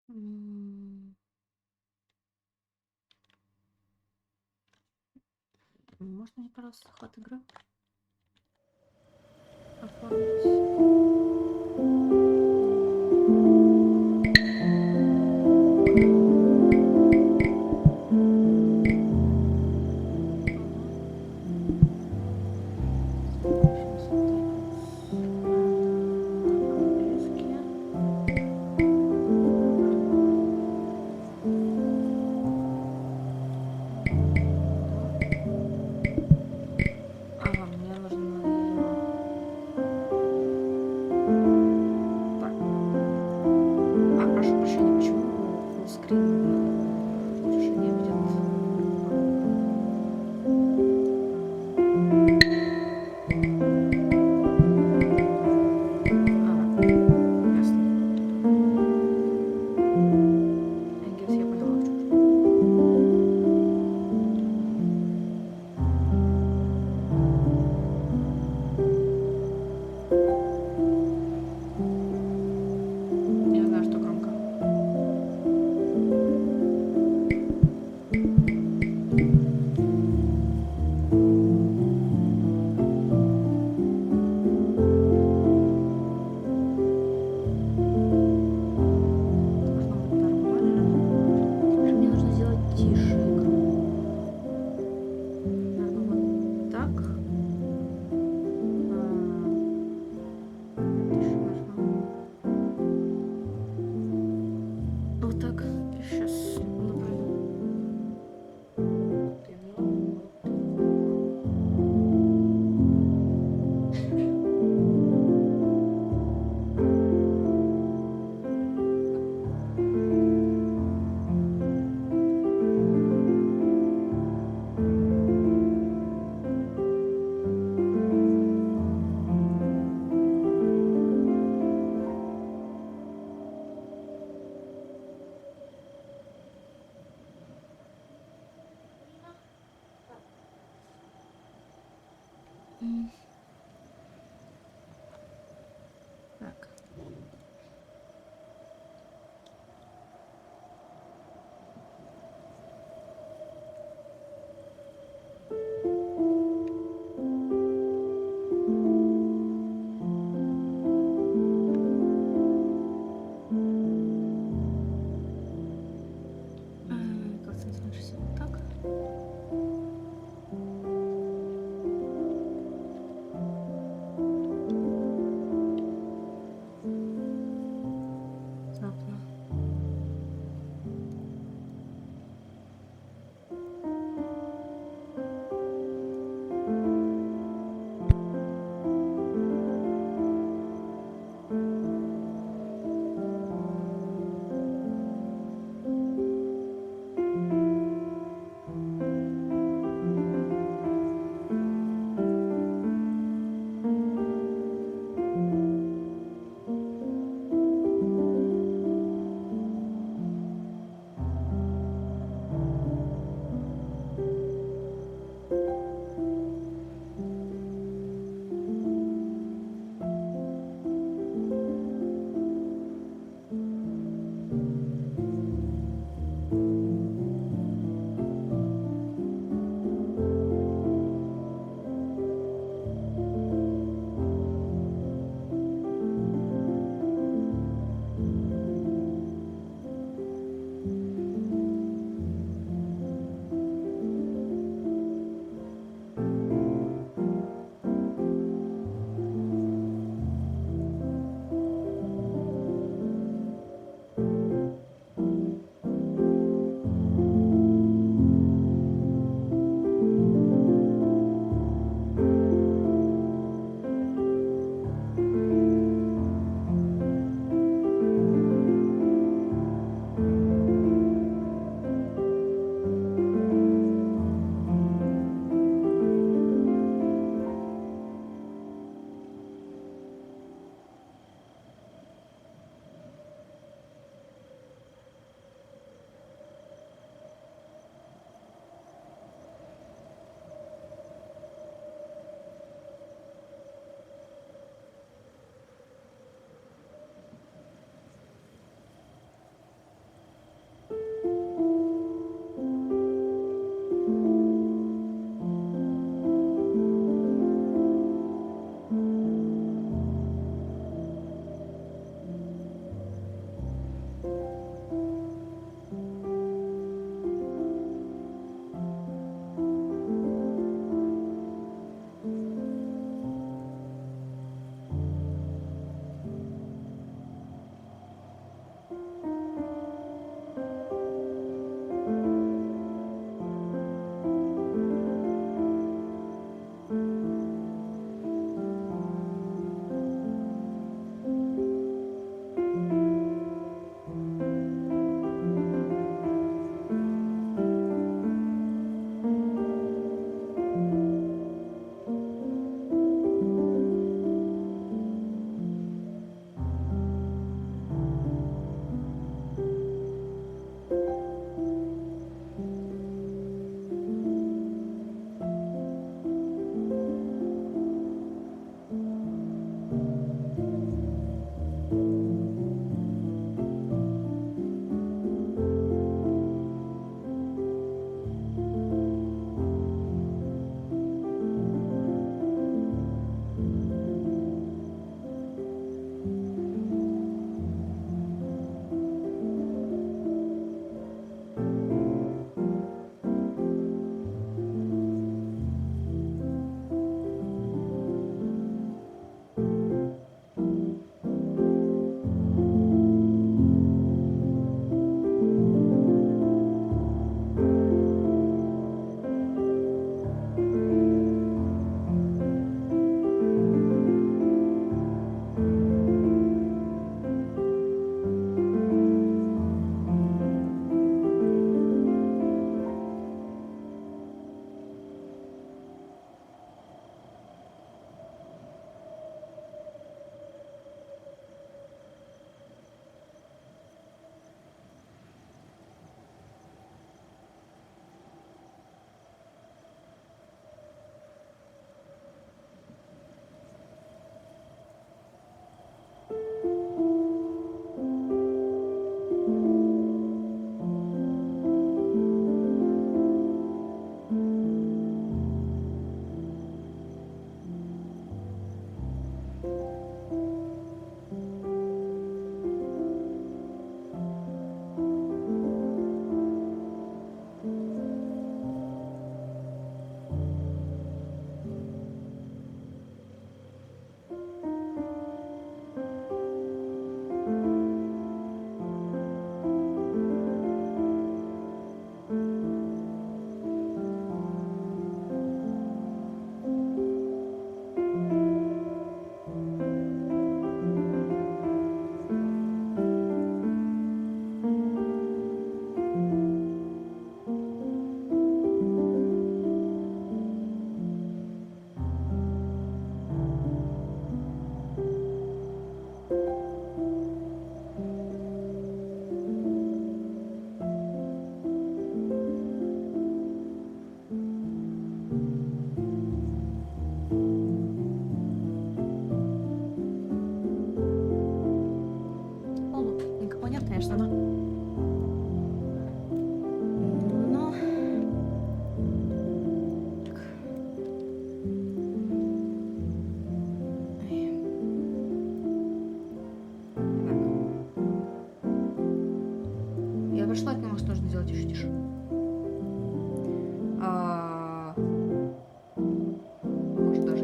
М, Можно мне, пожалуйста, захват игры оформить? Следующим статус по-английски. Ага, мне нужно ее... Так. Прошу прощения, почему фуллскрин разрешение видит? Ясно. I guess я поняла, в чем штука. Не знаю, что громко. Должно быть нормально. Мне нужно сделать тише игру. Наверное, вот так. Тише нужно. Вот так. Сейчас направим. Так. Концентрируемся вот так.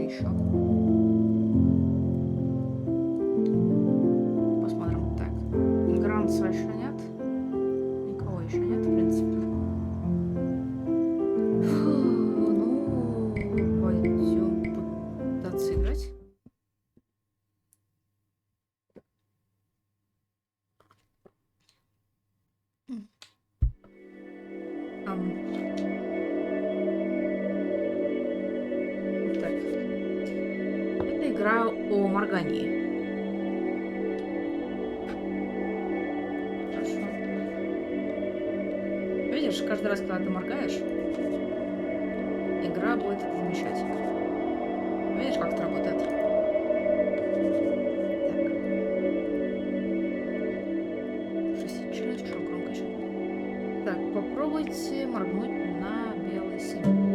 еще? Посмотрим. Так. Гранца еще нет. Никого еще нет, в принципе. Фу, ну, пойдем пытаться играть. Так. Это игра о моргании. Хорошо. Видишь, каждый раз, когда ты моргаешь, игра будет это замечать. Видишь, как это работает? Так. Чересчур громко еще. Так, попробуйте моргнуть на белый символ.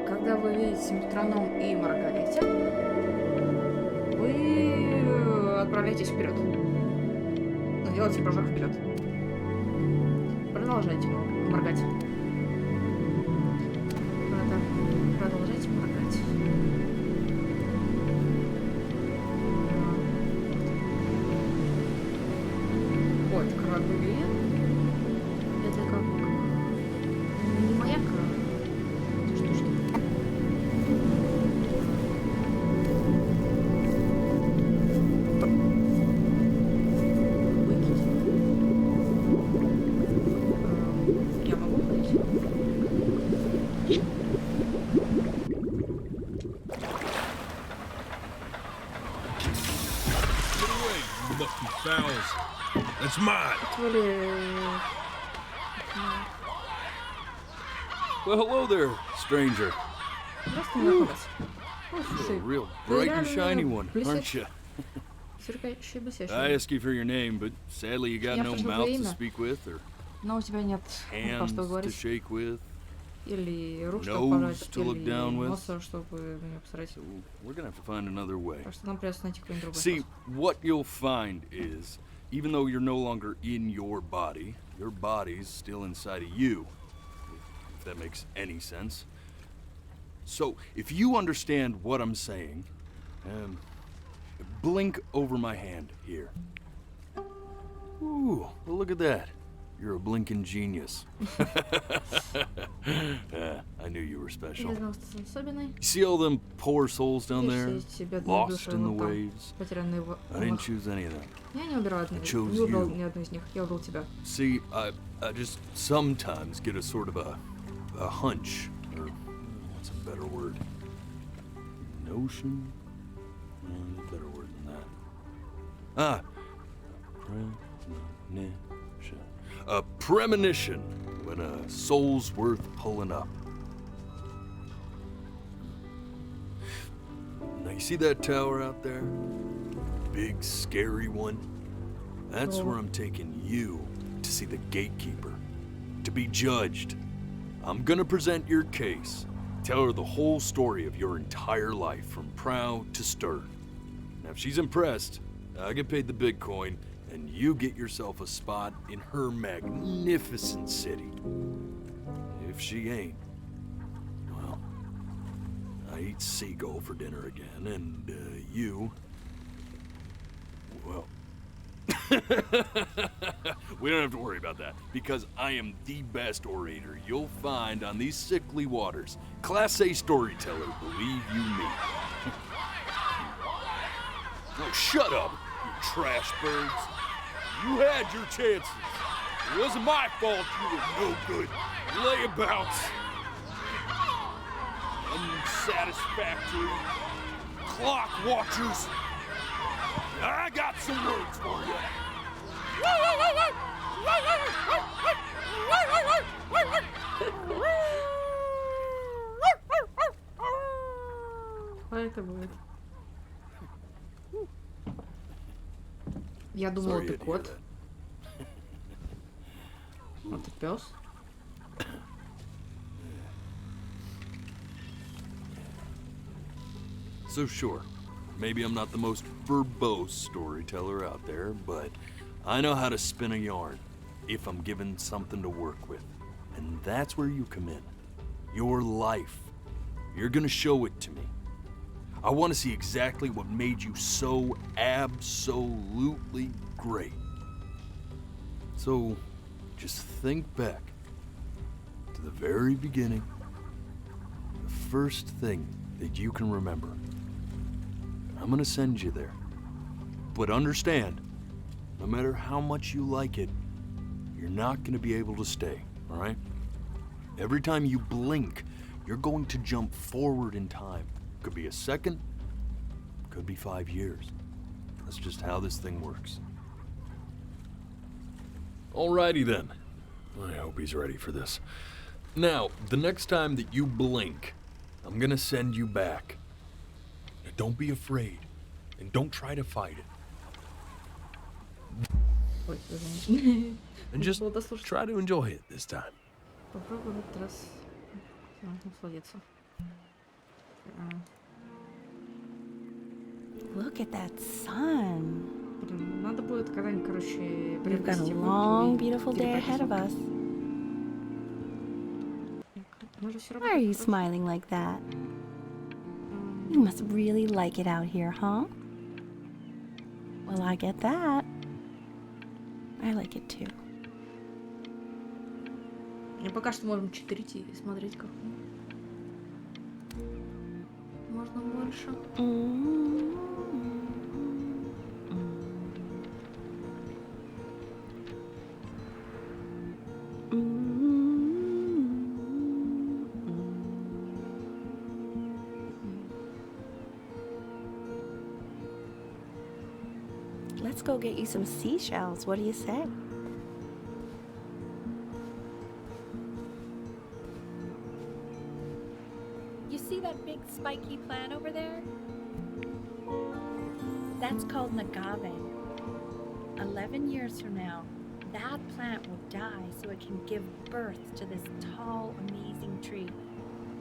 Когда вы видите метроном и моргаете, вы отправляетесь вперед. Ну, делайте прыжок вперед. Продолжайте моргать. Продолжайте моргать. Вот, корабли. Это как... Не моя корабля. Что? Выкинь. Я могу ходить? Get away, you lucky fowls. That's mine. Well, hello there, stranger. Здравствуй, незнакомец. You're a real bright and shiny one, aren't you? Сверкающий, I блестящий. asked you for your name, but sadly you got Я no спросил mouth твое to имя. speak with, or Но у тебя нет рта, hands чтобы to говорить, shake with. или рук, nose чтобы пожать, to look или down with. носа, чтобы меня посмотреть. So we're gonna have to find another way. Так что нам придется найти какой-нибудь другой See, способ. what you'll find is, even though you're no longer in your body's still inside of you, if that makes any sense. So, if you understand what I'm saying, blink over my hand here. Ooh, well, look at that. You're a blinking genius. I knew you were special. Я знал, что ты особенный. You see all them poor souls down there, Видишь, все эти бедные lost души in the вон там, waves? потерянные I didn't choose any of them. Я не выбирал одну, chose не выбрал you. ни одну из них. Я выбрал тебя. See, I just sometimes get a sort of a hunch, or what's a better word? Notion? Better word than that. Premonition. A premonition when a soul's worth pulling up. Now you see that tower out there? Big scary one? That's where I'm taking you to see the gatekeeper, to be judged. I'm gonna present your case, tell her the whole story of your entire life from prow to stern. Now if she's impressed, I get paid the big coin, and you get yourself a spot in her magnificent city. If she ain't, well, I eat seagull for dinner again, and you, well, we don't have to worry about that, because I am the best orator you'll find on these sickly waters. Class A storyteller, believe you me. Oh, shut up, you trash birds. You had your chances. It wasn't my fault you were no good layabouts. Unsatisfactory clock watchers. I got some words for you. А это будет. Я думала, Sorry ты you had to hear кот. that. А ты пес. So sure, maybe I'm not the most verbose storyteller out there, but I know how to spin a yarn. if I'm given something to work with. And that's where you come in. Your life. You're gonna show it to me. I want to see exactly what made you so absolutely great. So, just think back to the very beginning, the first thing that you can remember. I'm gonna send you there. But understand, no matter how much you like it, you're not gonna be able to stay, all right? Every time you blink, you're going to jump forward in time. Could be a second, could be 5 years. That's just how this thing works. Alrighty then. I hope he's ready for this. Now, the next time that you blink, I'm gonna send you back. Now, don't be afraid, and don't try to fight it. Ой, извини. And just Было дослушать. try to enjoy it this time. Попробую в этот раз насладиться. Look at that sun. Блин, надо будет когда-нибудь, короче, We've got a приобрести long, выпуск и beautiful day ahead of us. Мы же всё Why are you равно- smiling like that? You must really like it out here, huh? Well, I get that. I like it too. И пока что можем читерить и смотреть, как можно больше. Let's go get you some seashells. What do you say? You see that big spiky plant over there? That's called an agave. 11 years from now, that plant will die so it can give birth to this tall, amazing tree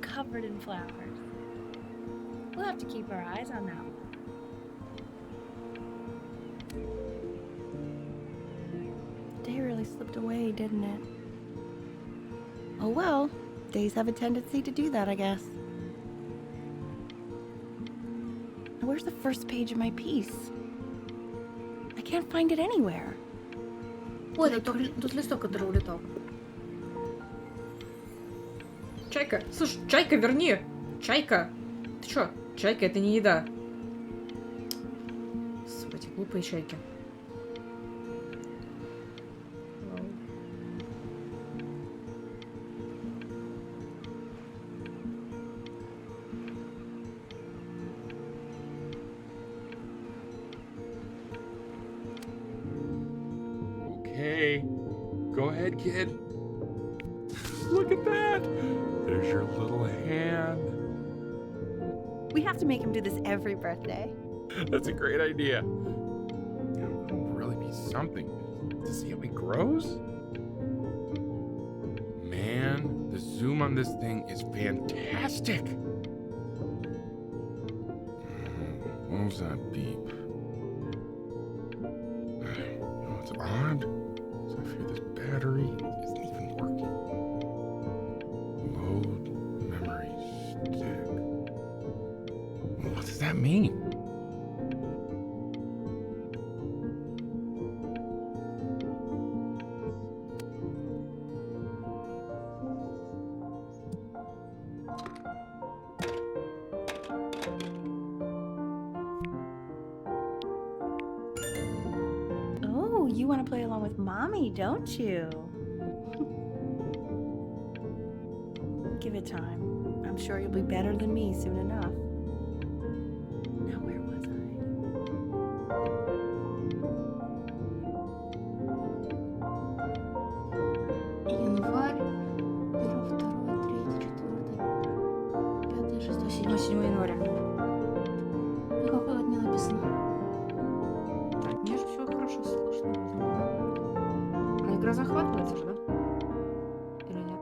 covered in flowers. We'll have to keep our eyes on that one. The day really slipped away, didn't it? Oh well, days have a tendency to do that, I guess. Now, where's the first page of my piece? I can't find it anywhere. Ой, тут листок, который улетал. Чайка! Слушай, чайка, верни! Чайка! Ты чё? Чайка, это не еда. Сука, эти глупые чайки. Okay. Go ahead, kid. Look at that. There's your little hand. We have to make him do this every birthday. That's a great idea. It'll really be something to see how he grows. Man, the zoom on this thing is fantastic. What was that beep? Oh, it's odd. So I fear this battery isn't even working. Load memory stick. What does that mean? Oh, you want to play along with Mommy, don't you? Give it time. I'm sure you'll be better than me soon enough. Now, where was Январь, 1, 2, 3, 4, 5, 6, 7, 7 января. И какой год не написано? Так, мне же все хорошо слышно. А игра захватывается же, да? Или нет?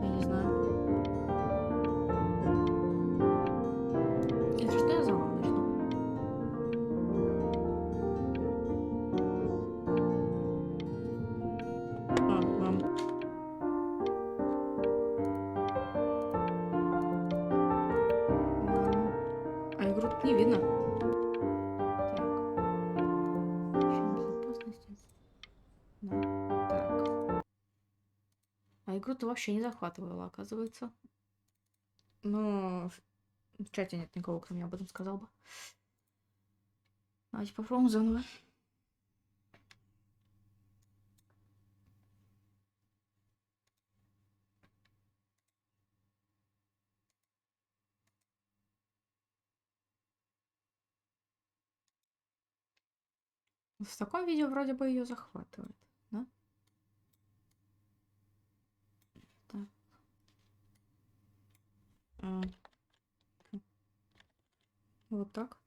Я не знаю. Если что, я заново начну. А игру-то вообще не захватывала, оказывается. Но в чате нет никого, кто мне об этом сказал бы. Давайте попробуем заново. В таком видео вроде бы ее захватывает, да? Так. Вот так.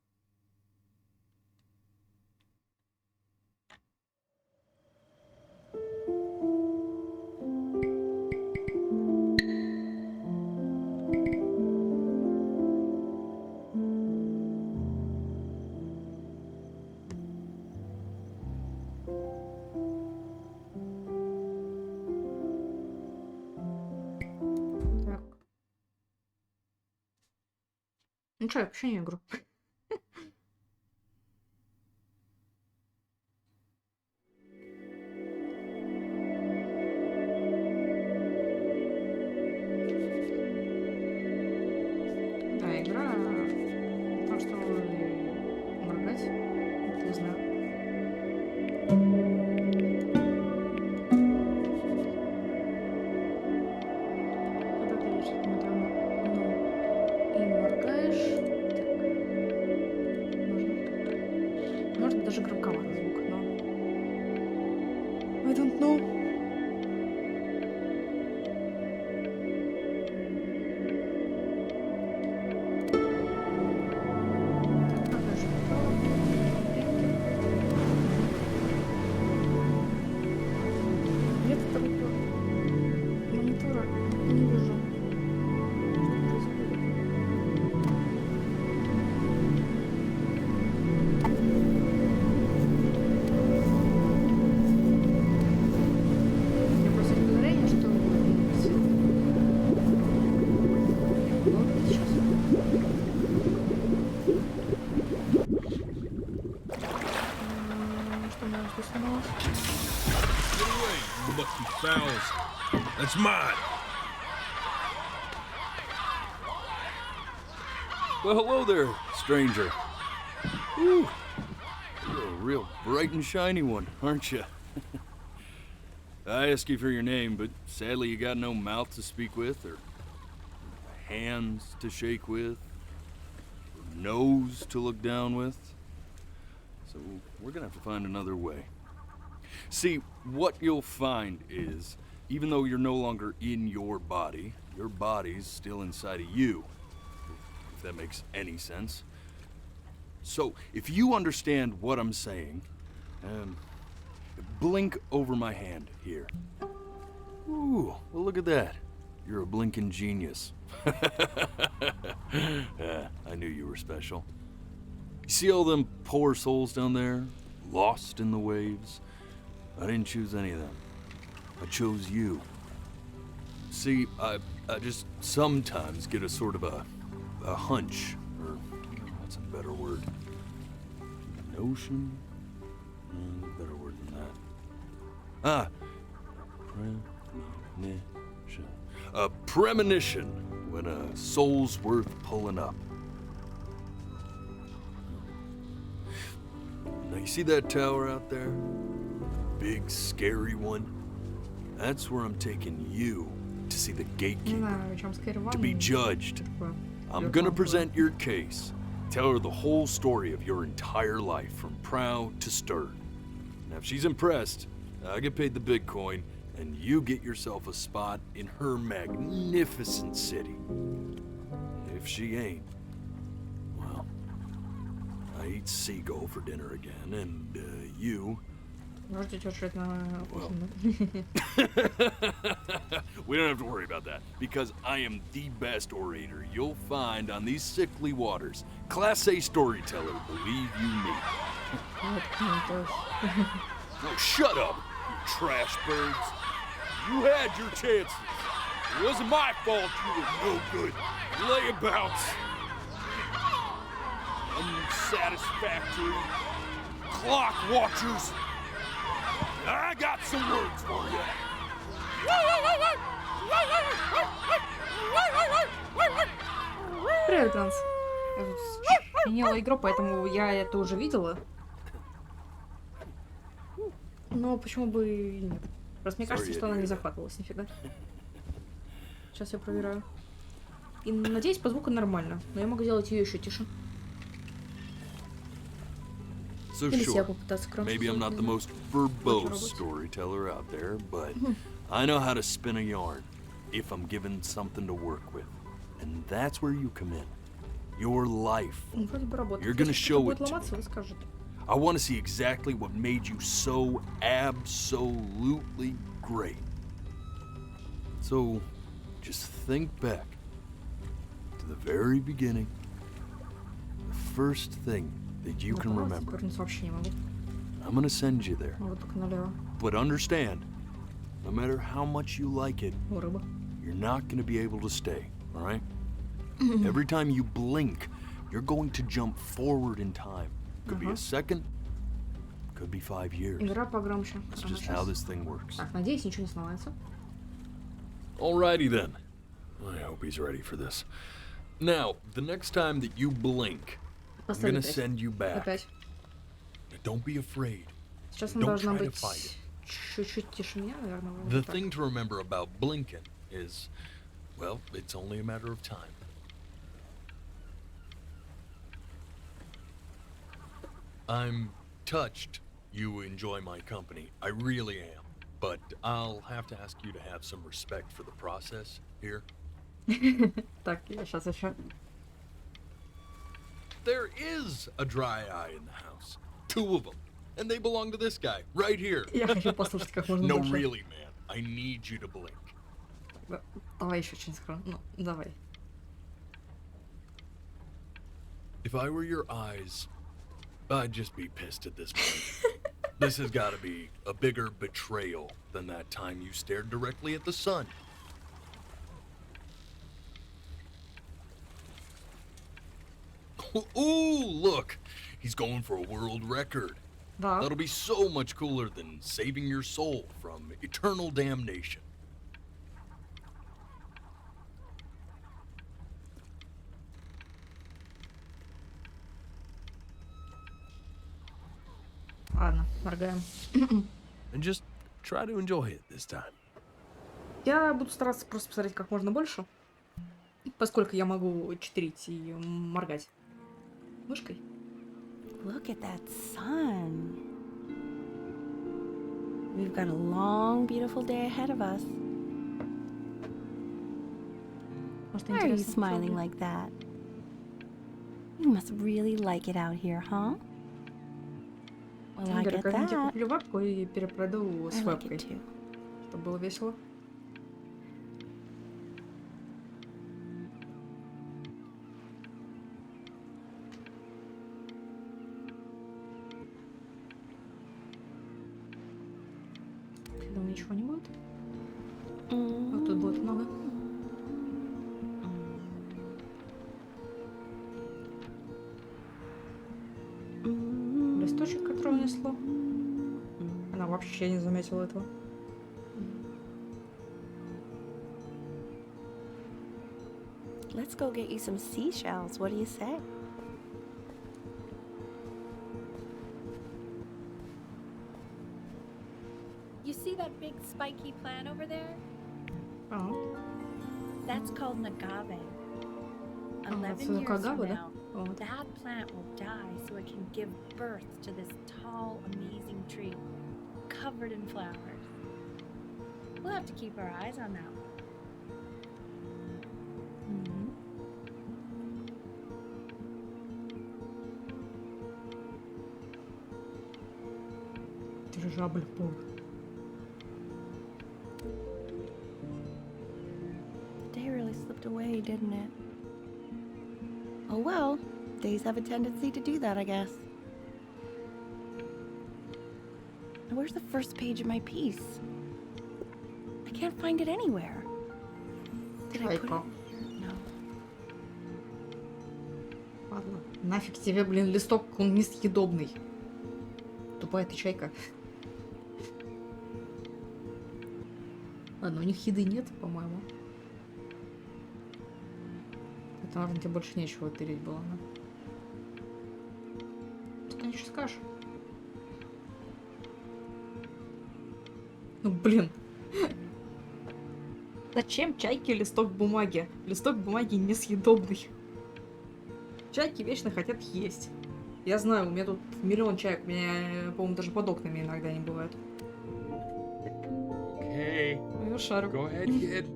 Так. Ну что, я починю игру. Да, игра то, что моргать, это я знаю. Когда ты видишь какую-то и моргаешь, так, может даже громковатый звук, но I don't know. Нет второго монитора, не вижу. Что происходит? Я просто удивление, что свет. Вот сейчас. Что у нас здесь сломалось? Get away, you lucky fowls. That's mine. Well, hello there, stranger. Whew. You're a real bright and shiny one, aren't you? I asked you for your name, but sadly you got no mouth to speak with, or hands to shake with, or nose to look down with. So we're gonna have to find another way. See, what you'll find is, even though you're no longer in your body's still inside of you. If that makes any sense. So, if you understand what I'm saying, blink over my hand here. Ooh, well look at that. You're a blinking genius. I knew you were special. You see all them poor souls down there, lost in the waves? I didn't choose any of them. I chose you. See, I just sometimes get a sort of a hunch, or what's a better word? Notion? Better word than that. Premonition. A premonition when a soul's worth pulling up. Now you see that tower out there? Big, scary one? That's where I'm taking you to see the Не gatekeeper. знаю, о чем скорее To be judged. I'm gonna present your case. Tell her the whole story of your entire life from prow to stern. Now, if she's impressed, I get paid the big coin, and you get yourself a spot in her magnificent city. If she ain't, well, I eat seagull for dinner again, and you... Может, идешь на Well. ужин. We don't have to worry about that, because I am the best orator you'll find on these sickly waters. Class A storyteller, believe you me. Вот, ну, то есть. Oh, shut up, you trash birds. You had your chances. It wasn't my fault you were no good. Layabouts. Unsatisfactory. Clock watchers. I got some words for you. Привет, Ганс. Я тут сменила игру, поэтому я это уже видела. Но почему бы и нет? Просто мне кажется, Sorry, что она I не did that. захватывалась нифига. Сейчас я проверяю. И надеюсь, по звуку нормально. Но я могу сделать ее еще тише. So Или себя sure, попытаться громче maybe I'm сделать, not не the знаю. most verbose работать. storyteller out there, but I know how to spin a yarn if I'm given something to work with. And that's where you come in. Your life. Ну, вроде бы работает. You're gonna Если что-то show будет it to ломаться, me. вы скажете. I want to see exactly what made you so absolutely great. So, just think back to the very beginning, the first thing that you can Направо remember. повернуться вообще не могу. I'm gonna send you there. Могу только налево. But understand, no matter how much you like it, О, рыба. you're not gonna be able to stay, all right? Every time you blink, you're going to jump forward in time. Could be a second, could be 5 years. Игра погромче. That's Ага, just how щас. this thing works. Так, надеюсь, ничего не сломается. Alrighty then. I hope he's ready for this. Now, the next time that you blink, I'm Поставлю gonna 5. send you back. Опять. Don't be afraid. Сейчас она Don't должна try to быть fight it. чуть-чуть тише меня, наверное. вот The так. thing to remember about blinking is, well, it's only a matter of time. I'm touched you enjoy my company. I really am. But I'll have to ask you to have some respect for the process here. Так, я сейчас еще. There is a dry eye in the house. 2 of them. And they belong to this guy, right here. Я хочу послушать как можно No, больше. really, man. I need you to blink. Да, давай еще очень скоро. Ну, давай. If I were your eyes, I'd just be pissed at this point. This has got to be a bigger betrayal than that time you stared directly at the sun. Ooh, look. He's going for a world record. Да. That'll be so much cooler than saving your soul from eternal damnation. Ладно, моргаем. And just try to enjoy it this time. Я буду стараться просто посмотреть как можно больше. Поскольку я могу читерить и моргать мышкой. Look at that sun. We've got a long, beautiful day ahead of us. Может, Why are you интересно, smiling что like that? You must really like it out here, huh? Well, I Говорю, get когда-нибудь я that. куплю вебку и перепройду I с like вебкой, it too. чтобы было весело. Я думаю, ничего не будет. Вот тут будет много. Листочек, который унесло. Она вообще не заметила этого. Let's go get you some seashells. What do you say? You see that big spiky plant over there? А, That's called an agave. Oh, 11 that's years an from agave, now, вот. that plant will die so it can give birth to this tall, amazing tree covered in flowers. We'll have to keep our eyes on that one. Mhm. Дирижабль пол. The day really slipped away, didn't it? Oh well, days have a tendency to do that, I guess. Now, where's the first page of my piece? I can't find it anywhere. Did I put it? Чайка. No. Ладно. Нафиг тебе, блин, листок, он несъедобный. Тупая ты чайка. Ладно, у них еды нет, по-моему. наверное, тебе больше нечего тырить было, да? Ты, конечно, скажешь. Ну, блин. Зачем чайке листок бумаги? Листок бумаги несъедобный. Чайки вечно хотят есть. Я знаю, у меня тут миллион чаек. У меня, по-моему, даже под окнами иногда не бывает. Okay, Ну, шарю. go ahead, kid.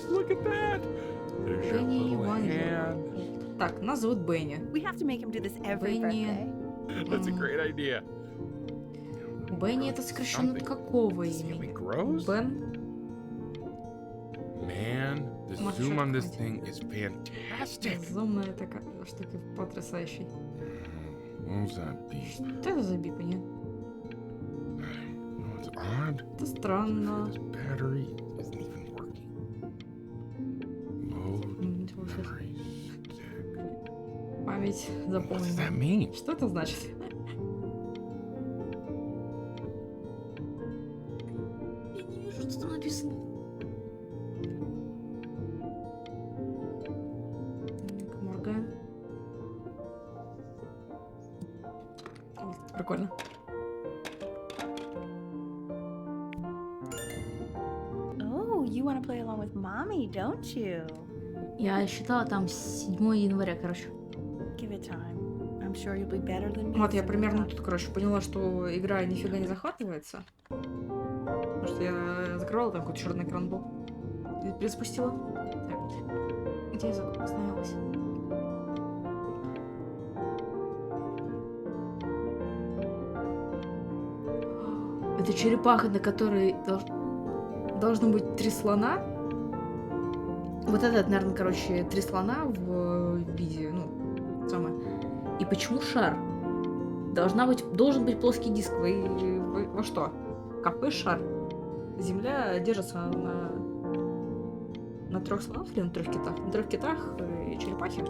Look at that. There's your Бенни little Ван hand. Так, нас зовут Бенни. We have to make him do this every Бенни. birthday. That's a great idea. Бенни это сокращенно от какого See how he имени? grows? Бен? Man, the Может, zoom on this что-то thing is fantastic. Зумная такая штука потрясающая. What was that beep? Что это за бипание? No, it's odd. Это странно. This battery isn't even working. Load Ничего себе. memory stick. Память What does that заполнена. mean? Что это значит? Я не вижу, что там написано. Так, моргаем. Прикольно. Oh, you want to play along with mommy, don't you? Я считала там 7 января, короче. Give it time. I'm sure you'll be better than me. Вот, я soon примерно enough. тут, короче, поняла, что игра нифига не захватывается. Потому что я закрывала, там какой-то черный экран был. И перезапустила. Так, где я остановилась? Это черепаха, на которой должно быть 3 слона. Вот этот, наверное, короче, 3 слона в виде, ну, самое. И почему шар? Должен быть плоский диск. Вы во что? Какой шар? Земля держится на 3 слонах или на 3 китах? На 3 китах и черепахе.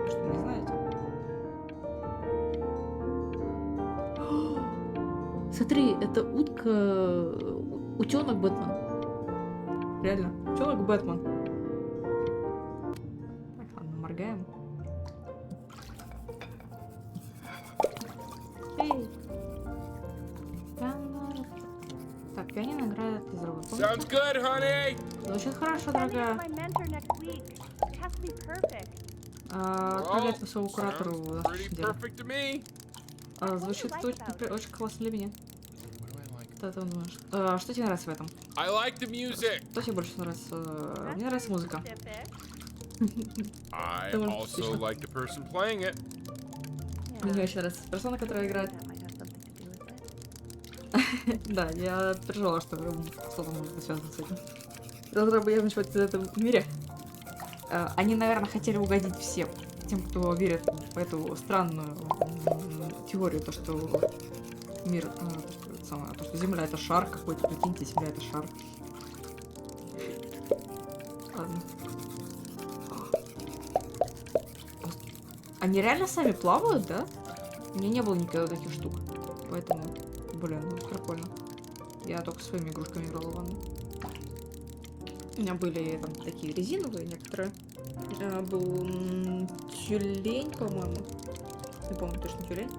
Что, не знаете? Смотри, это утка... Утенок Бэтмен. Реально, утенок Бэтмен. Так, ладно, моргаем. Эй! Так, пианино играет из робота. Sounds good, honey. Звучит хорошо, Sending it to дорогая. my mentor next week. It has to be perfect. Отправляй это своему куратору sounds на pretty следующей неделе. perfect to me. Звучит What do you like about it? очень классно для меня. What do I like? Что ты думаешь? Что тебе нравится в этом? I like the music. Что тебе больше нравится? Мне нравится музыка. Specific. I That was also special. like the person playing it. Мне очень нравится персона, которая играет. That might have something to do with it. Да, я переживала, что что-то может быть связано с этим. Разработчики в этом мире. Они, наверное, хотели угодить всем. Тем, кто верит в эту странную теорию, то, что мир, то, что Земля это шар какой-то, прикиньте, Земля это шар. Ладно. Они реально сами плавают, да? У меня не было никогда таких штук. Поэтому, блин, ну прикольно. Я только своими игрушками играла, ладно. У меня были там такие резиновые некоторые. Был тюлень, по-моему. Не помню точно тюлень.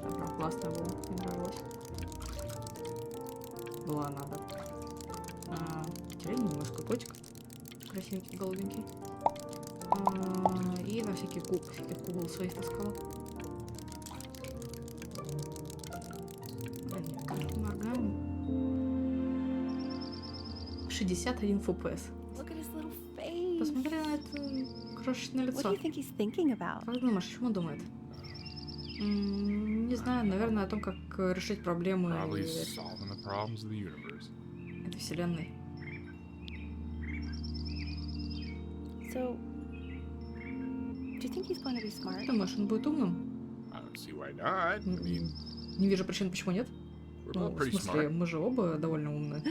Она прям классная была, мне нравилась. Была она, да. Тюлень, немножко котик. Красивенький, голубенький. И на всяких кукол своих таскала. Моргаем. 61 FPS. Look at his little face. Посмотри на это крошечное What do лицо. you think he's thinking about? Как думаешь, о чем он думает? Не знаю, наверное, о том, как решить проблемы Probably solving the problems of the universe. этой вселенной. So, do you think he's going to be smart? Думаешь, он будет умным? I don't see why not. I mean, Не вижу причин, почему нет. we're Ну, both в pretty смысле, smart. мы же оба довольно умные.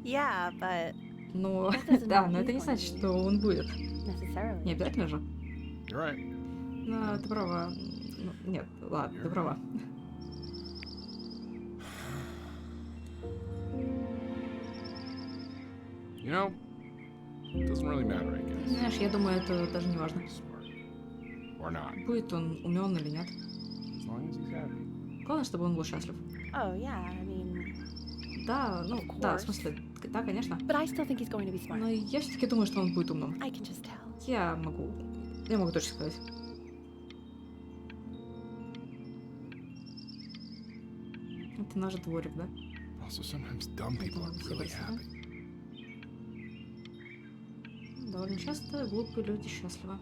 Yeah, but Но, That doesn't да, mean но he's это не going значит, to be. что он будет. necessarily. Не обязательно же. You're right. Но ты права. Ну, нет, ладно, ты права. You know, it doesn't really matter, I guess. Знаешь, я думаю, это даже не важно. Smart. Or not. Будет он умен или нет. As long as he's happy. Главное, чтобы он был счастлив. Oh, yeah, I mean, Да, ну, Of да, в course. смысле, да, конечно. but I still think he's going to be smart. Но я все-таки думаю, что он будет умным. I can just tell. Я могу точно сказать. Это наш дворик, да? Also, sometimes dumb people are really happy. Довольно часто глупые люди счастливы.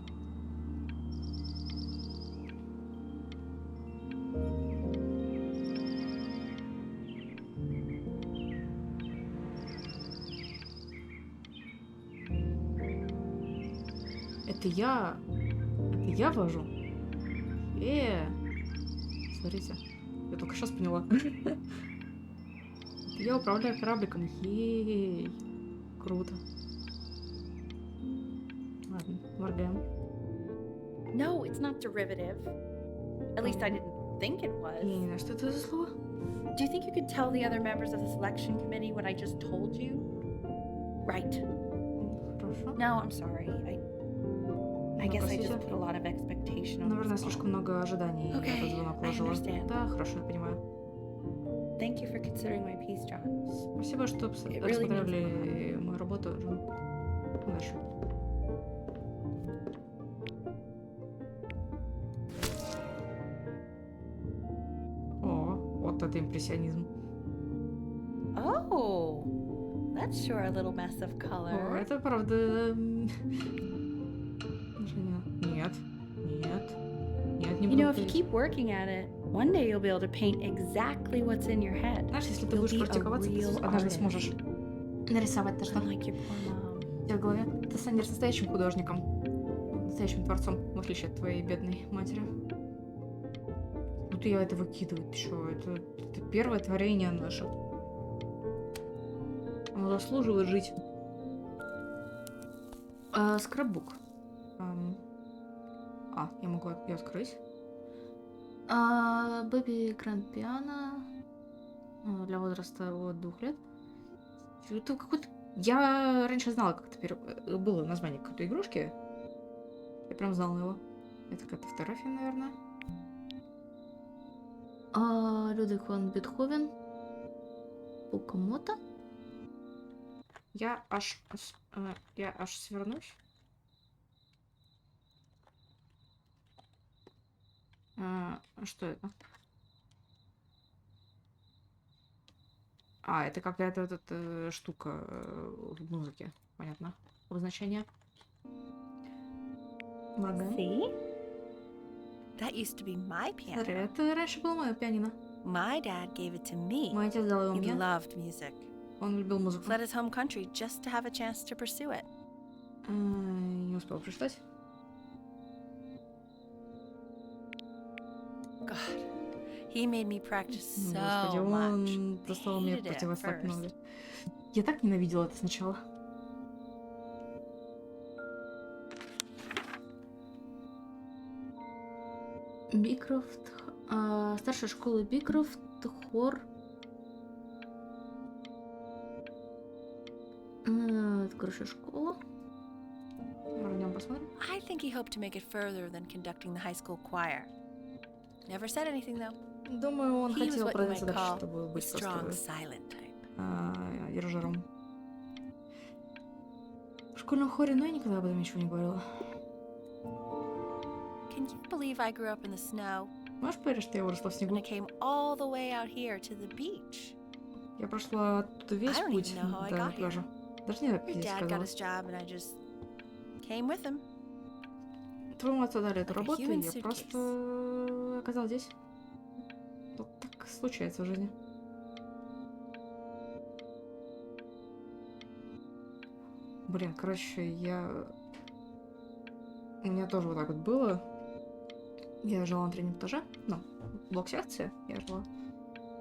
Это я вожу? Смотрите, я только сейчас поняла. Это я управляю корабликом. Ей, круто. Ладно, моргаем. No, it's not derivative. At least I didn't think it was. Я не знаю, что это за слово. Do you think you could tell the other members of the selection committee what I just told you? Right. Хорошо. No, I'm sorry. I guess I just Простите. put a lot of expectation on Наверное, this слишком phone. много ожиданий Okay, я этот звонок I положила. understand. Да, хорошо, я понимаю. Thank you for considering my piece, John. Спасибо, что It really рассмотрели мою работу, Джон. Удачи. О, вот это импрессионизм. Oh, that's sure a little mess of О, color. это правда... Нет, не You буду know, if you говорить. keep working at it, one day you'll be able to paint exactly what's in your head. Знаешь, если ты You'll будешь be a практиковаться, real ты однажды artist. сможешь нарисовать то, что Unlike your poor mom. у тебя в голове. Ты станешь настоящим художником, настоящим творцом, в отличие от твоей бедной матери. Вот я это выкидываю, ты чё, это первое творение наше. Оно заслуживает жить. Скраббук. Я могу ее открыть. Бэби Гранд Пиано. Для возраста от 2 лет. Это какой-то... Я раньше знала, как это было название какой-то игрушки. Я прям знала его. Это какая-то фотография, наверное. Людвиг ван Бетховен. Пукамото. Я аж свернусь. Что это? Это какая-то вот эта штука в музыке. Понятно. Обозначение. Моргаем. See? That used to be my Смотри, piano. это раньше было мое пианино. My dad gave it to me. Мой отец дал его He мне. loved music. Он любил музыку. Fled his home country just to have a chance to pursue it. Не успел прочитать. God, he made me practice Господи, so much. он заставил меня Hated it противостоять так at много. first. Я так ненавидела это сначала. Бикрофт. Старшая школа Бикрофт. Хор. Это хорошая школа. Пойдем посмотрим. I think he hoped to make it further than conducting the high school choir. Never said anything though. Думаю, он He was хотел what you продвинуться might дальше, call чтобы a быть strong, просто silent type. дирижером. В школьном хоре, но я никогда об этом ничего не говорила. Can you believe I grew up in the snow Можешь поверить, что я выросла в and снегу? I came all the way out here to the beach? Я прошла оттуда весь I don't путь even know how I до got here. пляжа. Даже не знаю, как Your я dad got сказалась. his job and I just came with him. Твоему отцу дали эту Like a работу, и human я suitcase. просто оказалась здесь. Вот так случается в жизни. Блин, короче, у меня тоже вот так вот было. Я жила на 3-м этаже. Ну, блок-секция я жила.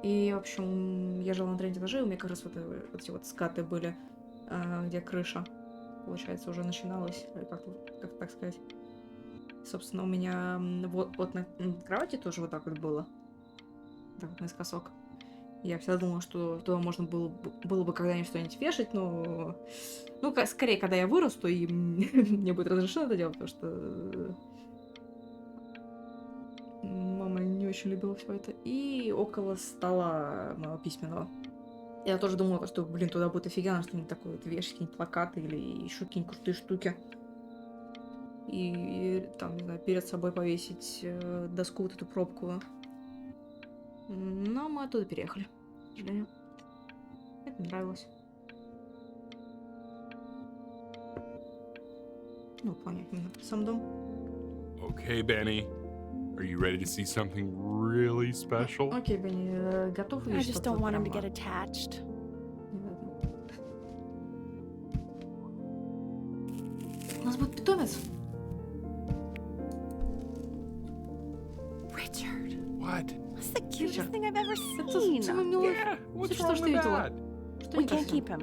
И, в общем, я жила на 3-м этаже, и у меня как раз вот эти вот скаты были, где крыша, получается, уже начиналась, или как так сказать. Собственно, у меня вот на кровати тоже вот так вот было. Так вот наискосок. Я всегда думала, что туда можно было бы когда-нибудь что-нибудь вешать, но... Ну, скорее, когда я вырасту, и мне будет разрешено это делать, потому что... Мама не очень любила все это. И около стола моего письменного. Я тоже думала, что, блин, туда будет офигенно что-нибудь такое вот вешать, какие-нибудь плакаты или еще какие-нибудь крутые штуки. И там, не знаю, перед собой повесить доску, вот эту пробку. Но мы оттуда переехали, к сожалению. Это мне нравилось. Ну, понятно, сам дом. Okay, Benny. Are you ready to see something really special? Окей, Бенни, готов I увидеть just что-то don't want him to прямо get attached. невероятное? У нас будет питомец. Richard, What? that's the cutest Richard. thing I've ever Это seen. самый милый. Yeah, what's Что wrong ж with ты видела? that? Что We не так can't с ним? keep him,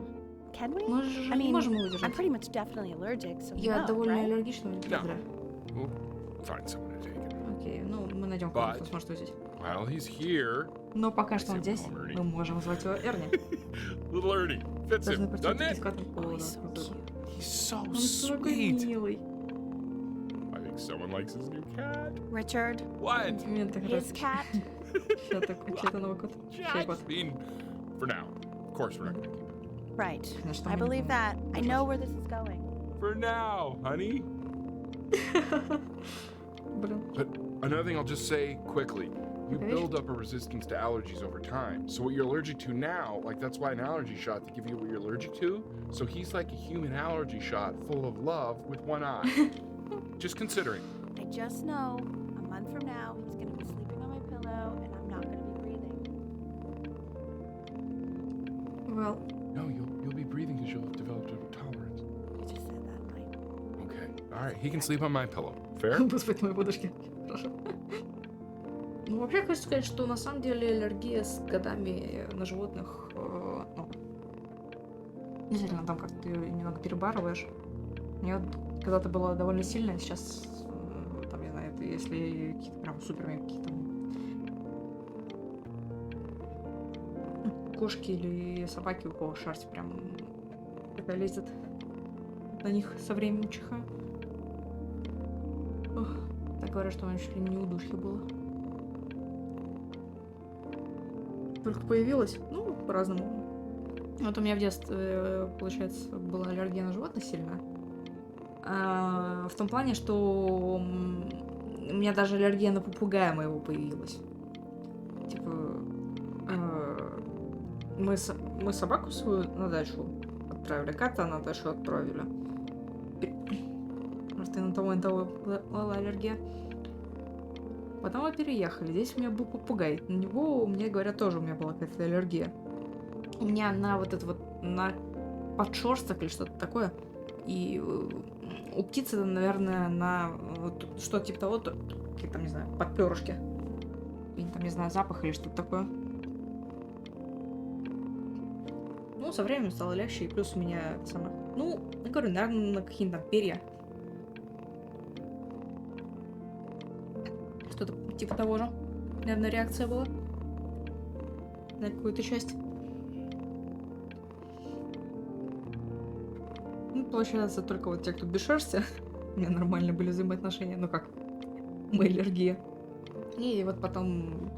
can we? Мы же I не mean, можем его I'm удержать. pretty much definitely allergic, so Я no, довольно right? аллергична на No. зря. We'll find someone to take it. Окей, ну мы найдем кого-то, кто сможет увидеть. While he's here, Но пока что он Всем здесь, добрый. мы можем звать его Эрни. little Ernie fits Должны him, пройти doesn't такие it? складки. Oh, О, he's да, so круто. cute. He's so Он такой sweet. милый. I think someone likes his new cat. Richard, What? Мне так his нравится. cat. Сейчас такой, чей-то новый кот. Чей кот? I mean, for now. Of course, we're not gonna keep him. Right. Конечно, I мы не believe будем that. I держать. know where this is going. For now, honey. Блин. But another thing I'll just say quickly. You Okay. build up a resistance to allergies over time. So what you're allergic to now, like that's why an allergy shot to give you what you're allergic to. So he's like a human allergy shot full of love with one eye. Just considering. I just know a month from now he's going to be sleeping on my pillow and I'm not going to be breathing. Well, No, you'll be breathing because you'll have developed a tolerance. You just said that, Mike. Okay. All right. He can sleep on my pillow. Fair? Господи, моей подушки. Хорошо. Ну, вообще, хочу сказать, что на самом деле аллергия с годами на животных, ну, действительно, там как ты немного перебарываешь. У меня вот когда-то была довольно сильная, сейчас, там, не знаю, это если какие-то прям супер какие-то кошки или собаки по шерсти прям такая лезет, на них со временем чихаю. Ох, так говорят, что у меня чуть ли не удушье было. Только появилась, ну, по-разному. Вот у меня в детстве, получается, была аллергия на животных сильная. В том плане, что у меня даже аллергия на попугая моего появилась. Типа, мы собаку свою на дачу отправили, кота на дачу отправили. Просто и на того была аллергия. Потом мы переехали. Здесь у меня был попугай. На него, мне говорят, тоже у меня была какая-то аллергия. У меня на вот это вот, на подшерсток или что-то такое. И у птицы, наверное, на вот, что-то типа того, какие там, не знаю, подперышки. Или там, не знаю, запах или что-то такое. Ну, со временем стало легче, и плюс у меня сама... Ну, я говорю, наверное, на какие-то там перья. Что-то типа того же. Наверное, реакция была на какую-то часть. Ну, получается, только вот те, кто без шерсти, у меня нормально были взаимоотношения, ну как, моя аллергия. И вот потом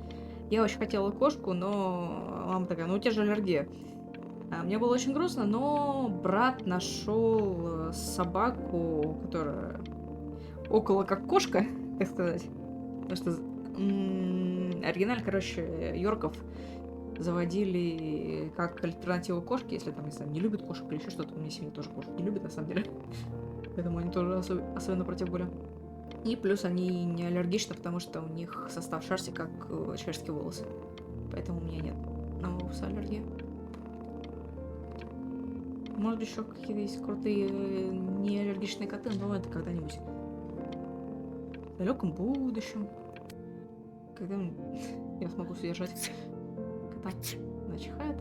я очень хотела кошку, но мама такая, ну у тебя же аллергия. Мне было очень грустно, но брат нашел собаку, которая около как кошка, так сказать. Потому что оригинально, короче, Йорков заводили как альтернативу кошке, если там, не знаю, не любят кошек или еще что-то. У меня семья тоже кошек не любит, на самом деле. Поэтому они тоже особенно против были. И плюс они не аллергичны, потому что у них состав шерсти как человеческие волосы. Поэтому у меня нет на волосы аллергии. Может быть, еще какие-то есть крутые неаллергичные коты, но это когда-нибудь. В далеком будущем. Когда я смогу содержать кота. Начихает.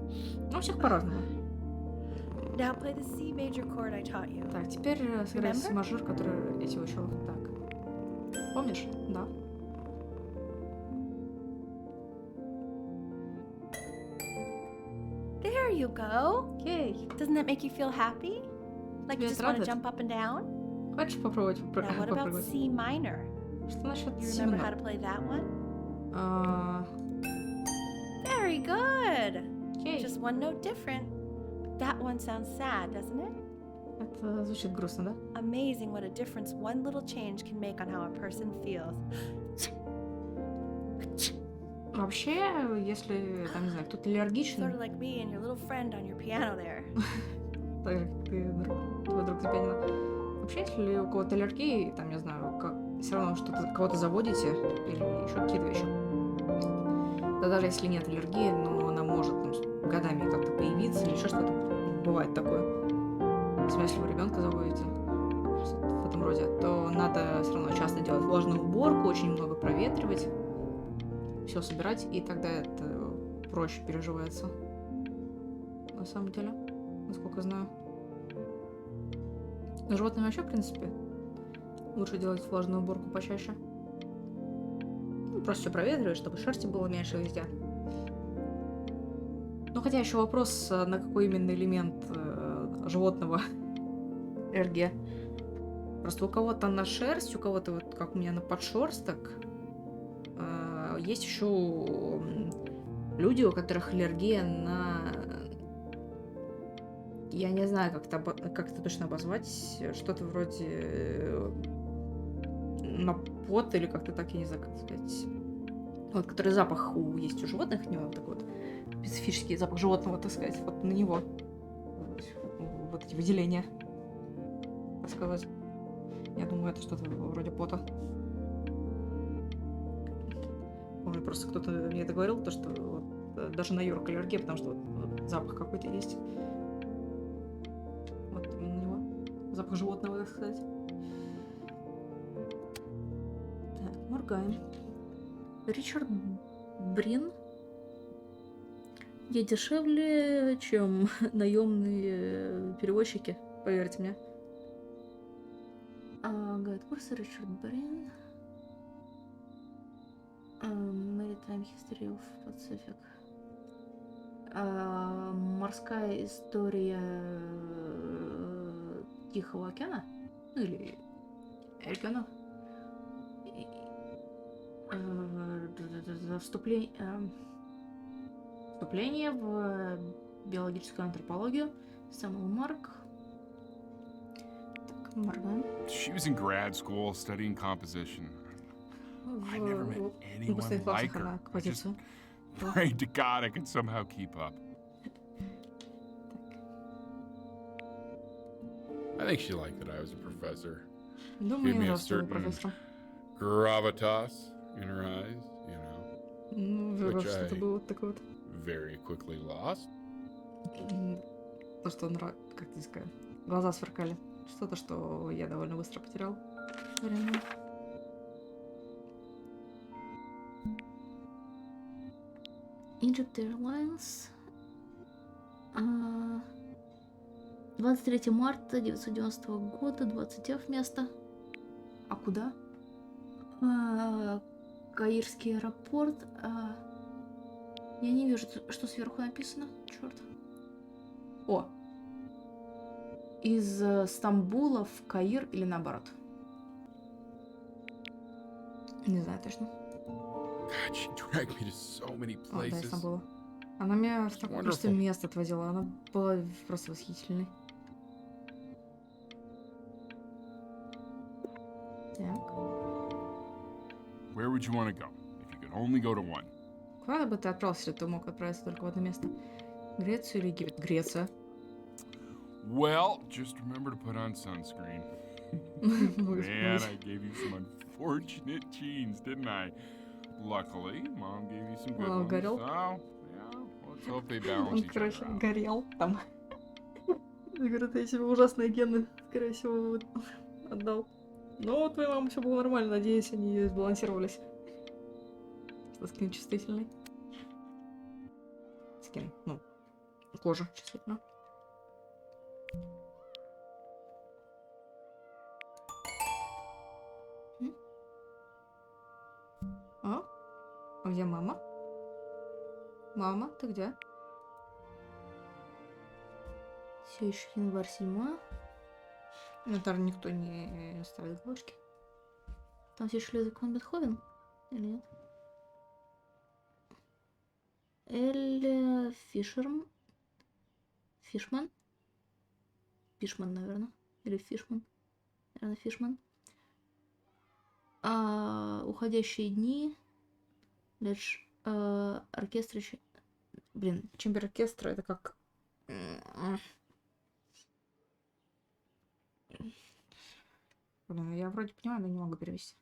Ну, у всех по-разному. Now play the C major chord I taught you. Так, теперь сыграй Remember? мажор, который я тебе учила. Так. Помнишь? Да. There you go. Окей. Doesn't that make you feel happy? Like you Тебя just это want to радует? jump up and down? Хочешь попробовать Now, what about попрыгать? C minor? Что насчет You си remember how to минор? play that one? Very good. Окей. Just one note different. But that one sounds sad, doesn't it? Это звучит грустно, да? Amazing what a difference one little change can make on how a person feels. Вообще, если, там, не знаю, кто-то аллергичен, Sort of like me and your little friend on your piano there. так же, как ты, твой друг за пианино. Вообще, если у кого-то аллергии, там, не знаю, как, все равно что-то, кого-то заводите или еще какие-то вещи. Да даже если нет аллергии, но она может там, с годами как-то появиться или еще что-то. Бывает такое. Если вы ребенка заводите в этом роде, то надо все равно часто делать влажную уборку, очень много проветривать, все собирать, и тогда это проще переживается. На самом деле, насколько знаю. Но животным вообще, в принципе, лучше делать влажную уборку почаще. Ну, просто все проветривать, чтобы шерсти было меньше везде. Ну, хотя еще вопрос, на какой именно элемент животного аллергия. Просто у кого-то на шерсть, у кого-то, вот как у меня, на подшерсток. Есть еще люди, у которых аллергия на... Я не знаю, как это точно обозвать. Что-то вроде на пот или как-то так, я не знаю, как сказать. Вот, который запах есть у животных, у него такой вот специфический запах животного, так сказать, вот на него. Вот эти выделения, так сказать. Я думаю, это что-то вроде пота. Помню, просто кто-то мне это говорил, то, что вот, даже на Юрка аллергия, потому что вот запах какой-то есть. Вот именно на него. Запах животного, так сказать. Так, моргаем. Ричард Брин. Я дешевле, чем наемные перевозчики, поверьте мне. Гайд курса Ричард Брин. Maritime History of Pacific. Морская история Тихого океана? Ну или океана? Вступление в биологическую антропологию. Сэмюэл Марк. Так, моргаем. She was in grad school studying composition. I never met В anyone выпускных like классах она her. I just композицию. prayed to God I could somehow keep up. I think she liked that I was a professor. Думаю, Give me не a раз был certain профессором. gravitas in her eyes, you know. Ну, Which что-то I- было вот такое вот. Very quickly lost. То, что как это сказать, глаза сверкали. Что-то, что я довольно быстро потерял. Время. Egypt Airlines. 23 марта 1990 года, 20 F место. А куда? Каирский аэропорт. Я не вижу, что сверху написано. Черт. О. Из Стамбула в Каир или наоборот? Не знаю точно. God, she dragged me to so many О, да, из places. Стамбула. Она меня в такое количество Wonderful. мест отвозила. Она была просто восхитительной. Так. Where would you want to go if you could only go to one? Куда бы ты отправился, если ты мог отправиться только в одно место? Грецию или Египет? Греция. Well, just remember to put on sunscreen. Man, I gave you some unfortunate genes, didn't I? Luckily, Mom gave you some good Well, ones. горел. So, yeah, let's hope they balance Он, each короче, other out. горел там. Говорит, я тебе ужасные гены, скорее всего, вот отдал. Но у твоей мамы все было нормально, надеюсь, они сбалансировались. Что скин чувствительный. Скин, ну, кожа чувствительная. А? А где мама? Мама, ты где? Все еще январь 7. Наверное, никто не ставит галочки. Там все еще закон Бетховен? Или нет? Эль Фишерм. Фишман. Фишман, наверное. Или Фишман. Наверное, Фишман. Уходящие дни. Лишь оркестр еще... Блин, чембер оркестра это как... Блин, я вроде понимаю, но не могу перевести.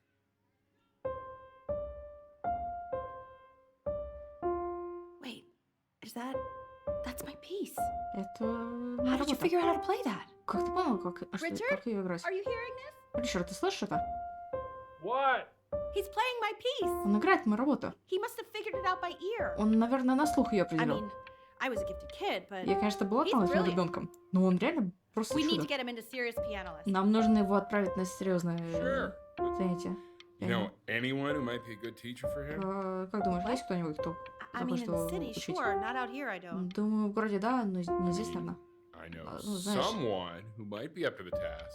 Wait, that's my piece. Это How did you работа. figure out how to play that? Как ты понял, как Richard? ее играть? Are you hearing this? Ричард, ты слышишь это? What? He's playing my piece. Он играет мою работу. He must have figured it out by ear. Он, наверное, на слух ее I определил. mean, I was a gifted kid, but Я, конечно, была he's талантливым brilliant. ребенком, но он реально просто we need to чудо. get him into serious piano lessons. Нам нужно его отправить на серьезное Sure. занятие. You know anyone who might be a good teacher for him? Как думаешь, есть кто-нибудь, кто I mean, in захочет the его city, учить? sure, not out here, I don't. Думаю, в городе да, но не здесь, наверное. I know Ну, знаешь. someone who might be up to the task.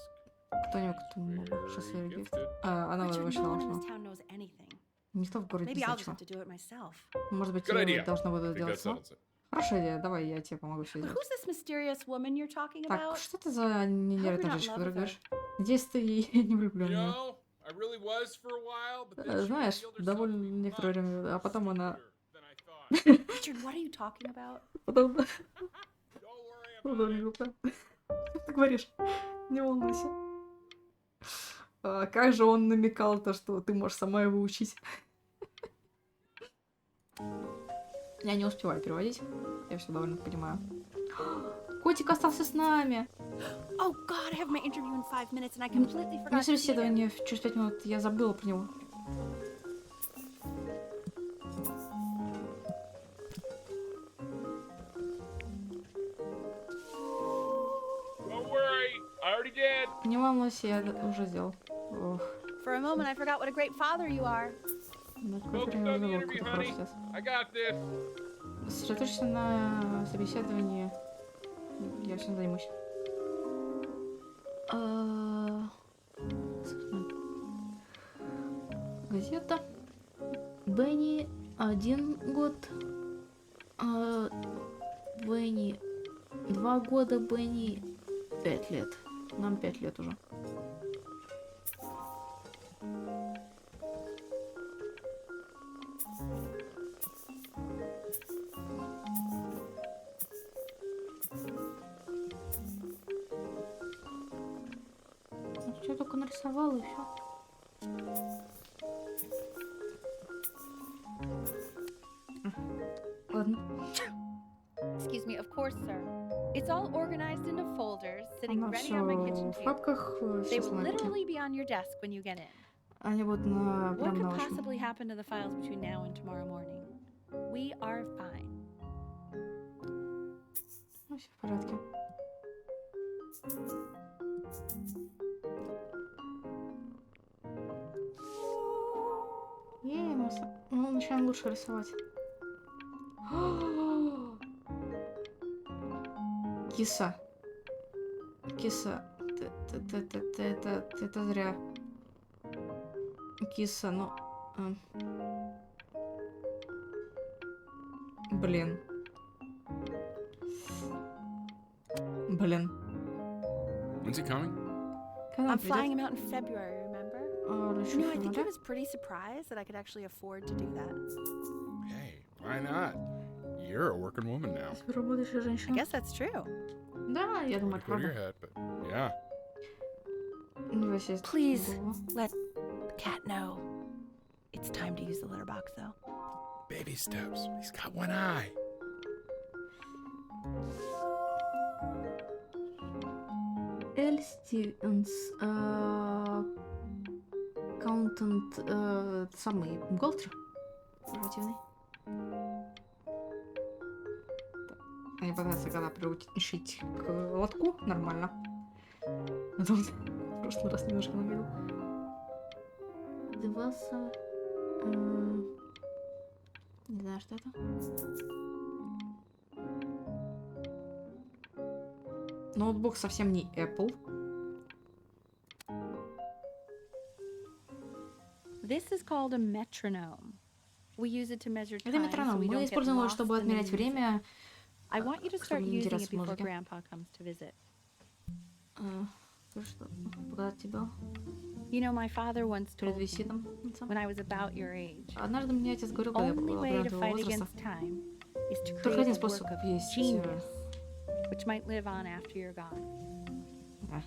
Кто-нибудь, кто мог бы сейчас Very ее гифт. gifted. Она Richard, вообще no one in должна. this town knows anything. Никто в городе Maybe не I'll знает, just что. have to do it myself. Может быть, Good я idea. должна буду I think that делать сама? settles it. Хорошая идея, давай я тебе помогу все But сделать. who's this mysterious woman you're talking Так, about? что это за невероятная not женщина, in love которую with говоришь? Надеюсь, ты не влюблен в You нее. know, I really was for a while, but then she Знаешь, revealed herself довольно to be некоторое much время, а потом она... sweeter than I thought. Richard, what are you talking about? Потом... Don't worry about it. Что ты говоришь? Не волнуйся. Как же он намекал то, что ты можешь сама его учить. Я не успеваю переводить. Я все довольно понимаю. Котик остался с нами. Oh God, I have my interview in 5 minutes and I completely У меня forgot to be there. собеседование через 5 минут. Я забыла про него. Don't worry, I already did. Не волнуйся, я уже сделал. Ох, For a moment, I forgot what a great father you are. на какое Focus время on the забыл, interview, какой ты хороший honey. отец. I got this. Сосредоточься на собеседовании. Я всем займусь. Газета. Бенни 1 год. Бенни 2 года. Бенни 5 лет. Нам 5 лет уже. Я только нарисовала и все. Ладно. Excuse me, of course, sir. It's all organized into folders, sitting Оно ready все on my kitchen в table. папках. They Все will literally be on your desk when you get in. Они будут на What прям could на вашем. possibly happen to the files between now and tomorrow morning? We are fine. Ну, все в порядке. Ну, начинаем лучше рисовать. Киса. Киса. Это зря. Киса, ну... Блин. Блин. When's he coming? Когда он I'm flying придет? him out in February, remember? Лечу You know, в I think he феврале. was pretty surprised that I could actually afford to do that. Hey, why not? You're a working woman now. Ты работающая I женщина. guess that's true. Да, я думаю, Might go to your правда. head, but yeah. Не вообще Please. голову. Let the cat know. It's time to use the litter box, though. Baby steps. He's got one eye. Эль Стивенс, аккаунтант, самый бухгалтер. Оперативный. Они пытаются когда приучить к лотку нормально. А то он в прошлый раз немножко нагрел. Деваса. Не знаю, что это. ноутбук совсем не Apple. This is called a metronome. We use it to measure Это time so метроном. we Мы don't get используем его, lost чтобы in the отмерять music. время. I want you to start чтобы не using теряться it в before музыке. Grandpa comes to visit. Что? Показать тебе You know, my father once перед told me визитом. when I was about your age, Однажды мне отец говорил, когда я only была way to твоего fight возраста, against time is to только create один a способ work of есть. genius, which might live on after you're gone. А.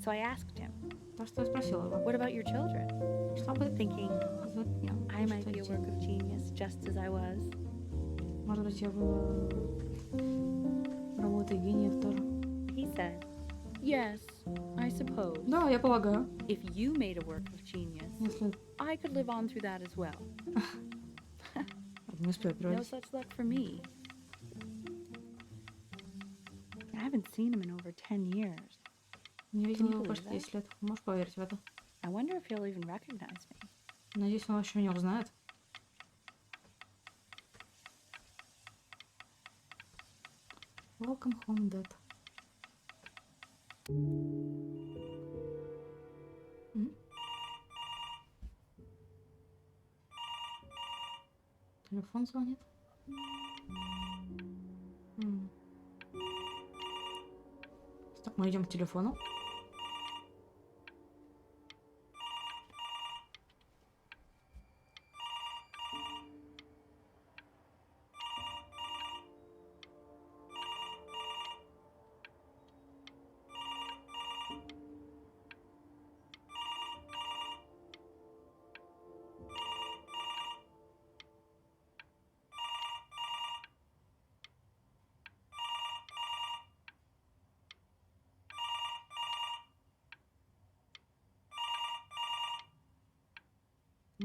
So I asked him, Так что я спросила его, what about your children? что бы Thinking I might be a что work of genius just as I was. может быть, я была работой гениев тоже. He said, yes, I suppose. Да, я полагаю. If you made a work of genius, Если I could live on through that as well. не успею No переводить. such luck for me. I haven't seen him in over 10 years. Не видела Can you его believe почти that? 10 лет. Можешь поверить в это? I wonder if he'll even recognize me. Надеюсь, он вообще меня узнает. Welcome home, Dad. М? Телефон звонит. М. Так, мы идем к телефону.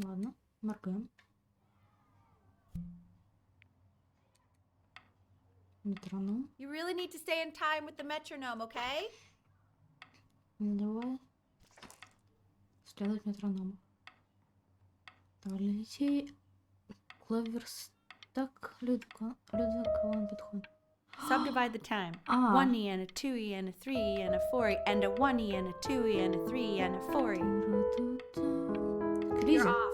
Ладно, моргаем. Метроном. You really need to stay in time with the metronome, okay? Давай. Следовать метроному. Долетей. Клаверстак. Людвиг ван Бетховен. Subdivide the time. Ah. 1E and a 2E and a 3E and a 4E and a 1E and a 2E and a 3E and a 4E. Кризис. You're off.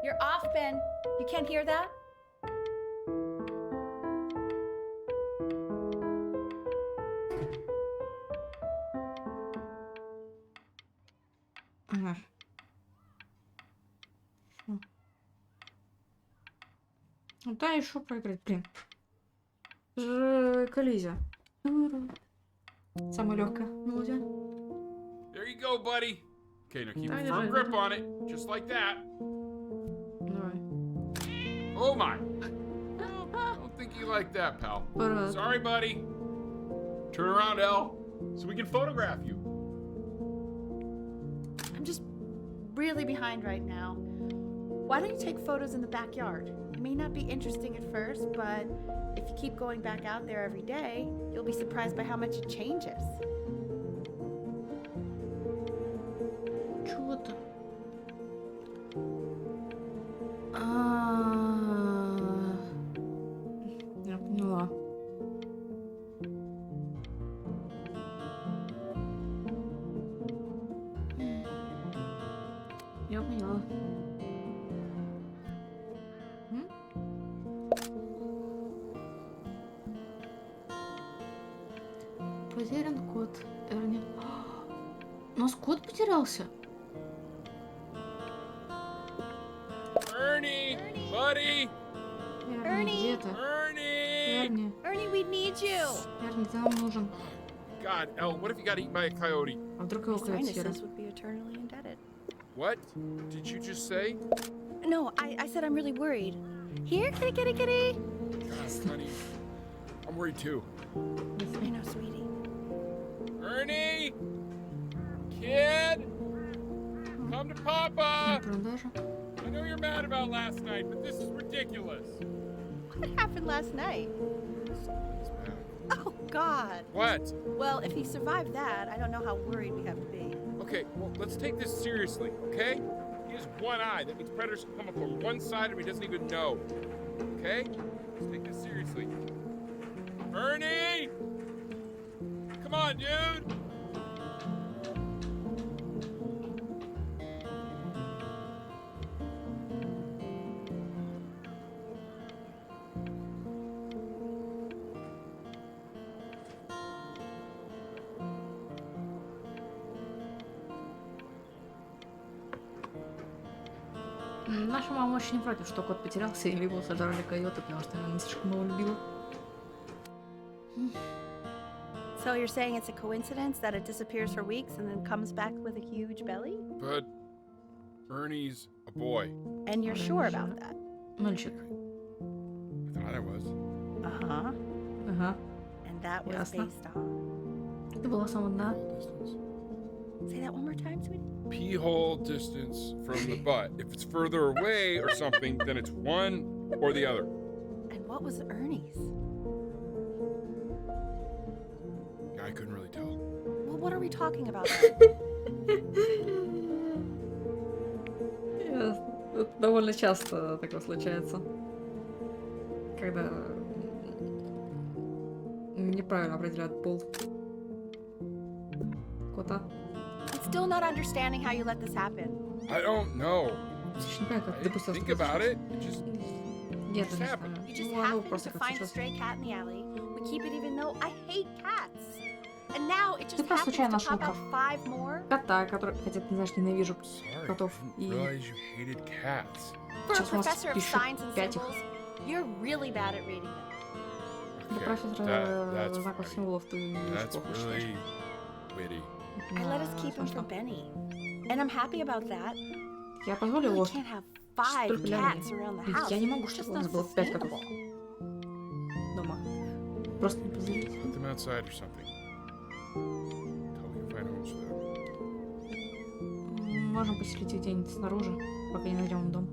You're off, Ben. You can't hear that? Ага. Всё. Ну да, еще проиграть, блин. Коллизия. Самая легкая мелодия. There you go, buddy. Okay, now keep a Дай, firm держи, grip держи. on it, just like that. Давай. Oh my. I don't think you like that, pal. Вперед. Sorry, buddy. Turn around, Elle, so we can photograph you. I'm just really behind right now. Why don't you take photos in the backyard? It may not be interesting at first, but if you keep going back out there every day, you'll be surprised by how much it changes. Чего то? Я поняла. Я поняла. М? Потерян код. Эрни. У нас код потерялся. Ernie, buddy, Эрни, где ты? Ernie. Эрни, Ernie, we need you! Эрни, ты нам нужен. God, Elle, what if you got eaten by a coyote? А вдруг его His коyote Highnesses would be eternally indebted. What did you just say? No, I said I'm really worried. Here, kitty, kitty, kitty! God, honey, I'm worried too. I know, sweetie. Ernie, kid, come to Papa. Продажа. I know you're mad about last night, but this is ridiculous. What happened last night? Something's bad. Oh, God. What? Well, if he survived that, I don't know how worried we have to be. Okay, well, let's take this seriously, okay? He has one eye. That means predators can come up on one side of him he doesn't even know. Okay? Let's take this seriously. Ernie! Come on, dude! Наша мама очень не против, что кот потерялся или его сожрали койоты, потому что она не слишком его любила. So you're saying it's a coincidence that it disappears for weeks and then comes back with a huge belly? But Ernie's a boy. And you're sure about that? Мальчик. I thought I was. Uh-huh. Ага. And that was Ясно. based on... Ты была сам одна. Distance. Say that one more time, sweetie. Pee hole distance from the butt. If it's further away or something, then it's one or the other. And what was Ernie's? I couldn't really tell. Well, what are we talking about? Это довольно часто такое случается. Когда неправильно определяют пол кота. I'm still not understanding how you let this happen. I don't know. Не понимаю, как I ты didn't допустил think такое about случай. it. It just Нет, just не happened. знаю. You just Ну, оно happened просто to как find a сейчас. stray cat in the alley. We keep it even though I hate cats. And now it just Ты просто happens случайно to pop нашел out 5 more. кота, который, хотя ты знаешь, ненавижу sorry. котов. I И didn't realize you hated cats. For a Сейчас у нас professor of пишут signs and 5 их. symbols, you're really bad at reading them. Для Okay, профессора that's знаков funny. символов ты очень That's плохо читаешь. really witty. I let us Да, keep him for смешно. Benny. And I'm happy about that. Я You позволил really его can't have 5 только для cats меня. around the house. Я не могу, It's just чтобы у нас not было 5 котов sustainable. дома. Просто не позволить. Put them outside or something. Until we can find homes for them. Можем поселить их где-нибудь снаружи, пока не найдем дом.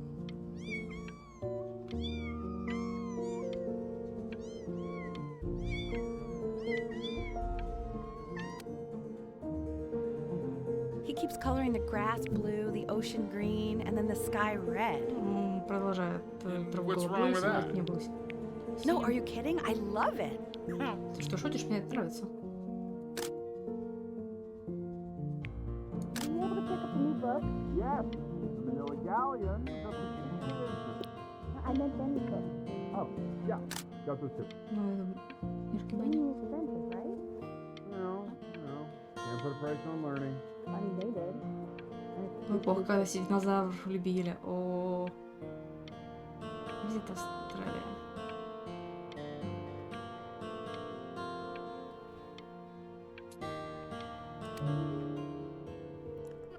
He keeps coloring the grass blue, the ocean green, and then the sky red. Продолжает траву What's wrong голубую, with that? небо. No, are you kidding? I love it. Ты что, шутишь? Мне это нравится. Being able to pick up a new book. Yes, the Manila Galleon. I meant Benny book. Oh, yeah, got those too. Ну, книжки Бенни. Expensive, right? No, can't put a price on learning. I mean, they did. Ну, плохо, когда все динозавров любили. О, визит Австралия.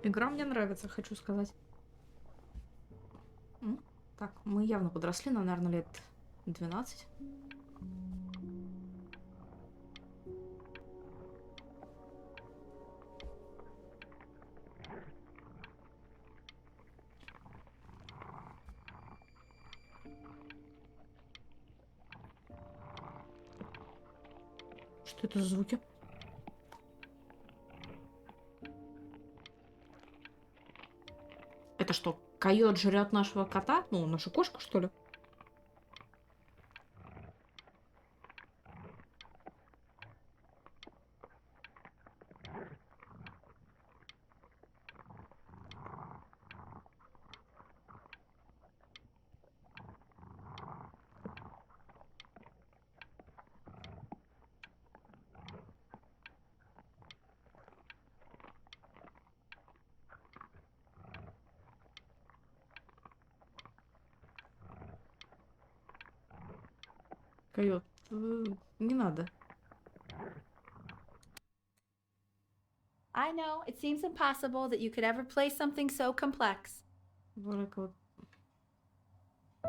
Игра мне нравится, хочу сказать. Так, мы явно подросли, нам, наверное, лет 12. Что это за звуки? Это что, койот жрет нашего кота? Ну, нашу кошку, что ли? Койот, не надо. I know, it seems impossible that you could ever play something so complex. Вот.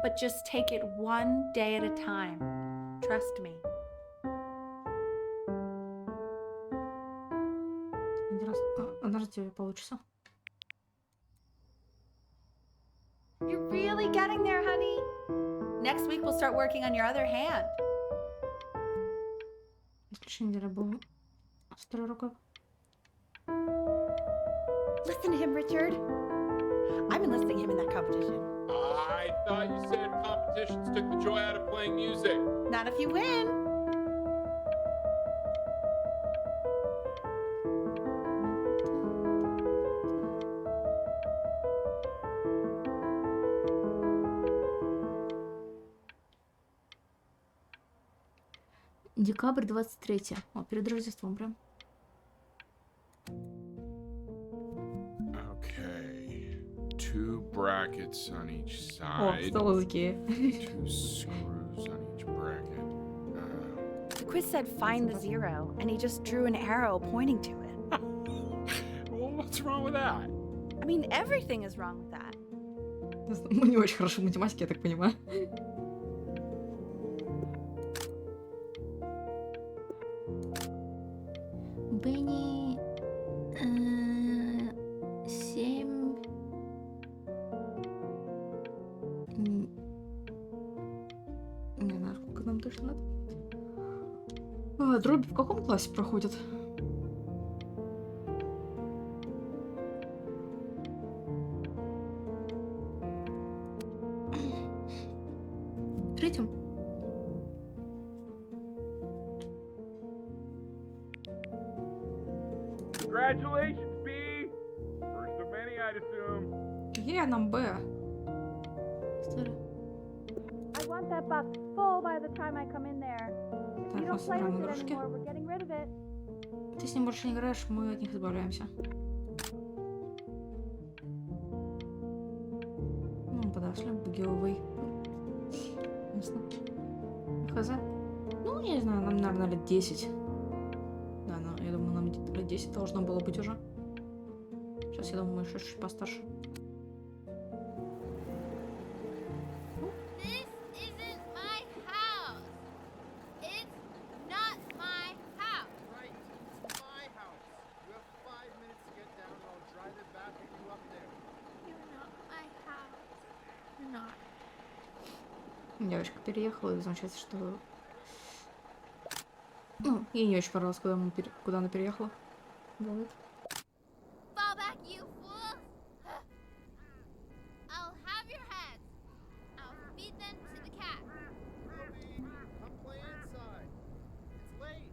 But just take it one day at a time. Trust me. Один раз. Однажды тебе получится. You're really getting there, honey. Next week we'll start working on your other hand. Следующая неделя была второй рукой. Listen to him, Richard. I'm enlisting him in that competition. I thought you said competitions took the joy out of playing music. Not if you win. Декабрь 23. О, перед Рождеством прям. Okay. 2 brackets on each О, side. стало языки. 2 screws on each bracket. The quiz said find the zero, and he just drew an arrow pointing to it. Well, what's wrong with that? I mean, everything is wrong with that. Мы не очень хорошо в математике, я так понимаю. Бенни... 7... Не знаю, сколько нам точно надо. Дроби в каком классе проходят? В третьем? Congratulations, B! First of many, I'd assume. Е, нам Б. Старый. I want that box full by the time I come in there. If Так, you мы don't play собираем with it игрушки. anymore, we're getting rid of it. Ты с ним больше не играешь, мы от них избавляемся. Ну, подошли, giveaway. Ясно. Хз. Ну, я не знаю, нам, наверное, лет 10. Да, я думаю, нам где-то лет 10 должно было быть уже. Сейчас, я думаю, мы еще чуть постарше. This isn't my house. It's not my house. Right, it's my house. You have 5 minutes to get down and I'll drive it back with you up there. You're not my house. You're not. Девочка переехала, и означает, что... Ну, ей не очень понравилось, куда она переехала. Говорит. Fall back, you fool. I'll have your heads. I'll feed them to the cat. Chloe, come play inside. It's late.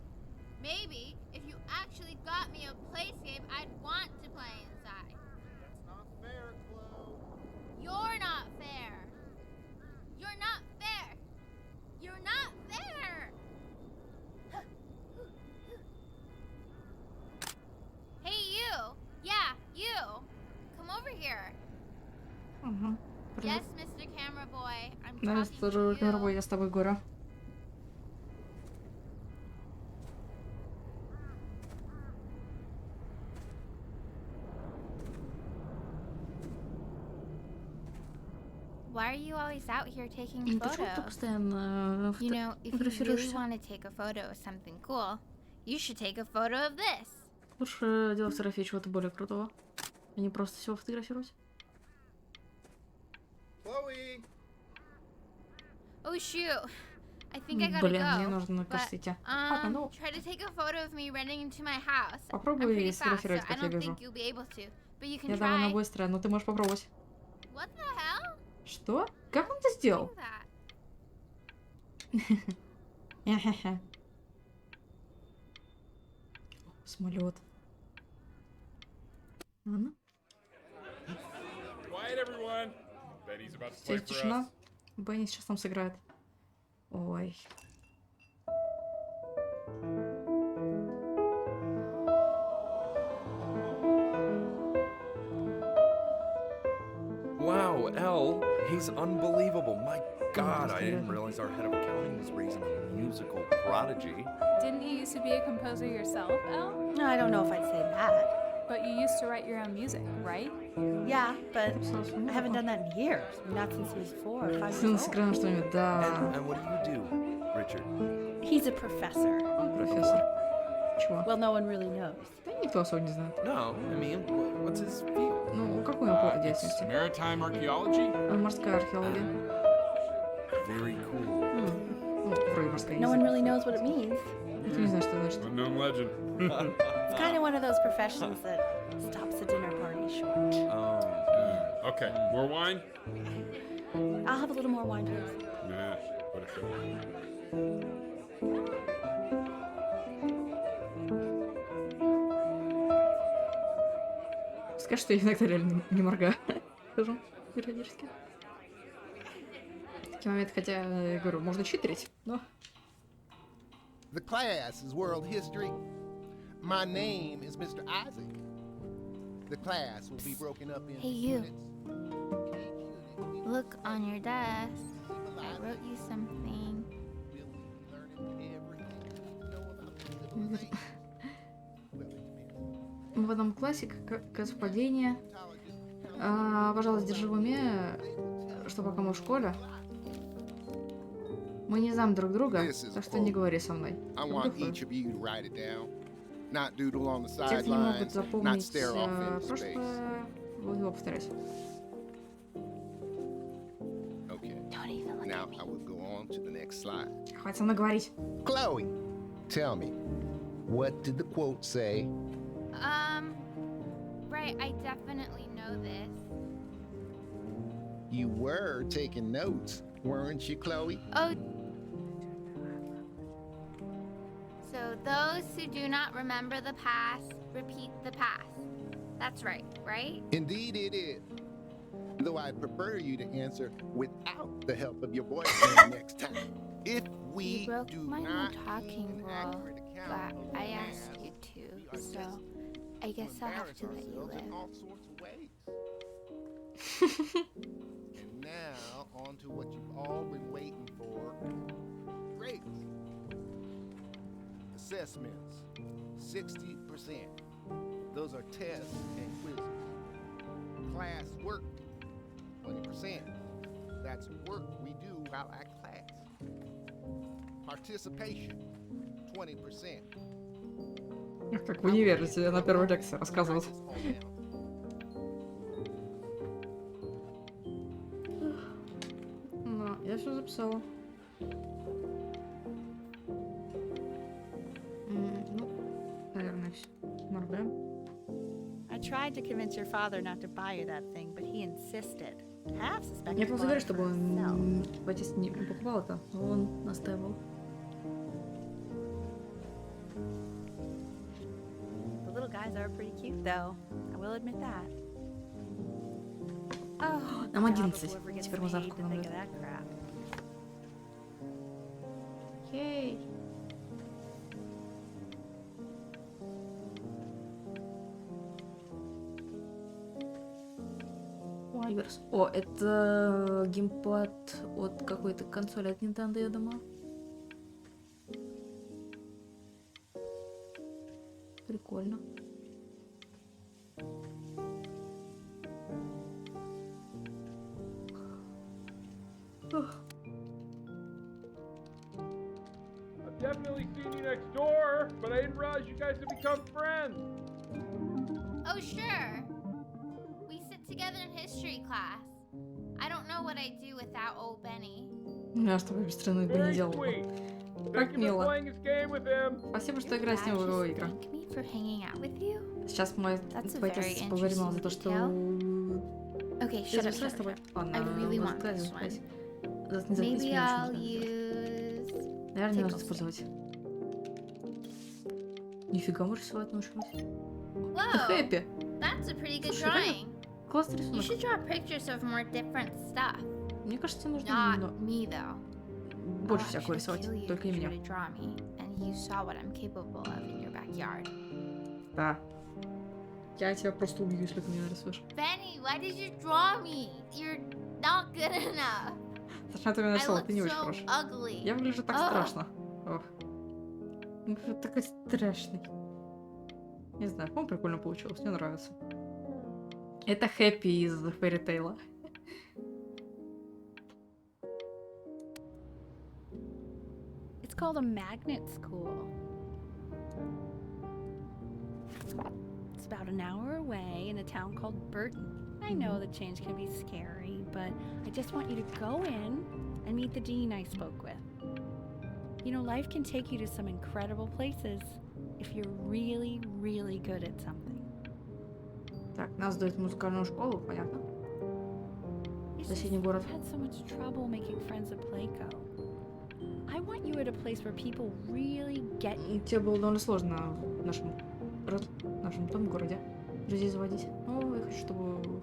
Maybe if you actually got me a playscape, I'd want to play inside. That's not fair, Chloe. You're not fair. You're not fair. You're not fair. Hey, you. Yeah, you. Come over here. Угу. Yes, Mr. Camera Boy. I'm Да, talking to тоже you. я с тобой говорю. Why are you always out here taking Почему ты photos? постоянно You know, if you really фотографируешься? want to take a photo of something cool, you should take a photo of this. Лучше делать фотографии чего-то более крутого, а не просто всего фотографировать. Chloe! Oh shoot. I think I gotta Блин, мне go. нужно, But, кажется, идти. Ладно, ну, try to take a photo of me running into my house. I'm попробуй pretty fast, so сфотографировать, I как я don't вижу. think you'll be able to. But you can Я довольно try. быстрая, но ты можешь попробовать. What the hell? Что? Как он это сделал? Do that. Хе-хе-хе. Самолет. Ладно. Quiet, everyone. Betty's about to play Здесь for тишина. us. Бенни сейчас там сыграет. Ой. Wow, L, he's unbelievable. My God, I didn't realize our head of accounting was raising a musical prodigy. Didn't you used to be a composer yourself, Elle? I don't know if I'd say that. But you used to write your own music, right? Yeah, but Написала свою I haven't музыку. done that in years. Not since he was 4 or 5 Сын years old. сыграл на что-нибудь, да. And what do you do, Richard? He's a professor. Профессор. Чего? Well, no one really knows. Да никто особо не знает. No, I mean, what's his field? Ну, какой он по It's деятельности? maritime archaeology. Морская археология. Very cool. Ну, вроде морская. No one really knows what it means. Ты не знаешь, что это значит. Unknown legend. It's kind of one of those professions that stops a dinner party short. Okay, more wine? I'll have a little more wine, please. Nah, what a shame. Скажи, что я иногда реально не моргаю. Скажу периодически. В такие моменты, хотя, я говорю, можно читерить, но... The class is world history. My name is Mr. Isaac. The class will be broken up into Hey, you. units. Each unit will be Look on your desk. I civilized. wrote you something. Will we be learning everything we know about civilization? Well, it depends. В этом классе как совпадение. Пожалуйста, держи в уме, что пока мы в школе, мы не знаем друг друга, так что не говори со мной. I want each of you to write it down. Not doodle on the Те, кто не могут sidelines, not запомнить stare off into space. прошлое, буду его повторять. Okay. Now I will go on to the next slide. Хватит со мной говорить. Chloe, tell me, what did the quote say? Right, I definitely know this. You were taking notes, weren't you, Chloe? Oh. So those who do not remember the past, repeat the past. That's right, right? Indeed it is. Though I'd prefer you to answer without the help of your boyfriend next time. If we You broke do my not no talking keep an rule, accurate account but of I the asked past, you to, we are so destined I guess I'll have to let embarrass you ourselves in live. all sorts of ways. And now on to what you've all been waiting for. Grades. Assessments. 60%. Those are tests and quizzes. Class work. 20%. That's work we do while at class. Participation. 20%. Как в универе тебе на первой лекции рассказывал. Write this all down. Ну, я все записала. Ну, наверное, все. Моргаем. I tried to convince your father not to buy you that thing, but he insisted. Half suspected Я he просто bought говорю, it for чтобы himself. он Батист не покупал это, но он настаивал. The little guys are pretty cute, though. I will admit that. Oh, Нам God, 11. before we get Теперь мы swayed завтра to нам think дают. of that crap. Окей. Айверс. О, это геймпад от какой-то консоли от Nintendo, я думаю. Прикольно. I've definitely seen you next door, but I didn't realize you guys had become friends. Oh, sure. We sit together in history class. I don't know what I'd do without old Benny. Я с тобой без страны бы не Very делал. sweet. Как Thank you for мило. playing this game with him. Спасибо, что Your играешь с ним dad в его just игры. thanked me for hanging out with you. Сейчас мы That's a пойти very поговорим за то, что... Okay, Я shut up, записалась shut с up, тобой. shut up. Ладно, I really want запись, this запись. one. Не запись, Maybe меня I'll нужно. use... Наверное, не нужно tickle использовать. Нифига, мы рисовать научилась. Это Whoa, хэппи. that's a pretty good Слушай, реально drawing. классный You рисунок. should draw pictures of more different stuff. Мне кажется, тебе нужно Not me, though. больше I'll всякого actually рисовать, kill you только if you меня. try to draw me, and you saw what I'm capable of in your backyard. Да. Я тебя просто убью, если ты меня нарисуешь. Benny, why did you draw me? You're not good enough. Зачем ты меня I нарисовал? look Ты не очень so хорош. ugly. Я выгляжу так Ugh. страшно. Ох. Ну, ты такой страшный. Не знаю, по-моему, прикольно получилось. Мне нравится. Это хэппи из Fairy Tail. It's called a magnet school. It's about an hour away in a town called Burton. I know the change can be scary, but I just want you to go in and meet the dean I spoke with. You know, life can take you to some incredible places if you're really, really good at something. Так, нас дают в музыкальную школу, понятно. It's Соседний just город. I've had so much trouble making friends at Playco. I want you at a place where people really get you. Тебе было довольно сложно в нашем том городе друзей заводить. Ну, я хочу, чтобы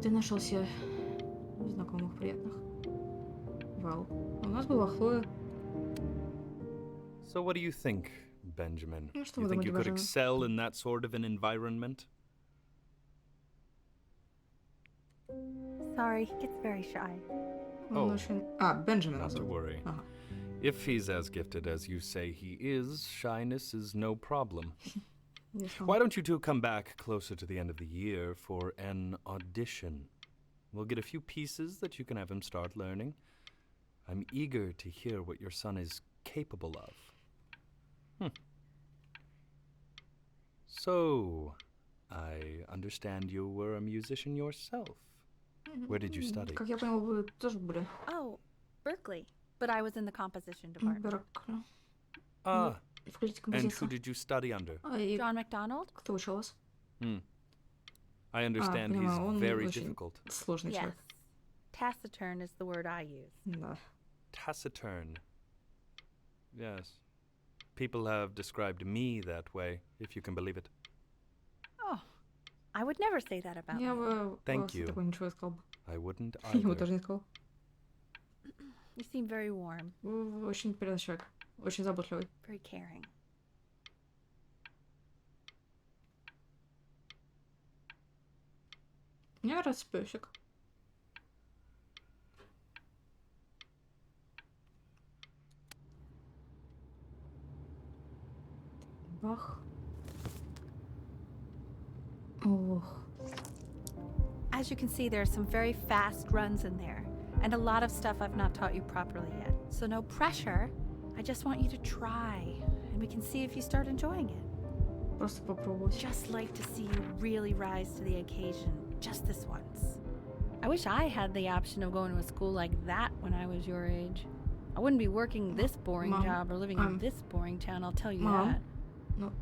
ты нашел себе знакомых приятных. Вау. У нас была Хлоя. So what do you think, Benjamin? Ну, что You вы think you думаете, could Benjamin? excel in that sort of an environment? Sorry, he gets very shy. Он Oh, очень... А, Бенджамин Not to зовут. worry. Ага. If he's as gifted as you say he is, shyness is no problem. Если он- Why don't you two come back closer to the end of the year for an audition? We'll get a few pieces that you can have him start learning. I'm eager to hear what your son is capable of. So, I understand you were a musician yourself. Where did you study? Как я понял, вы тоже были Oh, Berkeley. But I was in the composition в department. Беркли. Ah, В факультете and who композиции. did you study under? И John McDonald? кто учил вас? I understand понимаю, he's он very очень difficult. сложный Yes. человек. Taciturn is the word I use. Да. Taciturn. Yes. People have described me that way, if you can believe it. Oh, I would never say that about Я you. бы Thank вас you. такое ничего сказал бы. I wouldn't Я бы either. тоже не сказал. You seem very warm, Вы очень приятный человек. Очень заботливый. very caring. Мне нравится песик. Бах. Ох. As you can see, there are some very fast runs in there, and a lot of stuff I've not taught you properly yet. So no pressure. I just want you to try, and we can see if you start enjoying it. Просто попробовать. Just like to see you really rise to the occasion, just this once. I wish I had the option of going to a school like that when I was your age. I wouldn't be working this boring Mom, job or living in this boring town, I'll tell you Mom. that. No.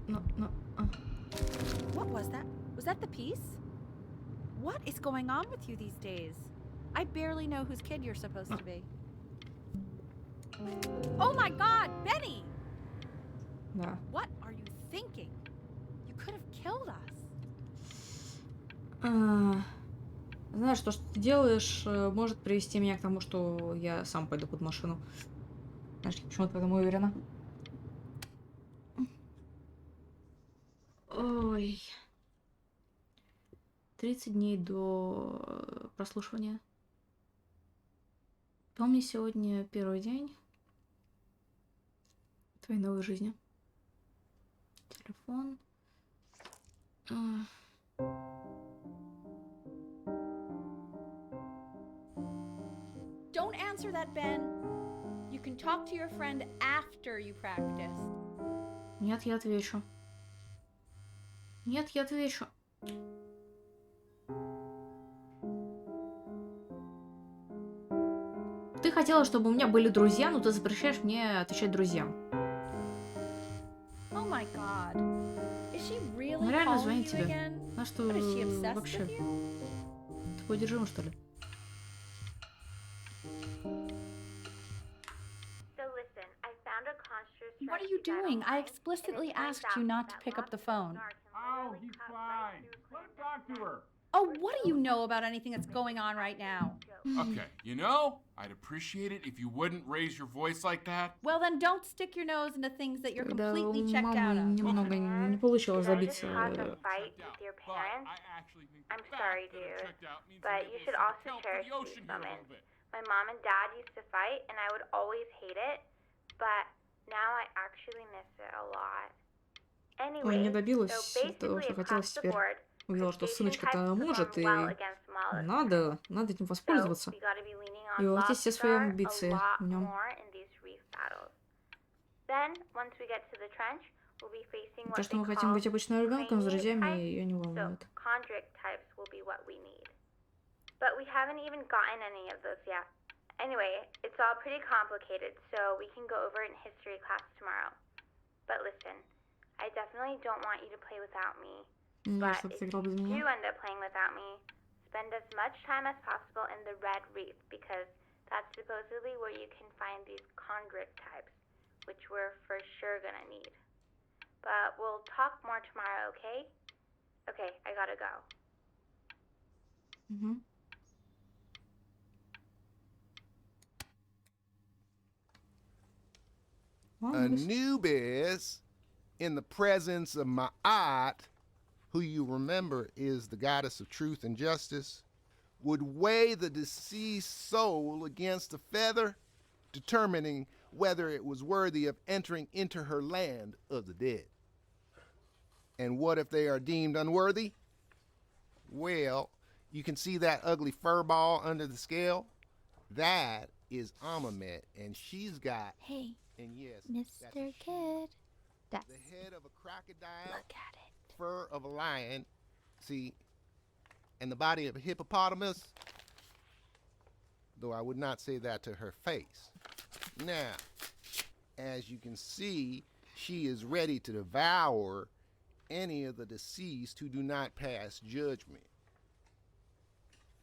What was that? Was that the piece? What is going on with you these days? I barely know whose kid you're supposed to be. Oh my God, Benny! Да. What are you thinking? You could have killed us. Знаешь, то, что ты делаешь, может привести меня к тому, что я сам пойду под машину. Знаешь, я почему-то в этом уверена. Ой. 30 дней до прослушивания. Помни, сегодня первый день твоей новой жизни. Телефон. Don't answer that, Ben. You can talk to your friend after you practice. Нет, я отвечу. Нет, я отвечу. Ты хотела, чтобы у меня были друзья, но ты запрещаешь мне отвечать друзьям. Oh my God. Is she really Ну реально calling звонит you тебе. again? Знаешь, что What, is she obsessed вообще? with you? Ты подержим, что ли? So listen, I found a construct. What are you doing? I explicitly asked you not to pick up the phone. Oh, he's fine. Let's talk to her. Oh, what do you know about anything that's going on right now? Okay, you know, I'd appreciate it if you wouldn't raise your voice like that. Well, then don't stick your nose into things that you're Когда у completely checked out мамы of. немного не получилось Did I just забиться. cause a fight with your But parents? I actually think I'm the sorry, fact that it dude, checked out means but I'm you able should to also account for cherish the ocean these here a little moments. bit. My mom and dad used to fight, and I would always hate it, but now I actually miss it a lot. Ой, не Anyway, добилась so того, что basically хотелось across the теперь. board, Увидела, что crustacean сыночка-то types может, perform и well against mollusks. надо этим So воспользоваться. we gotta be leaning И on вот все свои lobster амбиции a lot в нем. more in these reef battles. Then, once we get to the trench, we'll be facing То, what что they мы хотим call быть обычным ребенком с craniate друзьями, types. ее не So, волнует. chondric types will be what we need. But we haven't even gotten any of those yet. Anyway, it's all pretty complicated, so we can go over it in history class tomorrow. But listen, I definitely don't want you to play without me. Не But чтобы if ты играл you без do меня. end up playing without me, spend as much time as possible in the red reef because that's supposedly where you can find these chondric types, which we're for sure gonna need. But we'll talk more tomorrow, okay? Okay, I gotta go. Мгм. Anubis, in the presence of Ma'at, who you remember is the goddess of truth and justice, would weigh the deceased soul against a feather, determining whether it was worthy of entering into her land of the dead. And what if they are deemed unworthy? Well, you can see that ugly fur ball under the scale? That is Amamet, and she's got... Hey, and yes, that's Mr. Kid. That's the head of a crocodile, look at it. fur of a lion, see, and the body of a hippopotamus, though I would not say that to her face. Now, as you can see, she is ready to devour any of the deceased who do not pass judgment.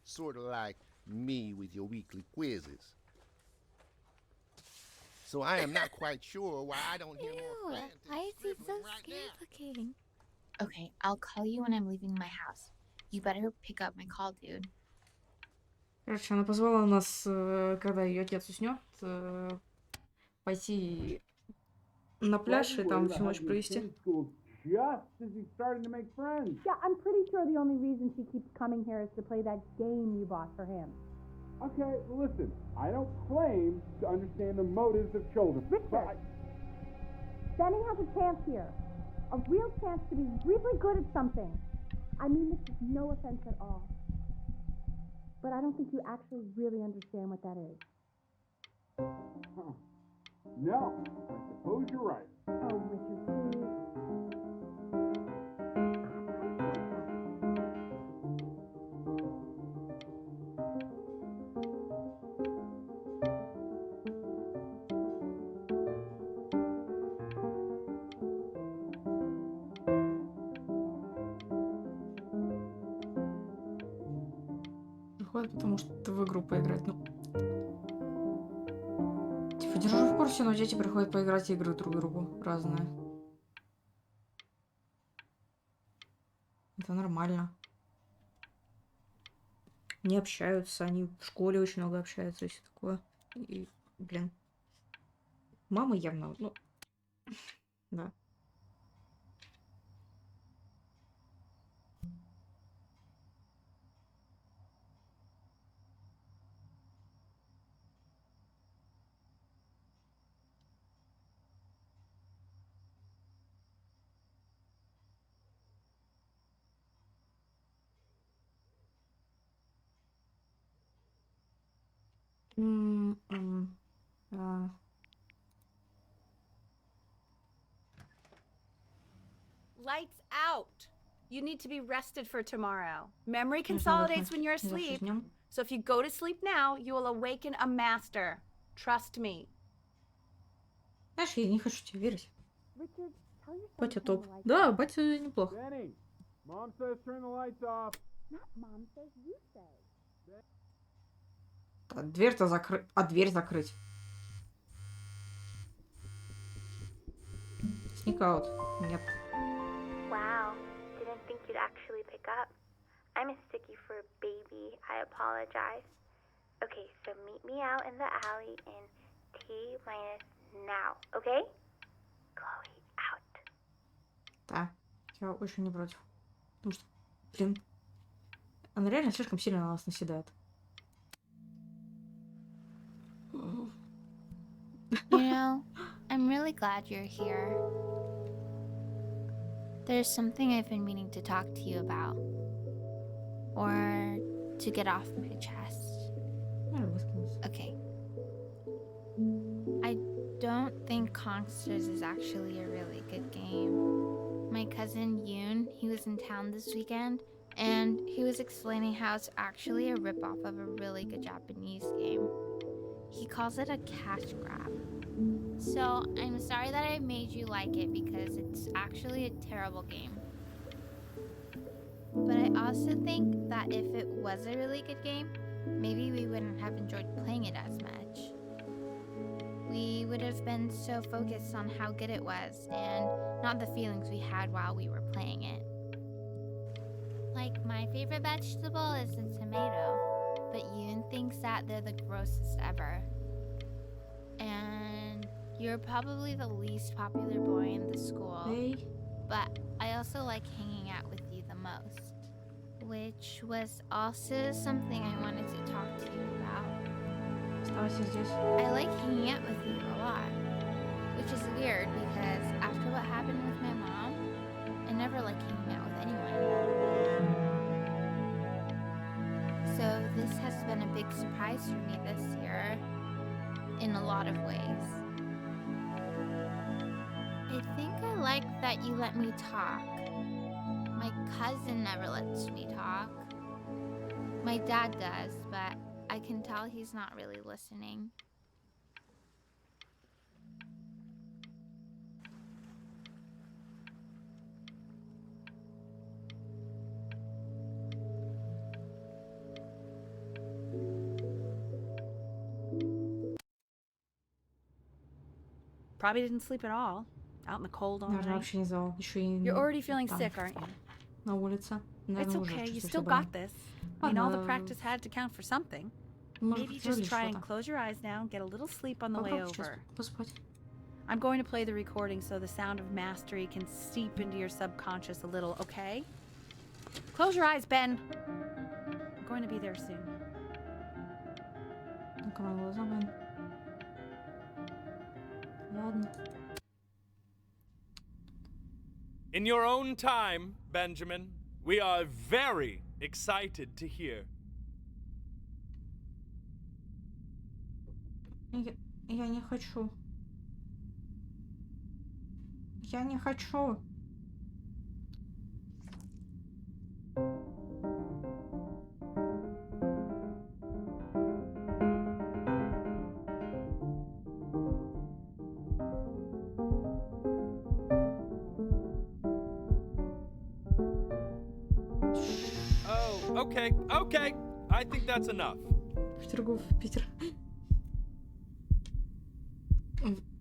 Sort of like me with your weekly quizzes. So I am not quite sure why I don't hear more Ew, frantic why is he so scribbling right scared now. looking? Okay, I'll call you when I'm leaving my house. You better pick up my call, dude. Короче, она позвала нас, когда ее отец уснет, пойти на пляж и там всю ночь провести. Just as he's starting to make friends. Yeah, I'm pretty sure the only reason she keeps coming here is to play that game you bought for him. Okay, well, listen, I don't claim to understand the motives of children. Richard, Benny has a chance here. A real chance to be really good at something. I mean this is no offense at all. But I don't think you actually really understand what that is. Huh. No, I suppose you're right. Oh, Richard, please. Приходит, потому что в игру поиграть. Ну, типа, держу в курсе, но дети приходят поиграть в игры друг другу разные. Это нормально. Они общаются, они в школе очень много общаются и все такое. И, блин. Мама явно, ну, да. А, Lights out. You need to be rested for tomorrow. Memory нужно consolidates выдохнуть. when you're Завтра asleep. днём. So if you go to sleep now, you will awaken a master. Trust me. Знаешь, я не хочу тебе верить. Richard, tell your son Батя to turn топ. the lights Да, off. батя неплохо. Benny, Mom says turn the lights off. Not mom says, you say. А дверь-то закрыть. А дверь закрыть. Sneak out. Нет. Wow, didn't think you'd actually pick up. I'm a sticky for a baby. I apologize. Okay, so meet me out in the alley in T- now, okay? Chloe, out. Да. Я очень не против. Потому что, блин, она реально слишком сильно на нас наседает. You know, I'm really glad you're here. There's something I've been meaning to talk to you about. Or to get off my chest. Okay. I don't think Consters is actually a really good game. My cousin Yoon, he was in town this weekend, and he was explaining how it's actually a ripoff of a really good Japanese game. He calls it a cash grab. So, I'm sorry that I made you like it because it's actually a terrible game. But I also think that if it was a really good game, maybe we wouldn't have enjoyed playing it as much. We would have been so focused on how good it was and not the feelings we had while we were playing it. Like, my favorite vegetable is the tomato, but Yoon thinks that they're the grossest ever. And You're probably the least popular boy in the school, Эй, but I also like hanging out with you the most. Which was also something I wanted to talk to you about. оставайся здесь. I like hanging out with you a lot. Which is weird because after what happened with my mom, I never like hanging out with anyone. So this has been a big surprise for me this year, in a lot of ways. I think I like that you let me talk. My cousin never lets me talk. My dad does, but I can tell he's not really listening. Probably didn't sleep at all. Out in the cold all Наверное, night. вообще не звал. Еще и You're already feeling там, sick, aren't you? на улице. It's Наверное, уже okay. You чувствуешь still себя got this. I mean, all the practice had to count for something. Может Maybe быть, just вырвали try and что-то. close your eyes now and get a little sleep on the way Попробуй сейчас over. поспать. I'm going to play the recording so the sound of mastery can seep into your subconscious a little, okay? Close your eyes, Ben. I'm going to be there soon. Закрой глаза, Бен. Ладно. In your own time, Benjamin, we are very excited to hear. Я не хочу. Я не хочу. Oh, okay. I think that's enough. Петергоф, Питер.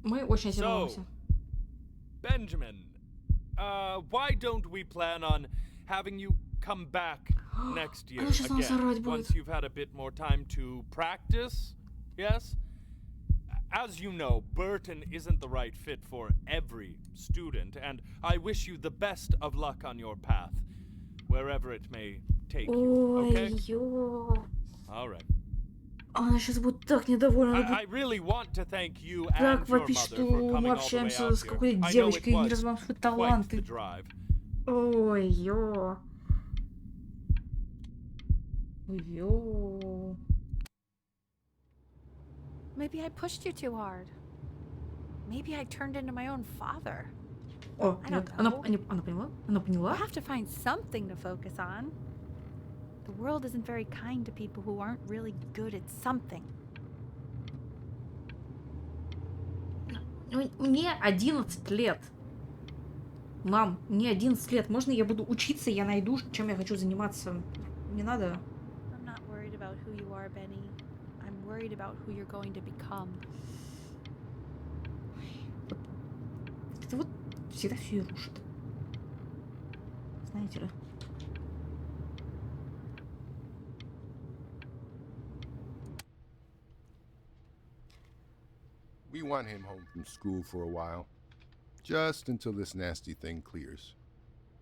Мы очень сильно волнуемся. Benjamin, why don't we plan on having you come back next year Она сейчас на нас орать again, будет. once you've had a bit more time to practice? Yes? As you know, Burton isn't the right fit for every student, and I wish you the best of luck on your path, wherever it may take you, okay? Ой-ё. All right. Она сейчас будет так недовольна. Она I really want to thank you будет and так your вопить, mother что for мы coming all the way общаемся out с here. какой-то I know it девочкой, не was развиваем свои quite the таланты. drive. Ой-ё. Ой-ё. Maybe I pushed you too hard. Maybe I turned into my own father. О, I нет, don't она know. поняла? Она I поняла? have to find something to focus on. The world isn't very kind to people who aren't really good at something. Мне 11 лет. Мам, мне 11 лет. Можно я буду учиться, я найду, чем я хочу заниматься? Не надо. I'm not worried about who you are, Benny. I'm worried about who you're going to become. Это вот всегда все и рушит. Знаете ли. We want him home from school for a while. Just until this nasty thing clears.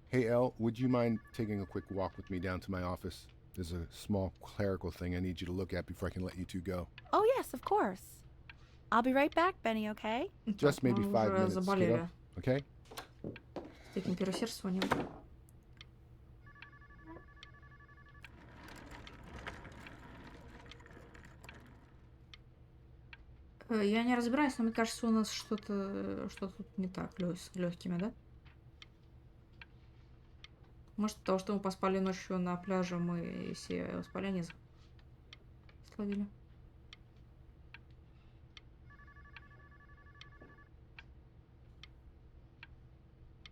Hey, Elle, would you mind taking a quick walk with me down to my office? There's a small clerical thing I need you to look at before I can let you two go. Oh, yes, of course. I'll be right back, Benny, okay? Just maybe Мы 5 уже minutes, заболели kiddo. Okay? с таким переусердствованием. Я не разбираюсь, но мне кажется, у нас что-то тут не так с легкими, да? Может, от того, что мы поспали ночью на пляже, мы все воспаление словили.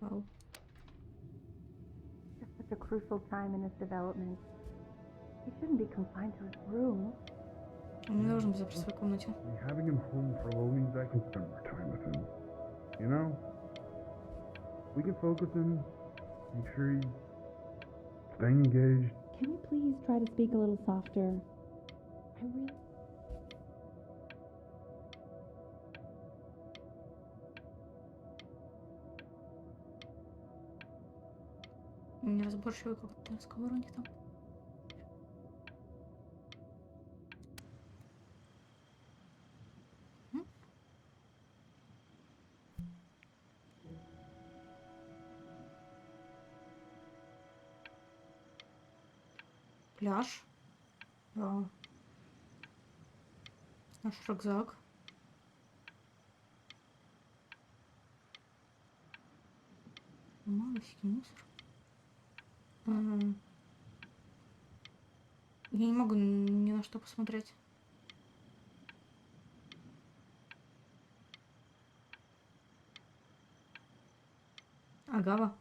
Вау. It's such a crucial time in his development. He shouldn't be confined to his room. Он не должен быть заперт в своей комнате. Having him home for a while means I can spend more time with him. You know? We can focus him, make sure he's staying engaged. Can you please try to speak a little softer? I really... Неразборчивый какой-то разговор у них там. М? Пляж. Да. Наш рюкзак. Мало всякий мусор. Я не могу ни на что посмотреть. Агава.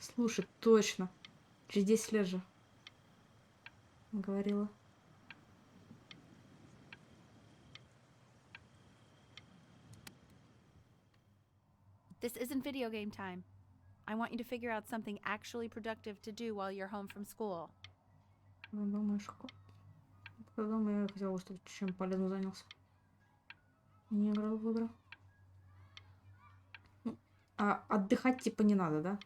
Слушай, точно. Через 10 лет же. Говорила. This isn't video game time. I want you to figure out something actually productive to do while you're home from school. Думаешь, когда дома я хотела, чтобы чем полезно занялся. Не играл в игры. А отдыхать типа не надо, да?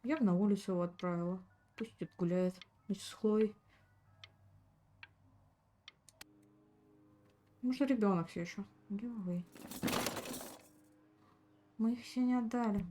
Я бы на улицу его отправила. Пусть идет гуляет. Вместе с Хлоей. Может, ребенок все еще. Giveaway. Мы их все не отдали.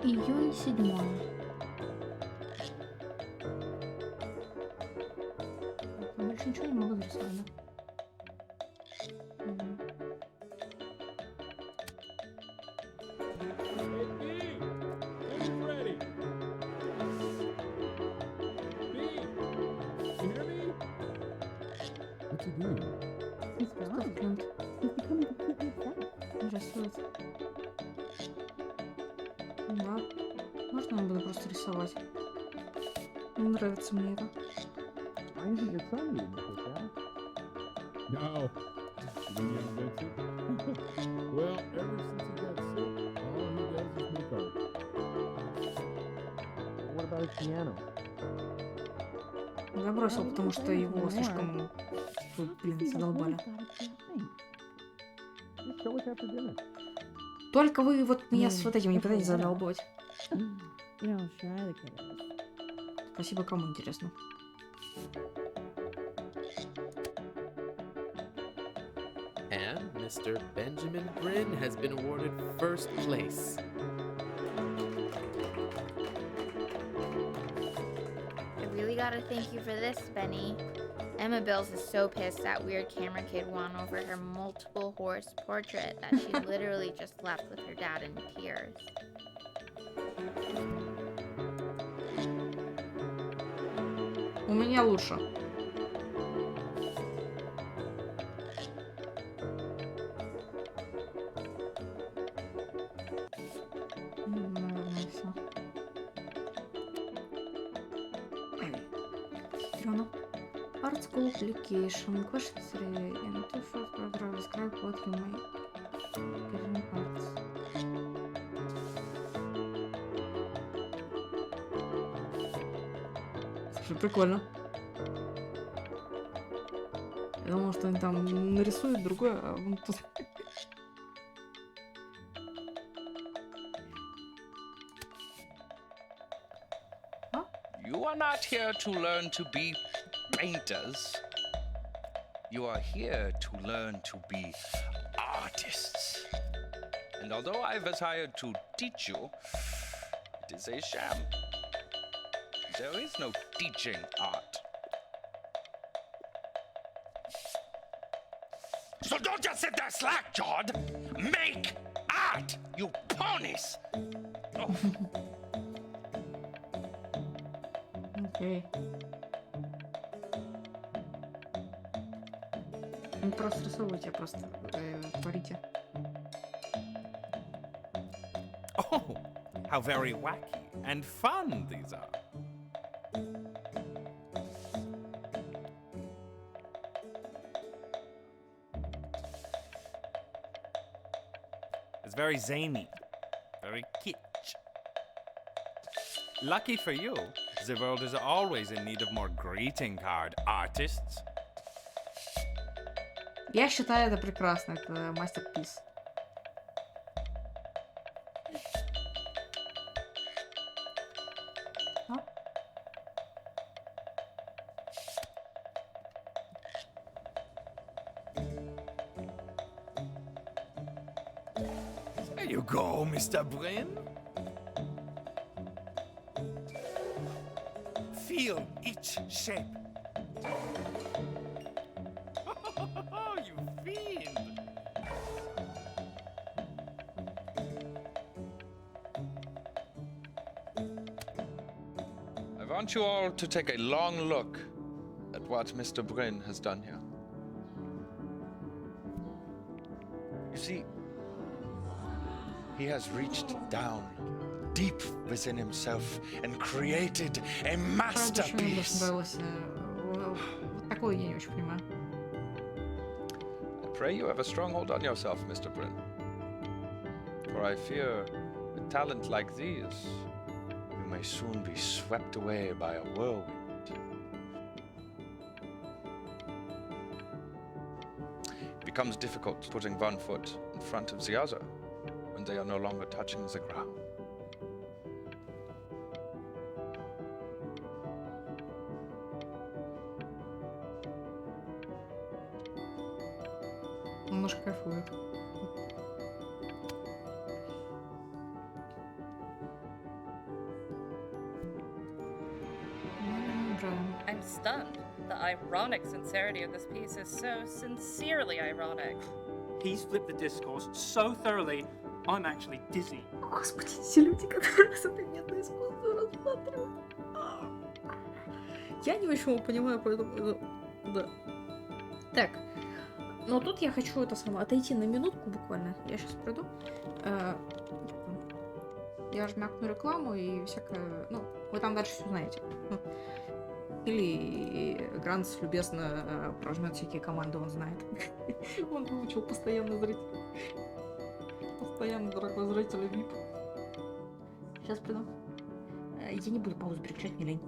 Июнь 7. Больше ничего не могу нарисовать, да? What's he doing? He's gone. He's becoming completely upset. Рисует. Да. Можно я буду просто рисовать? Не нравится мне это. Why isn't your son reading this, Al? No. You mean Vincent? Well, ever since he got sick, all he does is make art. What about his piano? Я бросил, потому что его слишком, блин, задолбали. Just show us after dinner. Только вы вот меня с вот этим не пытаетесь задолбать. You know how shy the kid is. Спасибо, кому интересно. And Mr. Benjamin Bryn has been awarded first place. I really gotta thank you for this, Benny. Emma Bills is so pissed that weird camera kid won over her multiple horse portrait that she literally just left with her dad in tears. У меня лучше. Наверное, все. Зелено. Art School Application. Questions ready. And two short paragraphs describe what you may get in arts. Слушай, прикольно. Я думала, что они там нарисуют другое, а вон тут... You are not here to learn to be painters. You are here to learn to be artists. And although I was hired to teach you, it is a sham. There is no teaching art. So don't just sit there slack-jawed. Make art, you ponies! Oh. Окей. Ну, просто рисуйте, просто творите. Oh, how very wacky and fun these are. It's very zany, very kitsch. Lucky for you, the world is always in need of more greeting card artists. Я считаю, это прекрасно, это мастерпис. There you go, Mr. Brin. Feel each shape. You fiend! I want you all to take a long look at what Mr. Brin has done here. You see, he has reached down deep within himself and created a masterpiece. Вот такое я не очень понимаю. I pray you have a strong hold on yourself, Mr. Brin. For I fear with talent like these, you may soon be swept away by a whirlwind. It becomes difficult putting one foot in front of the other when they are no longer touching the ground. Немножко кайфует. I'm stunned. The ironic sincerity of this piece is so sincerely ironic. He's flipped the discourse so thoroughly, I'm actually dizzy. Господи, эти люди, которые современное искусство рассматривают. Я не очень понимаю, поэтому... Да. Так. Но тут я хочу это самое отойти на минутку буквально. Я сейчас пройду. Я жмякну рекламу и всякое... Ну, вы там дальше все знаете. Или Гранц любезно прожмет всякие команды, он знает. Он выучил постоянно зрителя. Постоянно дорогой зритель VIP. Сейчас приду. Я не буду паузу переключать, мне лень.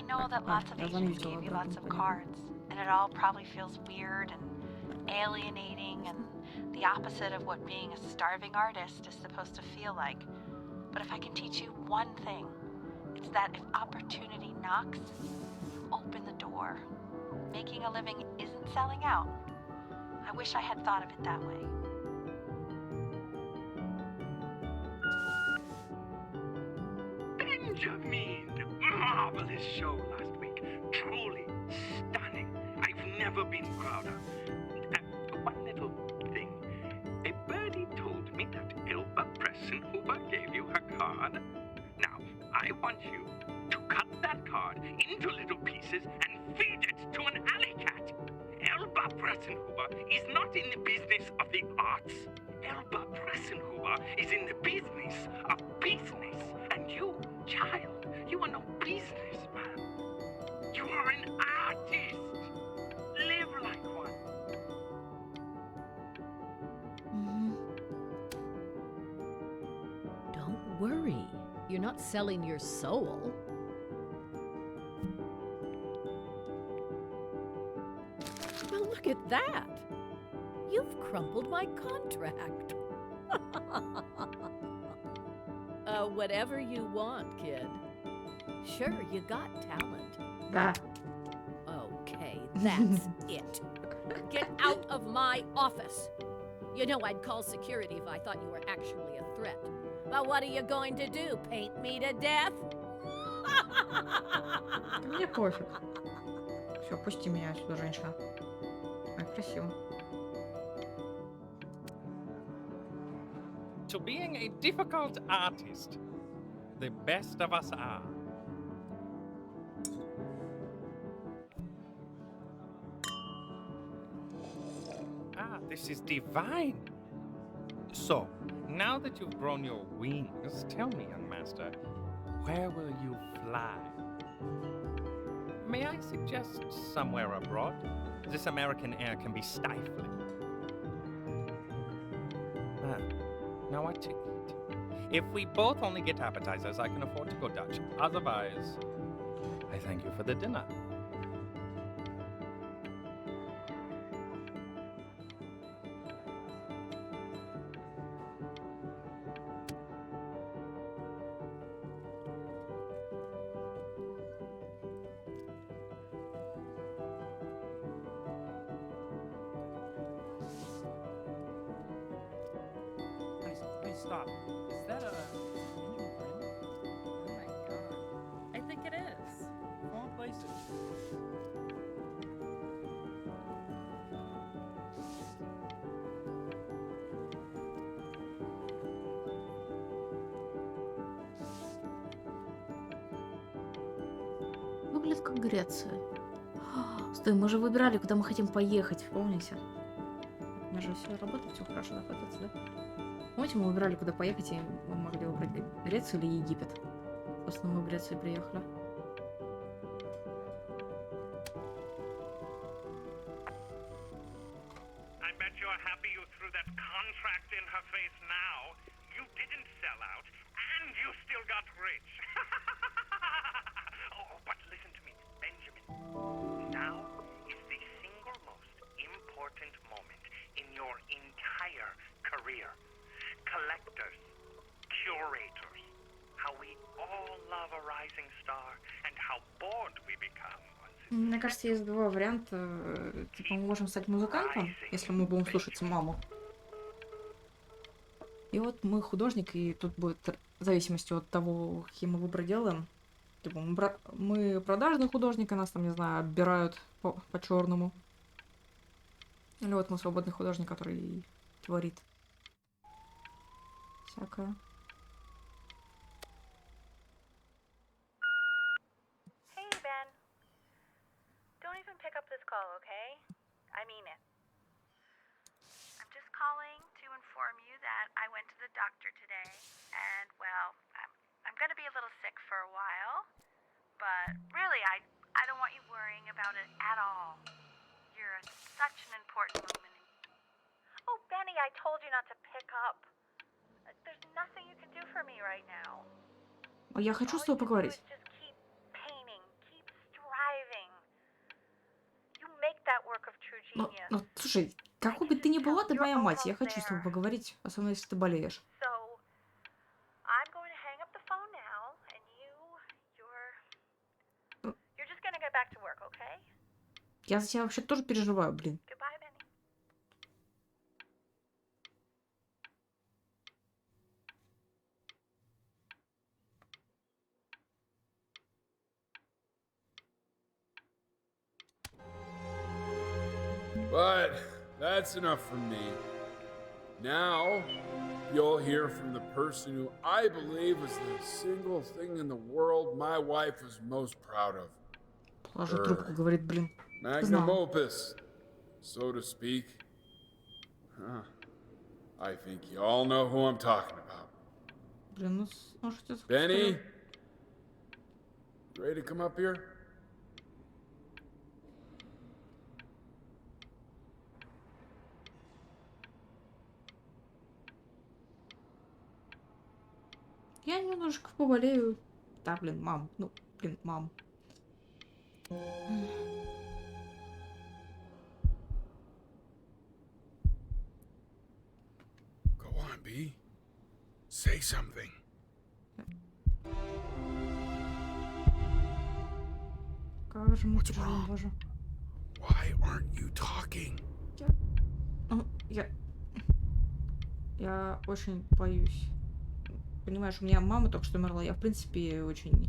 I know that lots of agents gave you lots of cards, and it all probably feels weird and alienating and the opposite of what being a starving artist is supposed to feel like. But if I can teach you one thing, it's that if opportunity knocks, open the door. Making a living isn't selling out. I wish I had thought of it that way. Benjamin! Marvelous show last week. Truly stunning. I've never been prouder. One little thing. A birdie told me that Elba Pressenhuber gave you her card. Now, I want you to cut that card into little pieces and feed it to an alley cat. Elba Pressenhuber is not in the business of the arts. Elba Pressenhuber is in the business of business. And you, child, you are no businessman. You are an artist. Live like one. Don't worry. You're not selling your soul. Well, look at that. You've crumpled my contract. Whatever you want, kid. Sure, you got talent. Да. Okay, that's it. Get out of my office. You know I'd call security if I thought you were actually a threat. But what are you going to do? Paint me to death? Мне пофиг. Все, пусти меня отсюда, женщина. Ай, красиво. To being a difficult artist, the best of us are. Ah, this is divine. So, now that you've grown your wings, tell me, young master, where will you fly? May I suggest somewhere abroad? This American air can be stifling. Ah, now I take it. If we both only get appetizers, I can afford to go Dutch. Otherwise, I thank you for the dinner. Please stop. Is that a Benjamin Brin? Oh my god. I think it is. Of all places. Выглядит как Греция. Стой, мы же выбирали, куда мы хотим поехать, помните? У нас же все работает, все хорошо находится, да? Помните, мы выбирали, куда поехать, и мы могли выбрать Грецию или Египет. Собственно, мы в Грецию приехали. I bet you're happy you threw that contract in her face now. You didn't sell out, and you still got rich. Oh, but listen to me, Benjamin. Now is the single most important moment in your entire career. Collectors, curators, how we all love a rising star, and how bored we become. Мне кажется, есть два варианта. Типа, мы можем стать музыкантом, если мы будем слушать маму. И вот мы художник, и тут будет в зависимости от того, какие мы выбор делаем. Типа, мы продажный художник, и нас там, не знаю, оббирают по-черному. Или вот мы свободный художник, который творит всякое. Hey, Ben. Don't even pick up this call, okay? I mean it. I'm just calling to inform you that I went to the doctor today, and, well, I'm gonna be a little sick for a while, but really, I don't want you worrying about it at all. You're at such an important moment. Oh, Benny, I told you not to pick up. There's nothing you can do for me right now. Я хочу с тобой поговорить. Just keep painting, keep make that work of true genius. Ну, слушай, какой бы ты ни была, ты моя мать. Я хочу с тобой поговорить, особенно если ты болеешь. So, I'm going to hang up the phone now, and you're just gonna get back to work, okay? Я за тебя вообще тоже переживаю, блин. Goodbye, Benny. But that's enough from me. Now, you'll hear from the person who I believe is the single thing in the world my wife was most proud of. Положи трубку, говорит, блин. Magnum opus, so to speak. Huh. I think you all know who I'm talking about. Блин, ну, слушайте, Benny? Ready to come up here? Я немножко поболею. Да, блин, мам. Ну, блин, мам. Go on, B. Say something. Как же мы тяжело, боже. Why aren't you talking? Я очень боюсь. Понимаешь, у меня мама только что умерла. Я, в принципе, очень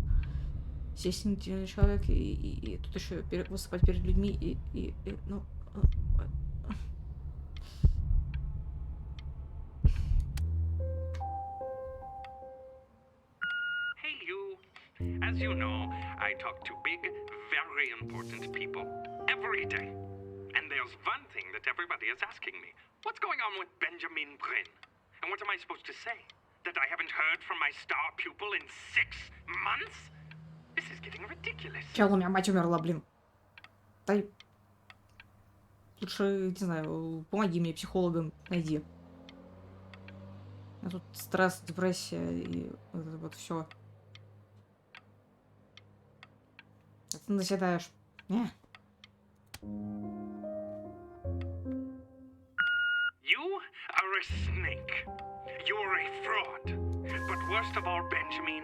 стеснительный человек. И тут еще выступать перед людьми. Ну... Hey, you. As you know, I talk to big, very important people every day. And there's one thing that everybody is asking me. What's going on with Benjamin Bryn? And what am I supposed to say? That I haven't heard from my star pupil in 6 months? This is getting ridiculous. Чел, у меня мать умерла, блин. Дай... Лучше, не знаю, помоги мне, психологом найди. У меня тут стресс, депрессия и вот это вот все. А ты наседаешь. Не. You are a snake. You are a fraud. But worst of all, Benjamin,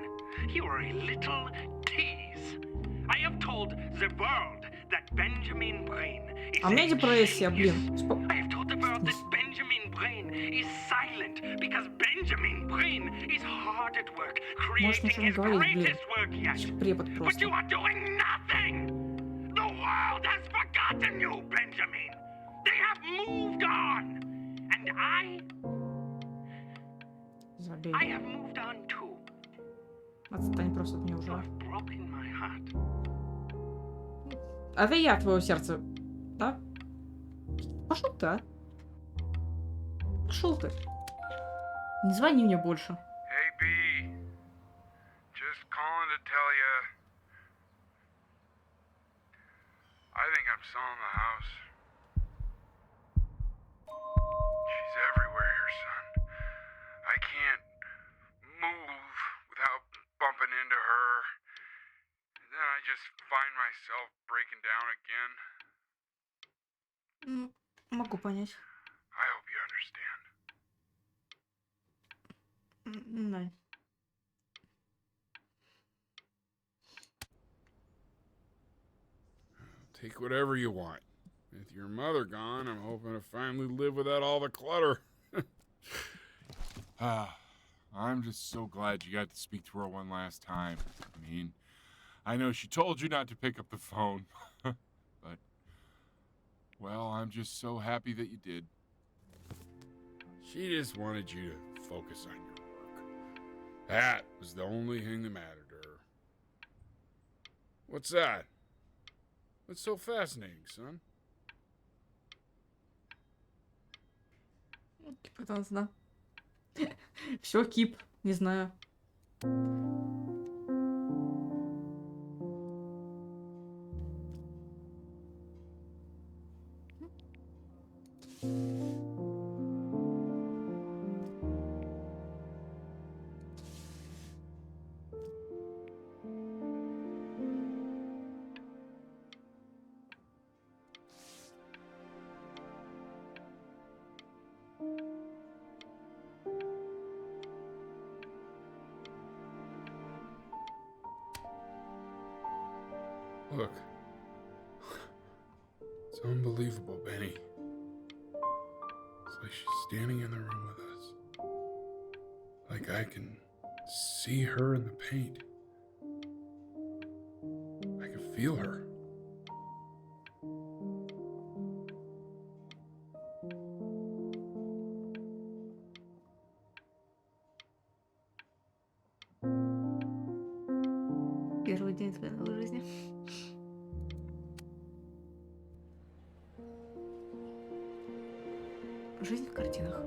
you are a little tease. I have told the world that Benjamin Bryn is А у меня a депрессия, блин. I have told the world that Benjamin Bryn is silent because Benjamin Bryn is hard at work Можешь creating ничего не his говорить, блин. greatest work yet. Препод But просто. you are doing nothing! The world has forgotten you, Benjamin! They have moved on! And I Забей. have moved on too. Отстань просто от меня уже. Broken my heart. А это я твое сердце. Да? Пошел ты, а? Пошел ты. Не звони мне больше. Hey, B. Just calling to tell you. I think I'm selling the house. She's everywhere here, son. I can't move without bumping into her. And then I just find myself breaking down again. Могу понять. I hope you understand. Да. Take whatever you want. With your mother gone, I'm hoping to finally live without all the clutter. I'm just so glad you got to speak to her one last time. I mean, I know she told you not to pick up the phone, but, well, I'm just so happy that you did. She just wanted you to focus on your work. That was the only thing that mattered to her. What's that? What's so fascinating, son? Кипотанс, да. Все, кип, не знаю. Look. It's unbelievable, Benny. It's like she's standing in the room with us. Like I can see her in the paint. I can feel her. Первый день твоей новой жизни. Жизнь в картинах.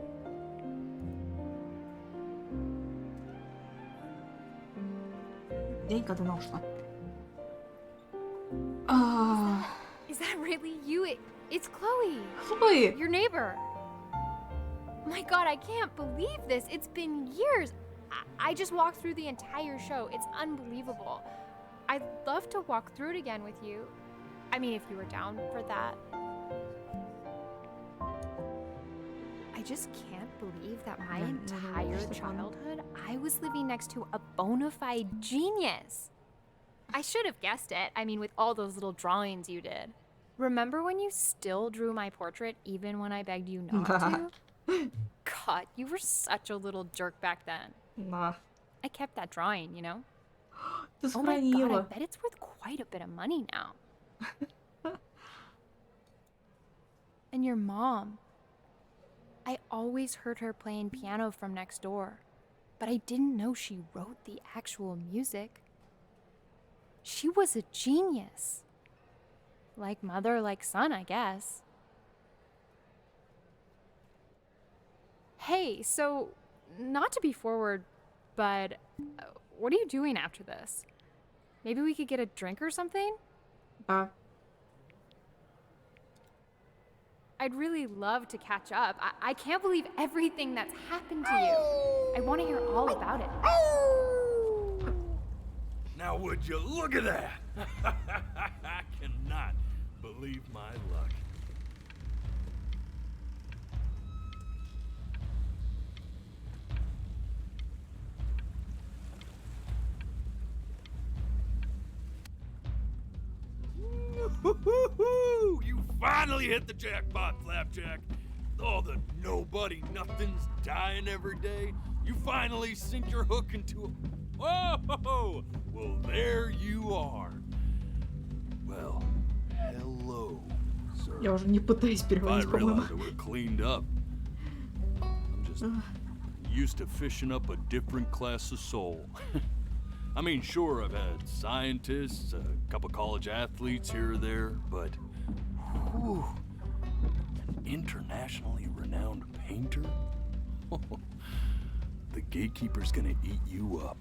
День, когда она ушла. Is that really you? It's Chloe. Chloe. Your neighbor. My God, I can't believe this. It's been years. I just walked through the entire show. It's unbelievable. I'd love to walk through it again with you. I mean, if you were down for that. I just can't believe that my entire childhood, I was living next to a bona fide genius. I should have guessed it. I mean, with all those little drawings you did. Remember when you still drew my portrait even when I begged you not to? God, you were such a little jerk back then. Nah. I kept that drawing, you know? Ты Oh my God, I сохранила. bet it's worth quite a bit of money now. And your mom. I always heard her playing piano from next door, but I didn't know she wrote the actual music. She was a genius. Like mother, like son, I guess. Hey, so, not to be forward, but what are you doing after this? Maybe we could get a drink or something? I'd really love to catch up. I can't believe everything that's happened to you. I want to hear all about it. Now would you look at that? I cannot believe my luck. Woo-hoo-hoo! You finally hit the jackpot, Flapjack. All the nobody nothings dying every day. You finally sink your hook into a... Whoa! Well, there you are. Well, hello, sir. Я уже не пытаюсь If I переводить, по-моему. realized I would have cleaned up. I'm just used to fishing up a different class of soul. I mean, sure, I've had scientists, a couple college athletes here or there, but whew, an internationally renowned painter? The gatekeeper's gonna eat you up.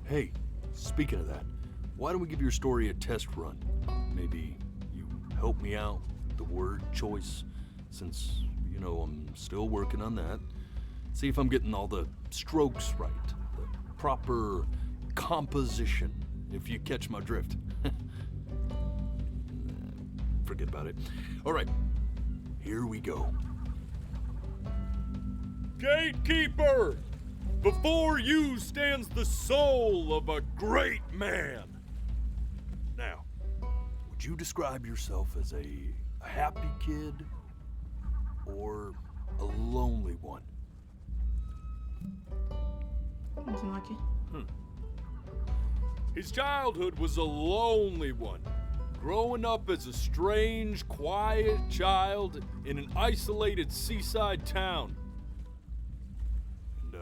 Hey, speaking of that, why don't we give your story a test run? Maybe you help me out with the word choice, since, you know, I'm still working on that. See if I'm getting all the strokes right, the proper composition, if you catch my drift. Forget about it. All right, here we go. Gatekeeper! Before you stands the soul of a great man. Now, would you describe yourself as a happy kid or a lonely one? Одинокий. His childhood was a lonely one, growing up as a strange, quiet child in an isolated seaside town. And,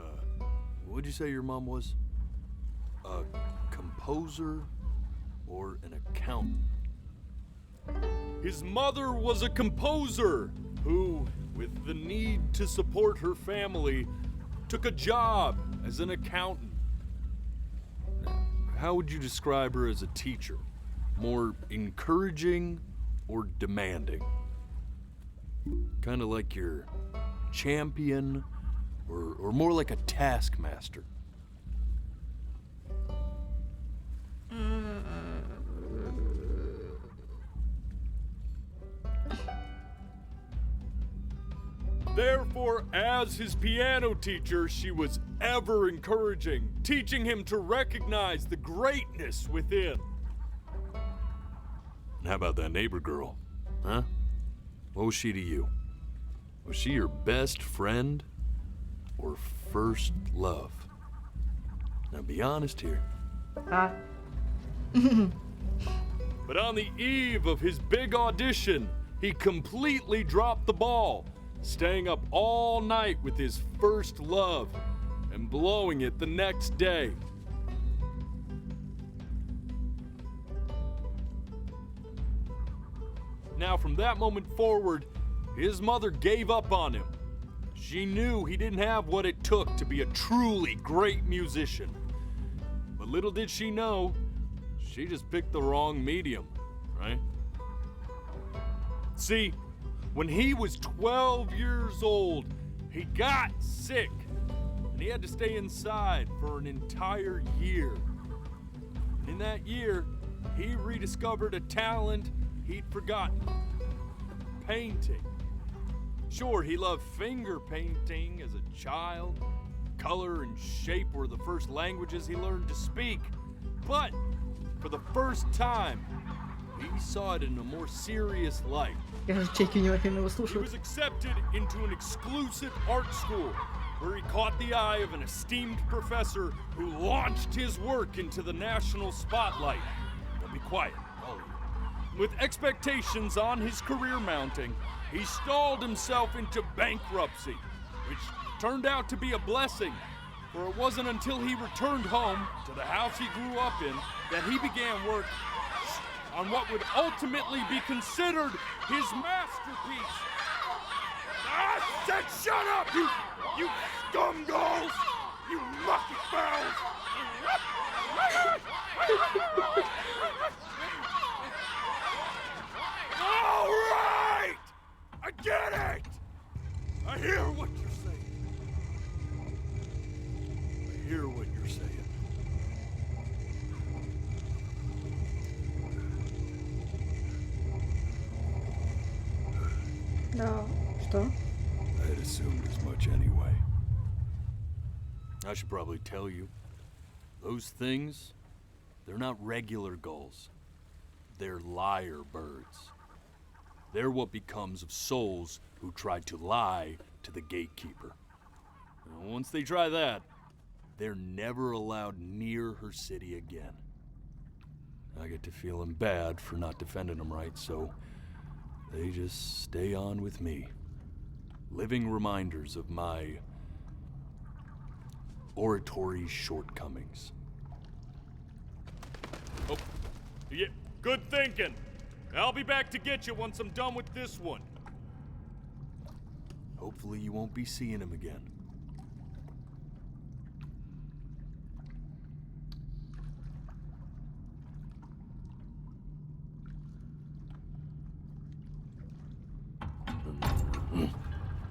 what'd you say your mom was? A composer or an accountant? His mother was a composer who, with the need to support her family, took a job as an accountant. How would you describe her as a teacher? More encouraging or demanding? Kind of like your champion or more like a taskmaster? Therefore, as his piano teacher, she was ever encouraging, teaching him to recognize the greatness within. And how about that neighbor girl? Huh? What was she to you? Was she your best friend or first love? Now be honest here. But on the eve of his big audition, he completely dropped the ball, staying up all night with his first love and blowing it the next day. Now, from that moment forward, his mother gave up on him. She knew he didn't have what it took to be a truly great musician. But little did she know, she just picked the wrong medium, right? See, when he was 12 years old, he got sick, and he had to stay inside for an entire year. And in that year, he rediscovered a talent he'd forgotten: painting. Sure, he loved finger painting as a child. Color and shape were the first languages he learned to speak. But for the first time, he saw it in a more serious light. He was accepted into an exclusive art school where he caught the eye of an esteemed professor who launched his work into the national spotlight. But be quiet, all of you. With expectations on his career mounting, he stalled himself into bankruptcy, which turned out to be a blessing, for it wasn't until he returned home to the house he grew up in that he began work on what would ultimately be considered his masterpiece. I said shut up, you scumballs! You lucky fowls! All right! I get it! I hear what you're saying. I hear what you're saying. Да, что? I had assumed as much anyway. I should probably tell you, those things, they're not regular gulls. They're lyre birds. They're what becomes of souls who try to lie to the gatekeeper. And once they try that, they're never allowed near her city again. I get to feeling bad for not defending them right, so they just stay on with me. Living reminders of my oratory shortcomings. Oh, yeah, good thinking. I'll be back to get you once I'm done with this one. Hopefully you won't be seeing him again.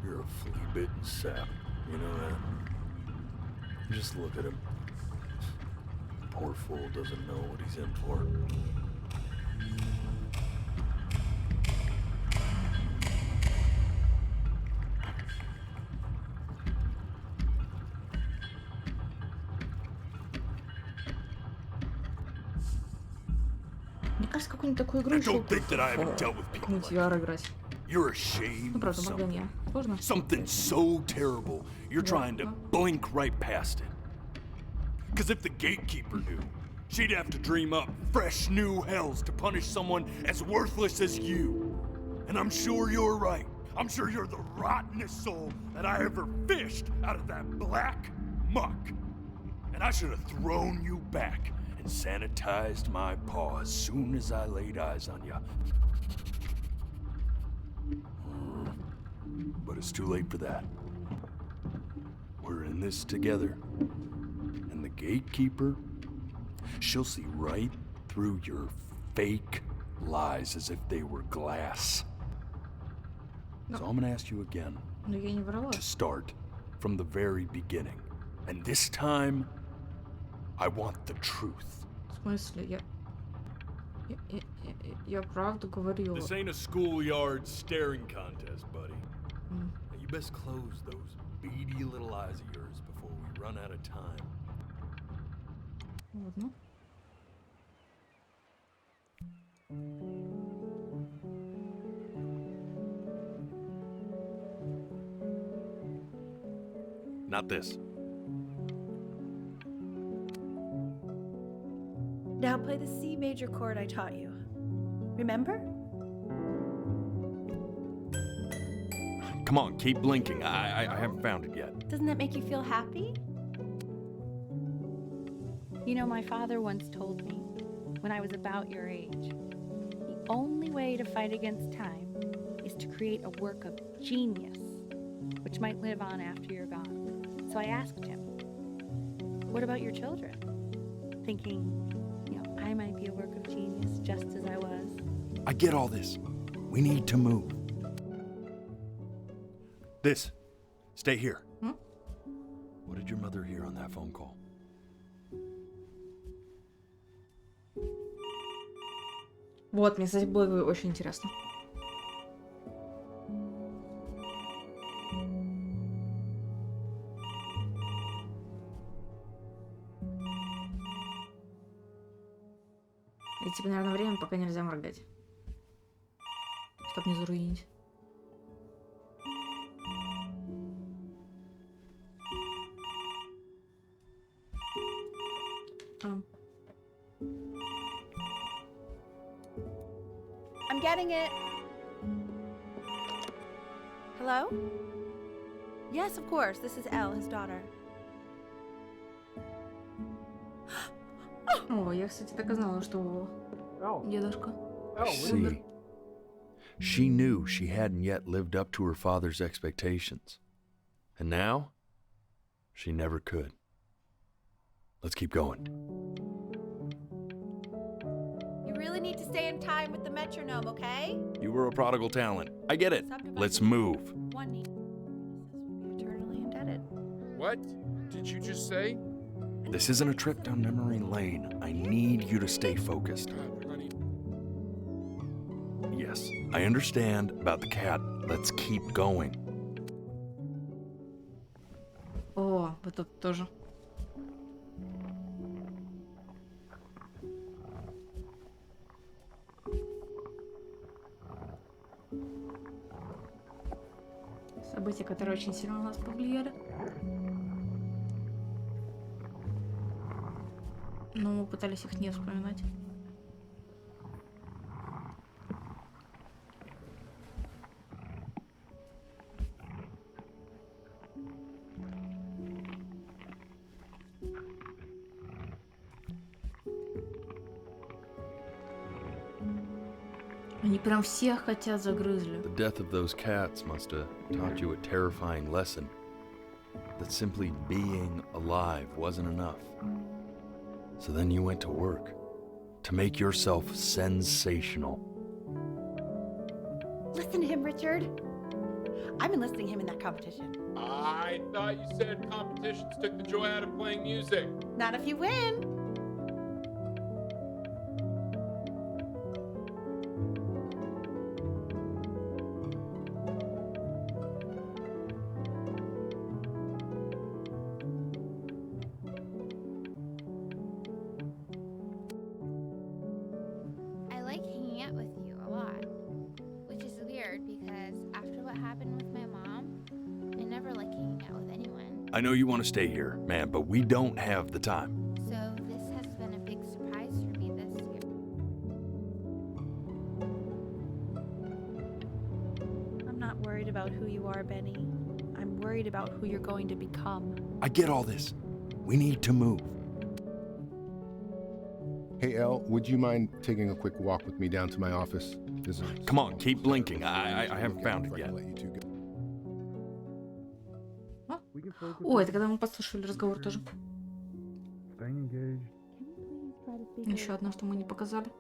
You're a flea-bitten sap, you know that? Just look at him. Poor fool doesn't know what he's in for. Мне кажется, какую-нибудь такую игру еще какую-нибудь VR играть. You're ashamed Ну, of правда, something. моргание. Сложно? Something so terrible, you're trying to blink right past it. Because if the gatekeeper knew, she'd have to dream up fresh new hells to punish someone as worthless as you. And I'm sure you're right. I'm sure you're the rottenest soul that I ever fished out of that black muck. And I should have thrown you back and sanitized my paw as soon as I laid eyes on you. But it's too late for that. We're in this together. And the gatekeeper, she'll see right through your fake lies as if they were glass. So I'm gonna ask you again. Но я не врала. To start from the very beginning. And this time, I want the truth. В смысле? Я правду говорила. This ain't a schoolyard staring contest, buddy. Now you best close those beady little eyes of yours before we run out of time. Ладно. not this. Now play the C major chord I taught you. Remember? Come on, keep blinking. I haven't found it yet. Doesn't that make you feel happy? You know, my father once told me, when I was about your age, the only way to fight against time is to create a work of genius, which might live on after you're gone. So I asked him, what about your children? Thinking, I might be a work of genius just as I was. I get all this. We need to move. This. Stay here. What did your mother hear on that phone call? Вот, мне, кстати, было бы очень интересно. И типа, наверное, время пока нельзя моргать. Чтоб не заруинить. I'm getting it. Hello? Yes, of course. This is Elle, his daughter. О, я, кстати, так и знала, что дедушка. See, she knew she hadn't yet lived up to her father's expectations. And now, she never could. Let's keep going. You really need to stay in time with the metronome, okay? You were a prodigal talent. I get it. Let's move. One need will be eternally indebted. What did you just say? This isn't a trip down memory lane. I need you to stay focused. Yes, I understand about the cat. Let's keep going. О, вот тут тоже. События, которые очень сильно на нас повлияли. Но мы пытались их не вспоминать. Они прям всех хотят загрызли. The death of those cats must have taught you a terrifying lesson. That simply being alive wasn't enough. So then you went to work to make yourself sensational. Listen to him, Richard. I'm enlisting him in that competition. I thought you said competitions took the joy out of playing music. Not if you win. I like hanging out with you a lot, which is weird because after what happened with my mom, I never like hanging out with anyone. I know you want to stay here, man, but we don't have the time. So this has been a big surprise for me this year. I'm not worried about who you are, Benny. I'm worried about who you're going to become. I get all this. We need to move. Hey, Elle, would you mind taking a quick walk with me down to my office? Come on, keep blinking. I haven't found it yet. О, это когда мы подслушали разговор тоже. Еще одно, что мы не показали.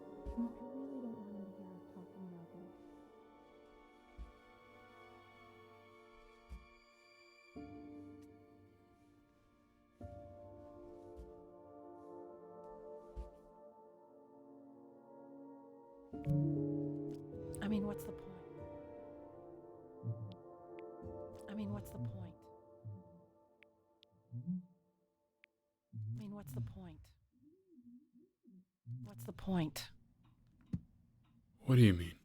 I mean, what's the point? I mean, what's the point? I mean, what's the point? What's the point? What do you mean?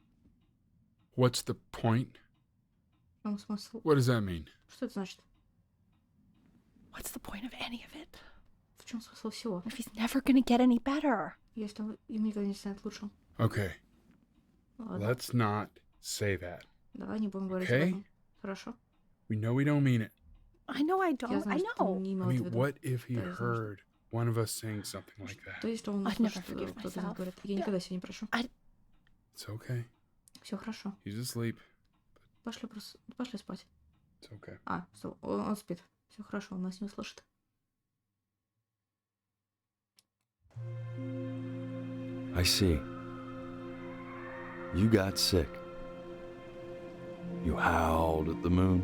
What's the point? В чем смысл? What does that mean? Что это значит? the point of any of it? В чем смысл всего? If he's never gonna get any better. Если он им никогда не станет лучше. Okay, Ладно. let's not say that. Давай не будем говорить об Okay? этом. Хорошо? We know we don't mean it. I know I Я don't. I знаю, что know. он не I имел в mean, виду. what if he Да, я знаю, что- heard one of us saying something like that? То есть он I'd never услышит, что forgive кто-то из нас myself. говорит. Я никогда себя не прощу. It's okay. Все хорошо. He's asleep. Пошли спать. It's okay. Стоп, он спит. Все хорошо, он нас не услышит. I see. You got sick. You howled at the moon,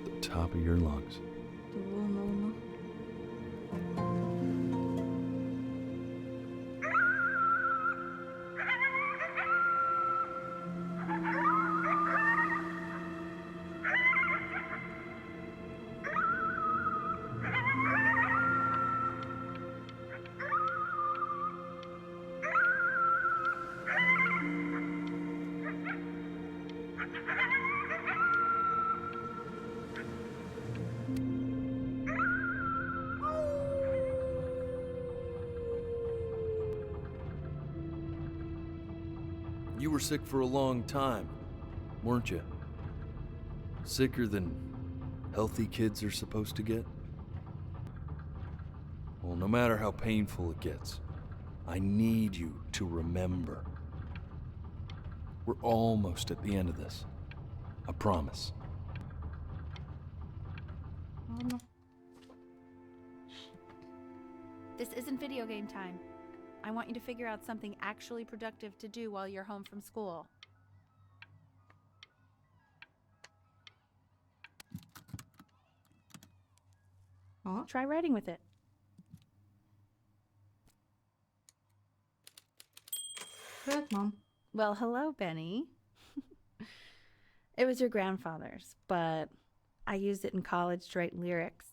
at the top of your lungs. Ты был на луну. You were sick for a long time, weren't you? Sicker than healthy kids are supposed to get? Well, no matter how painful it gets, I need you to remember. We're almost at the end of this. I promise. Ладно. This isn't video game time. I want you to figure out something actually productive to do while you're home from school. Try writing with it. Привет, мам. Well, hello, Benny. It was your grandfather's, but I used it in college to write lyrics.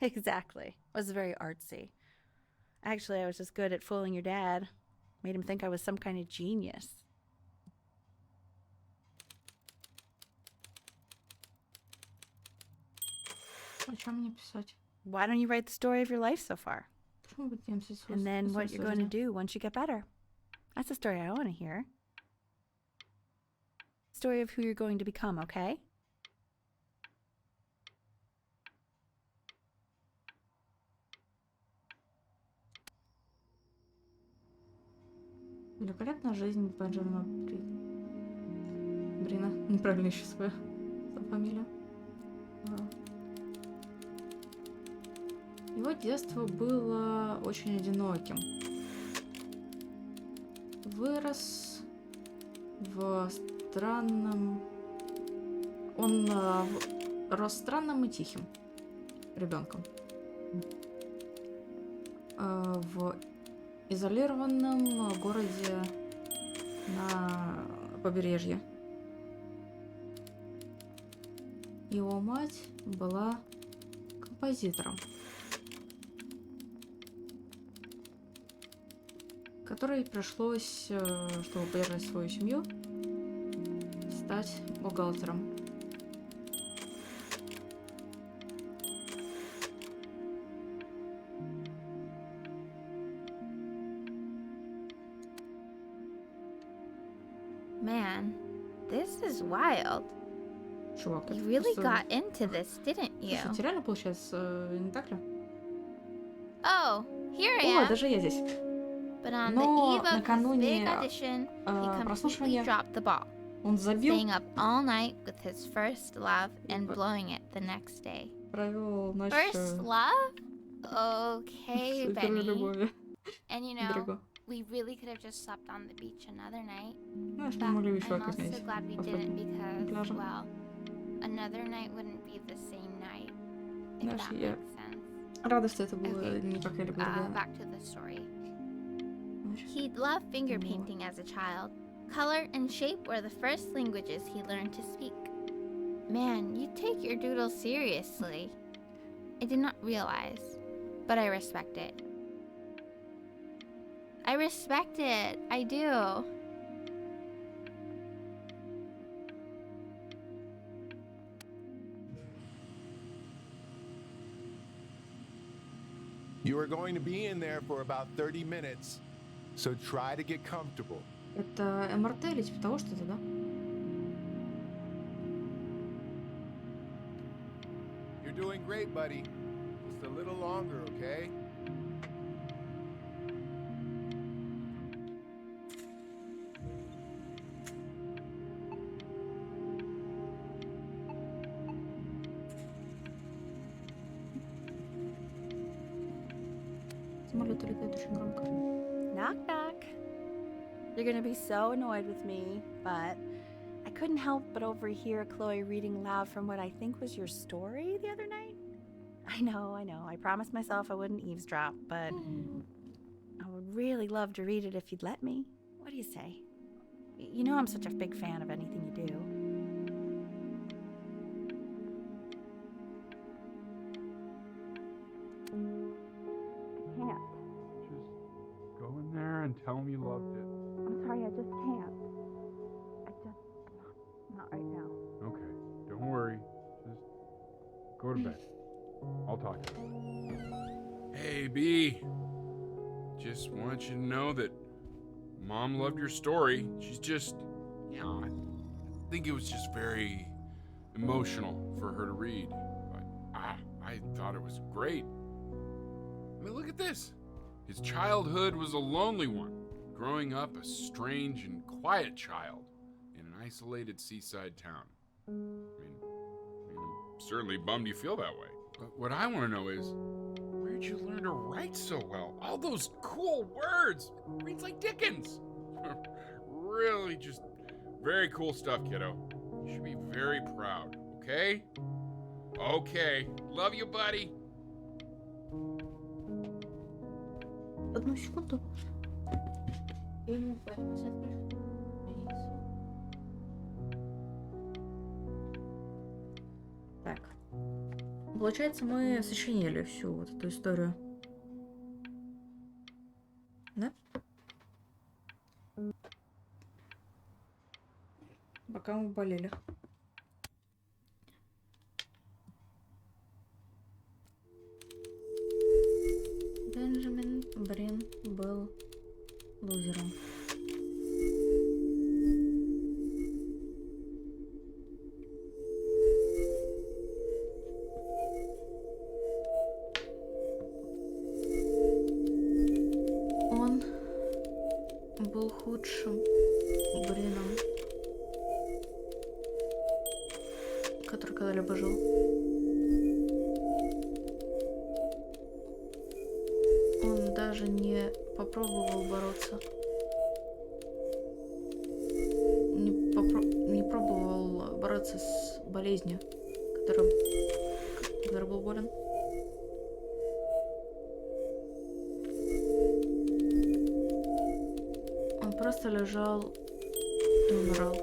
Exactly. It was very artsy. Actually, I was just good at fooling your dad. Made him think I was some kind of genius. О чем мне писать? Why don't you write the story of your life so far? Почему бы тебе написать And then what you're going to do? do once you get better. That's the story I want to hear. Story of who you're going to become, okay? Великолепная жизнь Бенджамина Брина. Неправильно еще свою фамилию. Его детство было очень одиноким. Вырос в странном... Он рос странным и тихим ребенком. В изолированном городе на побережье. Его мать была композитором, которой пришлось, чтобы поддержать свою семью, стать бухгалтером. Man, this is wild. Чувак, You это really просто- got into this, didn't you? Слушай, реально получается, не так ли? Oh, here I О, am. даже я здесь. But on Но the eve of his накануне, big audition, he completely прослушивания dropped the ball, он забил, staying up all night with his first love and blowing it the next day. провел ночь First love? Okay, с первой Benny. любовью. And you know, Другу. we really could have just slept on the beach another night. Знаешь, мы But могли I'm еще also оказались glad we на didn't because, пляже. well, another night wouldn't be the same night, if Знаешь, that я makes sense. рада, что это было не какая-либо другая. Back to the story. He'd loved finger painting as a child. Color and shape were the first languages he learned to speak. Man, you take your doodle seriously. I did not realize, but I respect it. I respect it. I do. You are going to be in there for about 30 minutes, so try to get comfortable. Это МРТ или типа того что-то, да? You're doing great, buddy. Just a little longer, okay? Самолеты летают очень громко. Knock, knock. You're gonna be so annoyed with me, but I couldn't help but overhear Chloe reading loud from what I think was your story the other night. I know. I promised myself I wouldn't eavesdrop, but I would really love to read it if you'd let me. What do you say? You know I'm such a big fan of anything you do. Just go in there and tell him you loved it. I'm sorry, I just can't. Not right now. Okay, don't worry. Just go to bed. I'll talk to you. Hey, B. Just want you to know that Mom loved your story. She's just, I think it was just very emotional for her to read. But I thought it was great. I mean, look at this. His childhood was a lonely one, growing up a strange and quiet child in an isolated seaside town. I mean, I'm certainly bummed you feel that way. But what I want to know is, where'd you learn to write so well? All those cool words. Reads like Dickens. Really just very cool stuff, kiddo. You should be very proud, okay? Okay. Love you, buddy. Одну секунду. Так. Получается, мы сочинили всю вот эту историю. Да? Пока мы болели. Бенджамин Брин был лузером. Он был худшим Брином, который когда-либо жил. Он даже не попробовал бороться. Не пробовал бороться с болезнью, которой был болен. Он просто лежал и умирал.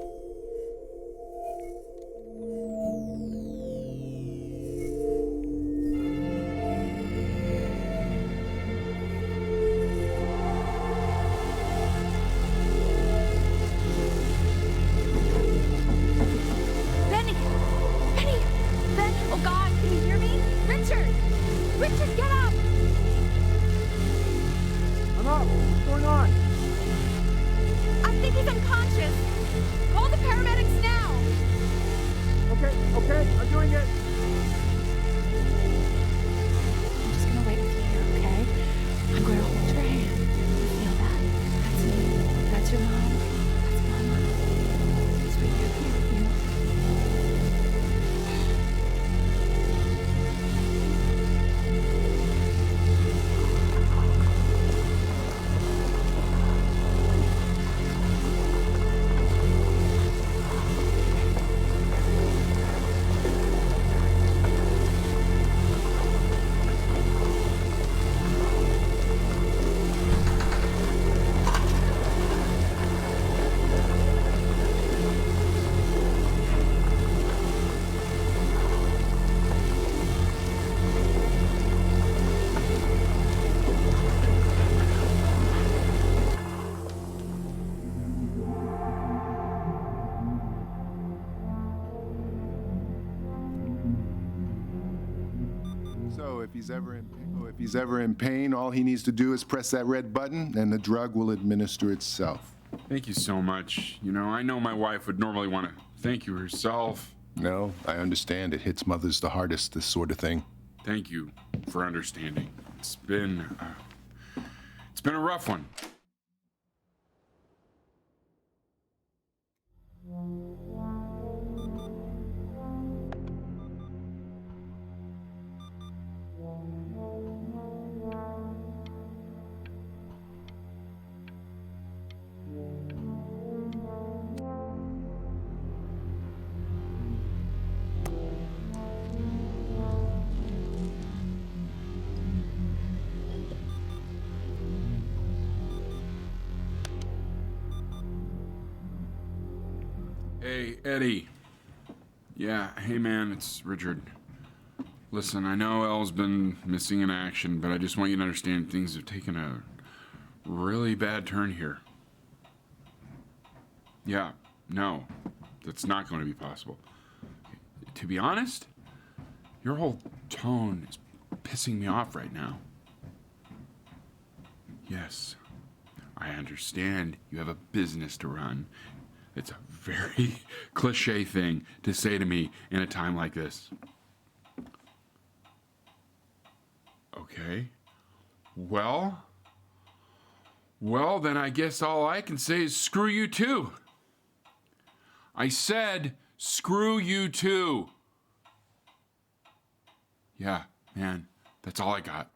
I think he's unconscious. Hold So if he's ever in pain, all he needs to do is press that red button and the drug will administer itself. Thank you so much. You know, I know my wife would normally want to thank you herself. No, I understand. It hits mothers the hardest, this sort of thing. Thank you for understanding. It's been a rough one. Hey, Eddie. Yeah, hey man, it's Richard. Listen, I know Elle's been missing in action, but I just want you to understand things have taken a really bad turn here. Yeah, no, that's not going to be possible. To be honest, your whole tone is pissing me off right now. Yes, I understand you have a business to run. It's a very cliche thing to say to me in a time like this. Okay. Well, then I guess all I can say is screw you too. I said screw you too. Yeah, man, that's all I got.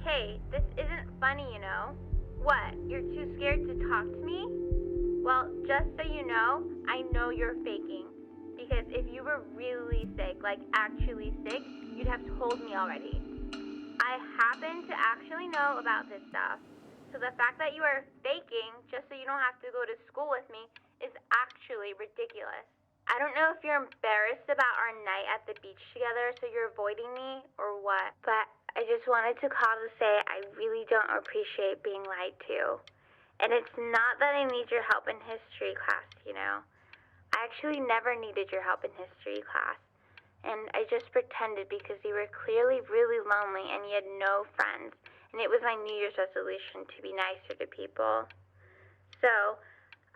Hey, this isn't funny, you know? What, you're too scared to talk to me? Well, just so you know, I know you're faking. Because if you were really sick, like actually sick, you'd have told me already. I happen to actually know about this stuff. So the fact that you are faking just so you don't have to go to school with me is actually ridiculous. I don't know if you're embarrassed about our night at the beach together, so you're avoiding me, or what, but I just wanted to call to say I really don't appreciate being lied to. And it's not that I need your help in history class, you know. I actually never needed your help in history class. And I just pretended because you were clearly really lonely and you had no friends. And it was my New Year's resolution to be nicer to people. So,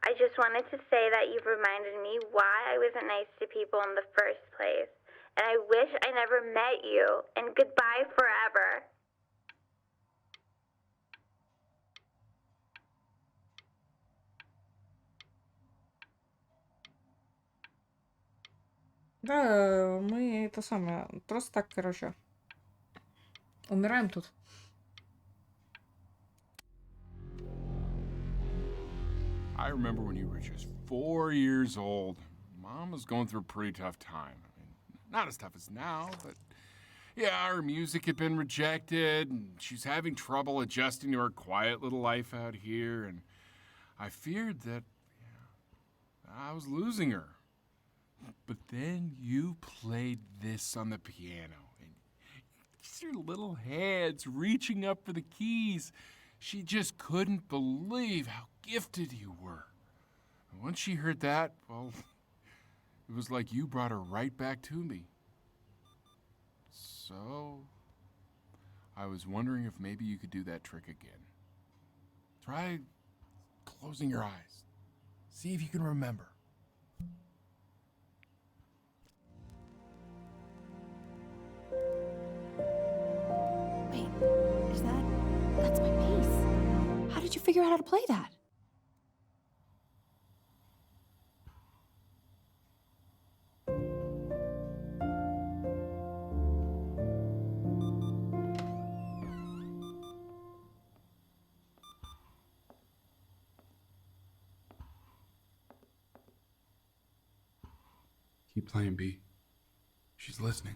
I just wanted to say that you've reminded me why I wasn't nice to people in the first place. And I wish I never met you. And goodbye forever. Да, мы это самое, просто так, короче, умираем тут. I remember when you were just 4 years old. Mom was going through a pretty tough time. I mean, not as tough as now, but yeah, her music had been rejected, and she's having trouble adjusting to her quiet little life out here, and I feared that I was losing her. But then you played this on the piano, and just her little hands reaching up for the keys. She just couldn't believe how gifted you were. And once she heard that, well, it was like you brought her right back to me. So, I was wondering if maybe you could do that trick again. Try closing your eyes. See if you can remember. Wait, that's my piece. How did you figure out how to play that? Keep playing, B. She's listening.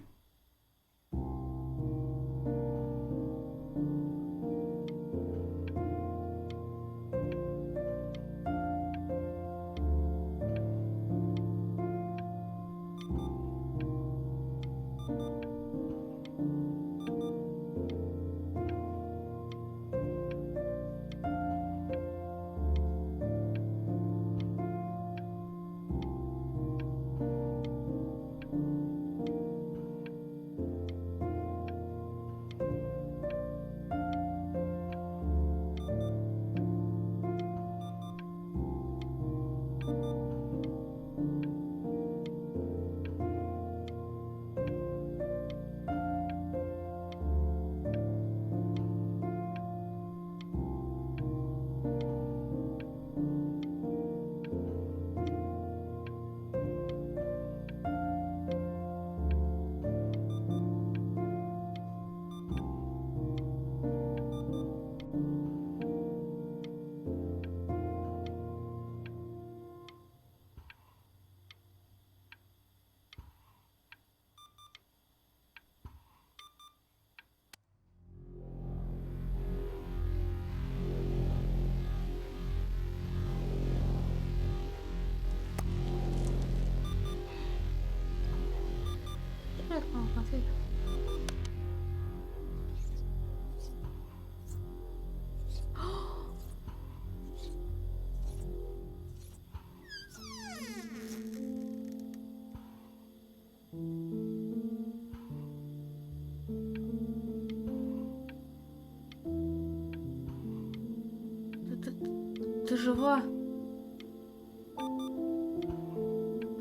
жива.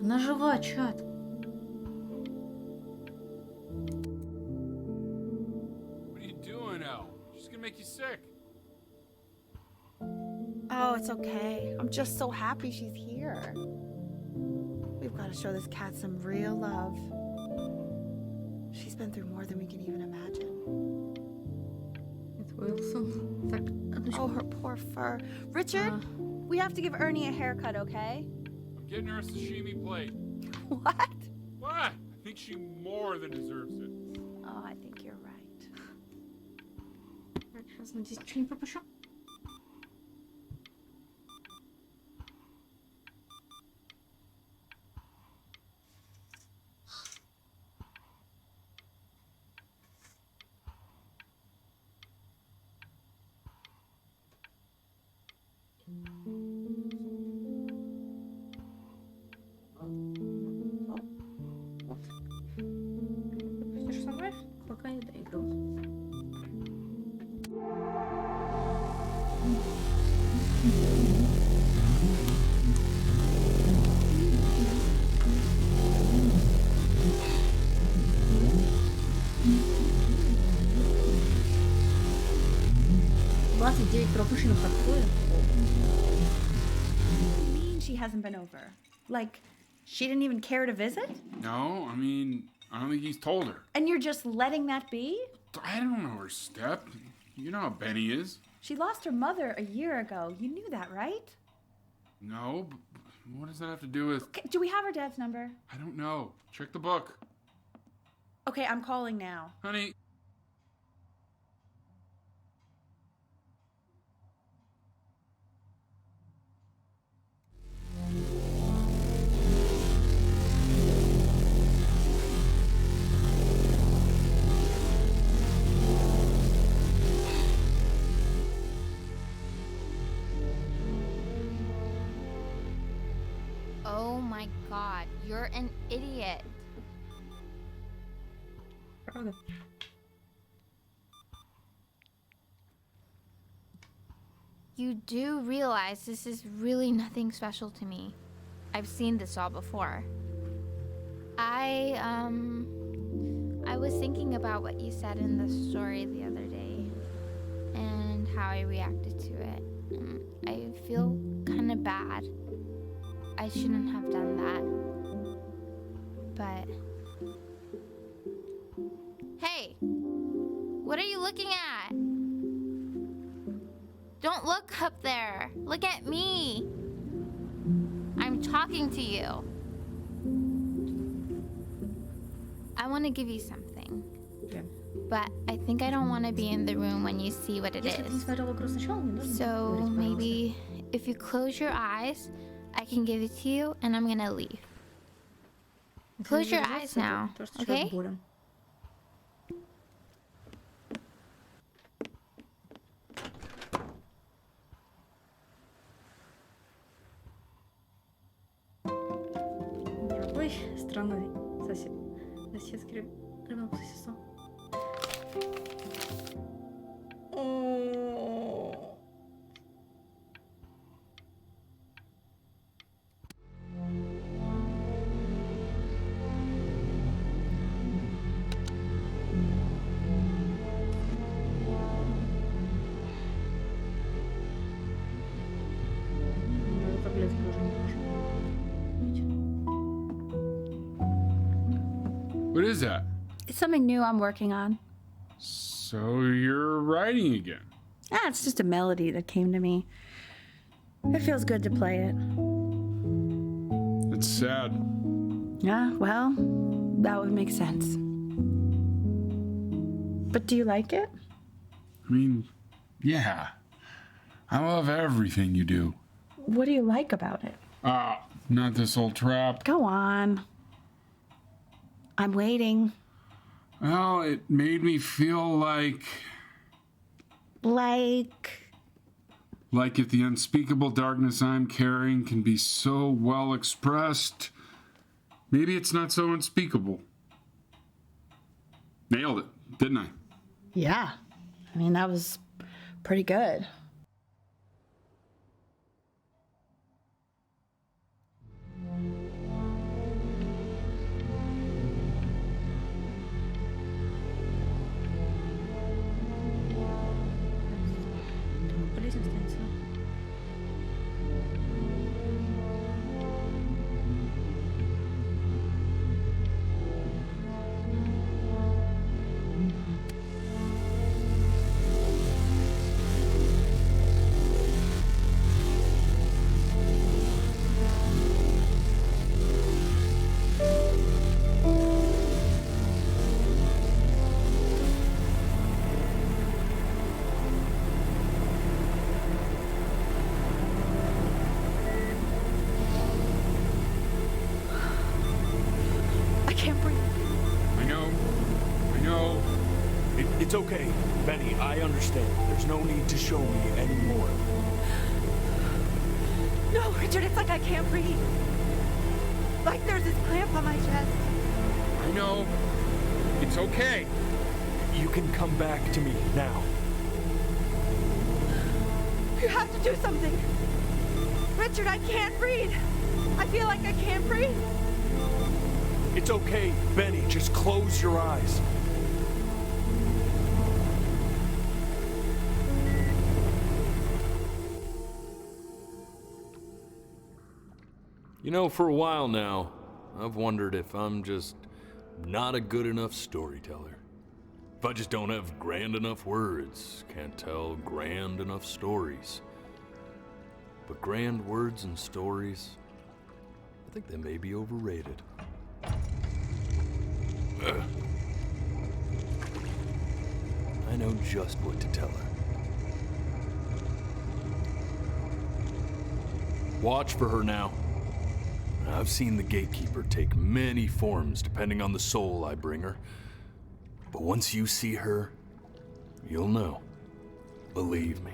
Она жива, чат. What are you doing, Elle? She's gonna make you sick. Oh, it's okay. I'm just so happy she's here. We've got to show this cat some real love. She's been through more than we can even imagine. Это Уилсон. Так, одну Oh, her poor fur. Richard, we have to give Ernie a haircut, okay? I'm getting her a sashimi plate. What? What? I think she more than deserves it. Oh, I think you're right. Сейчас, надеюсь, ничего не пропущу. Будешь со мной, пока не доиграл. Пропущенных откроем. What do you mean she hasn't been over? Like, she didn't even care to visit? No, I mean, I don't think he's told her. And you're just letting that be? I don't know her step. You know how Benny is. She lost her mother a year ago. You knew that, right? No, but what does that have to do with... Okay, do we have her dad's number? I don't know. Check the book. Okay, I'm calling now. Honey. Oh my god, you're an idiot. Правда? You do realize this is really nothing special to me. I've seen this all before. I was thinking about what you said in the story the other day and how I reacted to it. I feel kind of bad. I shouldn't have done that. But... Hey! What are you looking at? Don't look up there. Look at me. I'm talking to you. I want to give you something. Okay. But I think I don't want to be in the room when you see what it Если ты не is. смотрела игру сначала, не нужно So говорить, пожалуйста. maybe if you close your eyes, I can give it to you and I'm gonna leave. Если Close your не eyes это now, то, что человек okay? болен. Ой, странный сосед. Соседский ребенок соседства. What is that? It's something new I'm working on. So you're writing again. Ah, it's just a melody that came to me. It feels good to play it. It's sad. Yeah, well, that would make sense. But do you like it? I mean, yeah. I love everything you do. What do you like about it? Not this old trap. Go on. I'm waiting. Well, it made me feel like if the unspeakable darkness I'm carrying can be so well expressed, maybe it's not so unspeakable. Nailed it, didn't I? Yeah. I mean, that was pretty good. It's okay, Benny, I understand. There's no need to show me anymore. No, Richard, it's like I can't breathe. Like there's this clamp on my chest. I know. It's okay. You can come back to me now. You have to do something. Richard, I can't breathe. I feel like I can't breathe. It's okay, Benny, just close your eyes. You know, for a while now, I've wondered if I'm just not a good enough storyteller. If I just don't have grand enough words, can't tell grand enough stories. But grand words and stories, I think they may be overrated. I know just what to tell her. Watch for her now. I've seen the gatekeeper take many forms depending on the soul I bring her. But once you see her, you'll know. Believe me.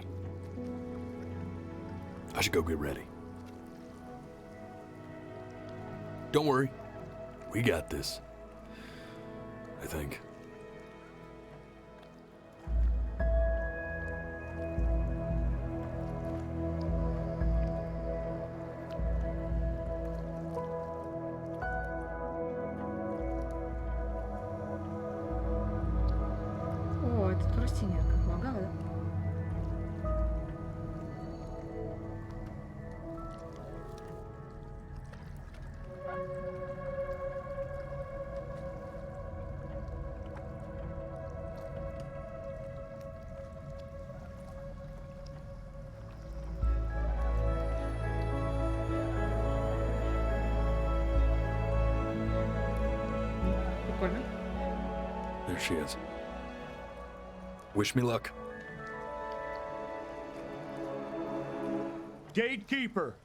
I should go get ready. Don't worry. We got this. I think. О, это растение как помогало, да? Прикольно. There she is. Wish me luck. Gatekeeper,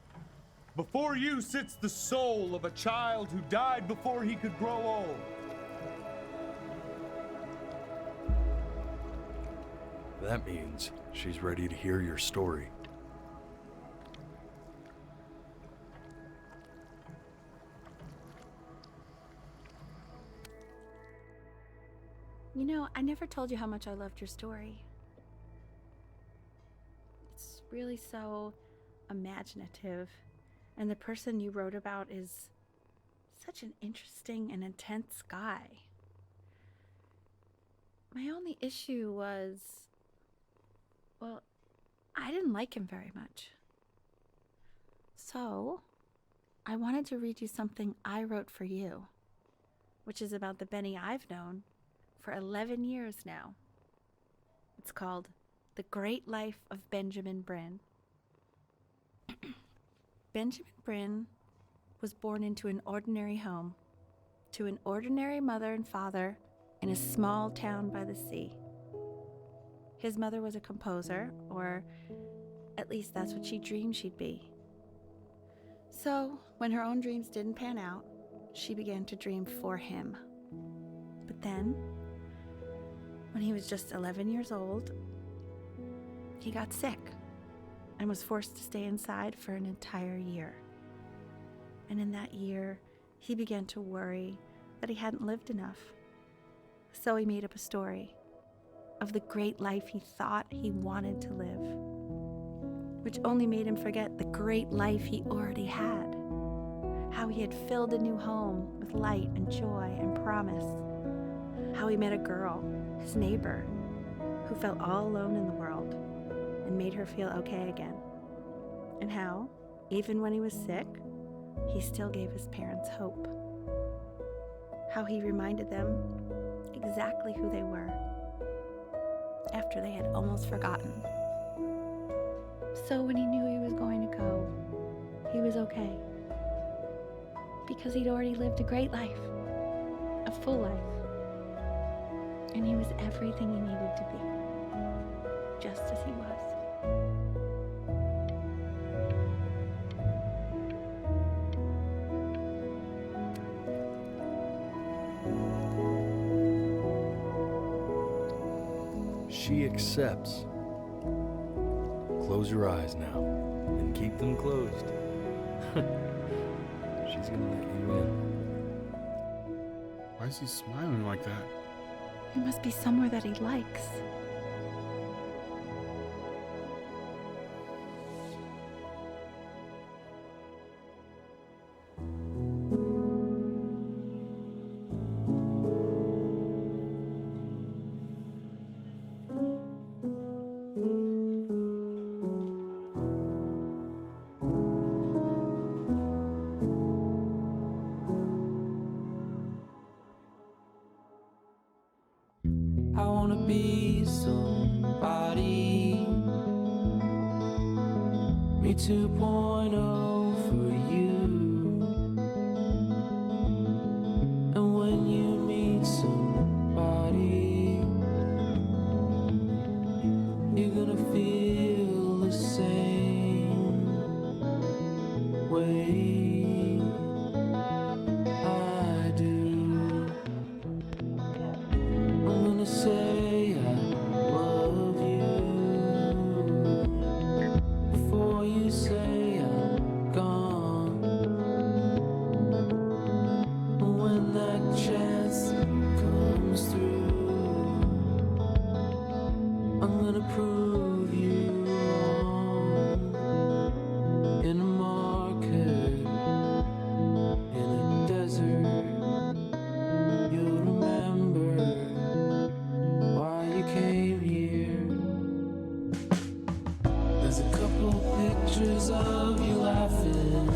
before you sits the soul of a child who died before he could grow old. That means she's ready to hear your story. You know, I never told you how much I loved your story. It's really so imaginative, and the person you wrote about is such an interesting and intense guy. My only issue was, well, I didn't like him very much. So, I wanted to read you something I wrote for you, which is about the Benny I've known for 11 years now. It's called The Great Life of Benjamin Bryn. Benjamin Bryn was born into an ordinary home, to an ordinary mother and father in a small town by the sea. His mother was a composer, or at least that's what she dreamed she'd be. So, when her own dreams didn't pan out, she began to dream for him. But then, when he was just 11 years old, he got sick and was forced to stay inside for an entire year. And in that year, he began to worry that he hadn't lived enough. So he made up a story of the great life he thought he wanted to live, which only made him forget the great life he already had, how he had filled a new home with light and joy and promise, how he met a girl, his neighbor, who felt all alone in the world and made her feel okay again, and how, even when he was sick, he still gave his parents hope, how he reminded them exactly who they were after they had almost forgotten. So when he knew he was going to go, he was okay, because he'd already lived a great life, a full life. And he was everything he needed to be, just as he was. she accepts. Close your eyes now, and keep them closed. She's gonna let you in. Why is he smiling like that? It must be somewhere that he likes. I wanna be somebody. Me 2.0 for you. And when you meet somebody, you're gonna feel the same way I do. I'm gonna say I love you before you say I'm gone. When that chance comes through, I'm gonna prove you wrong. In a market, in a desert, you'll remember why you came here. There's a couple pictures of you laughing,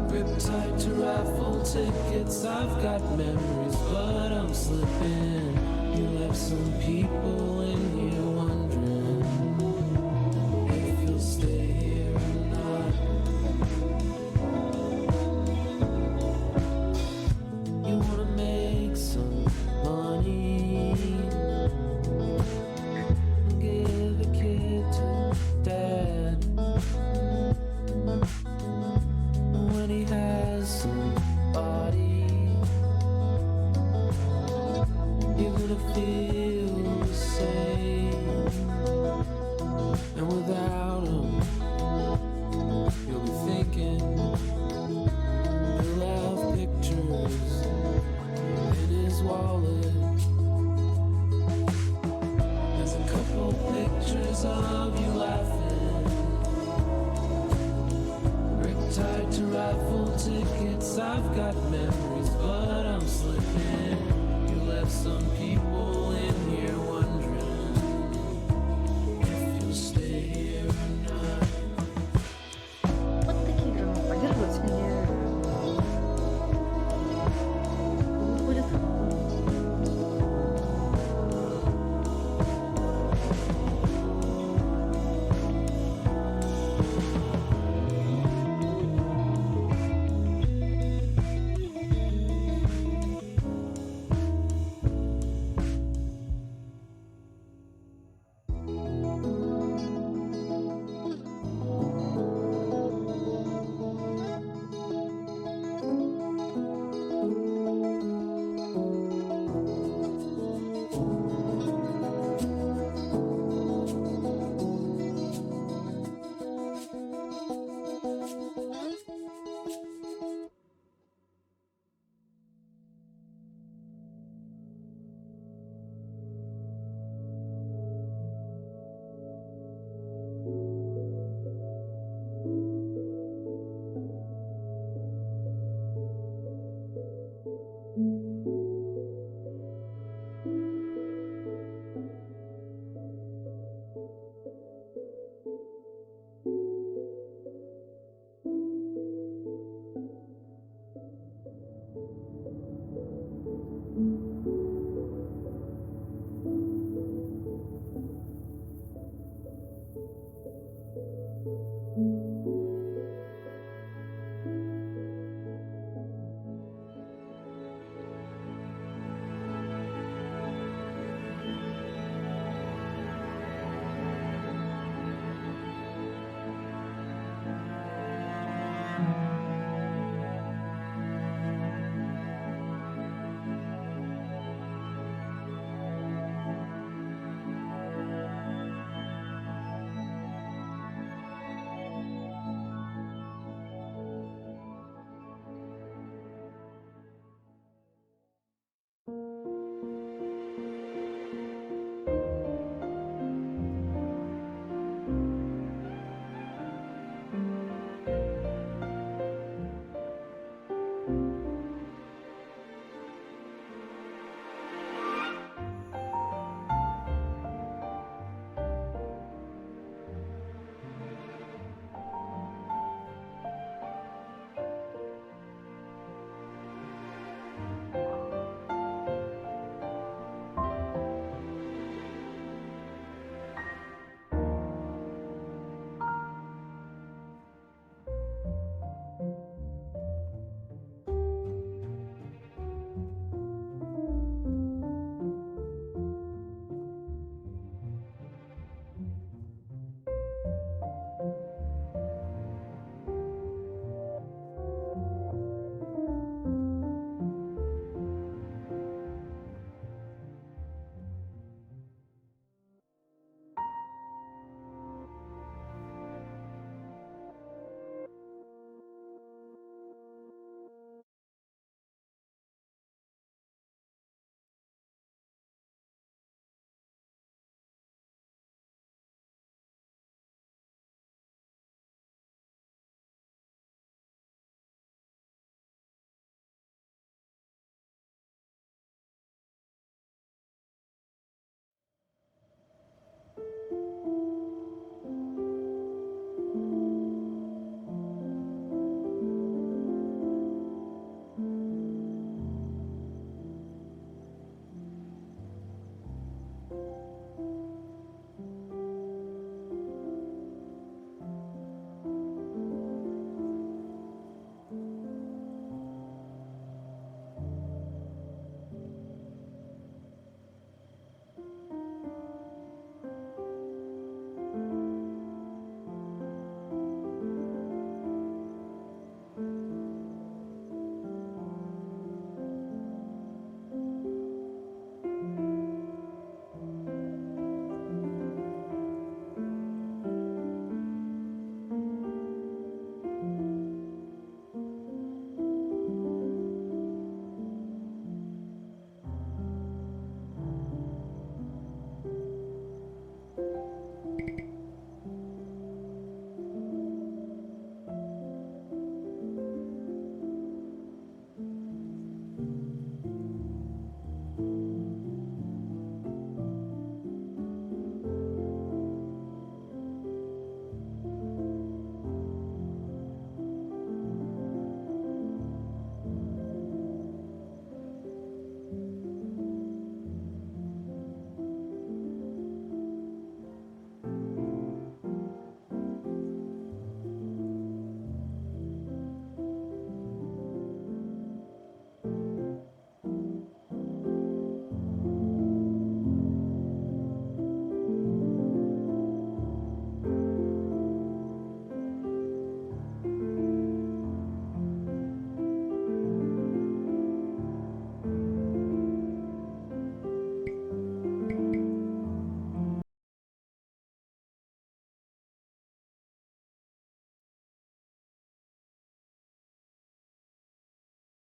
gripped tight to raffle tickets. I've got memories, but I'm slipping. You left some people in here wondering if you'll stay here or not. You wanna make some money, give a kid to dad. When he has somebody, you're gonna feel the same. And without him, you'll be thinking he'll have pictures in his wallet. There's a couple pictures of you laughing, gripped tight to raffle tickets. I've got memories, but I'm slipping. You left some people in here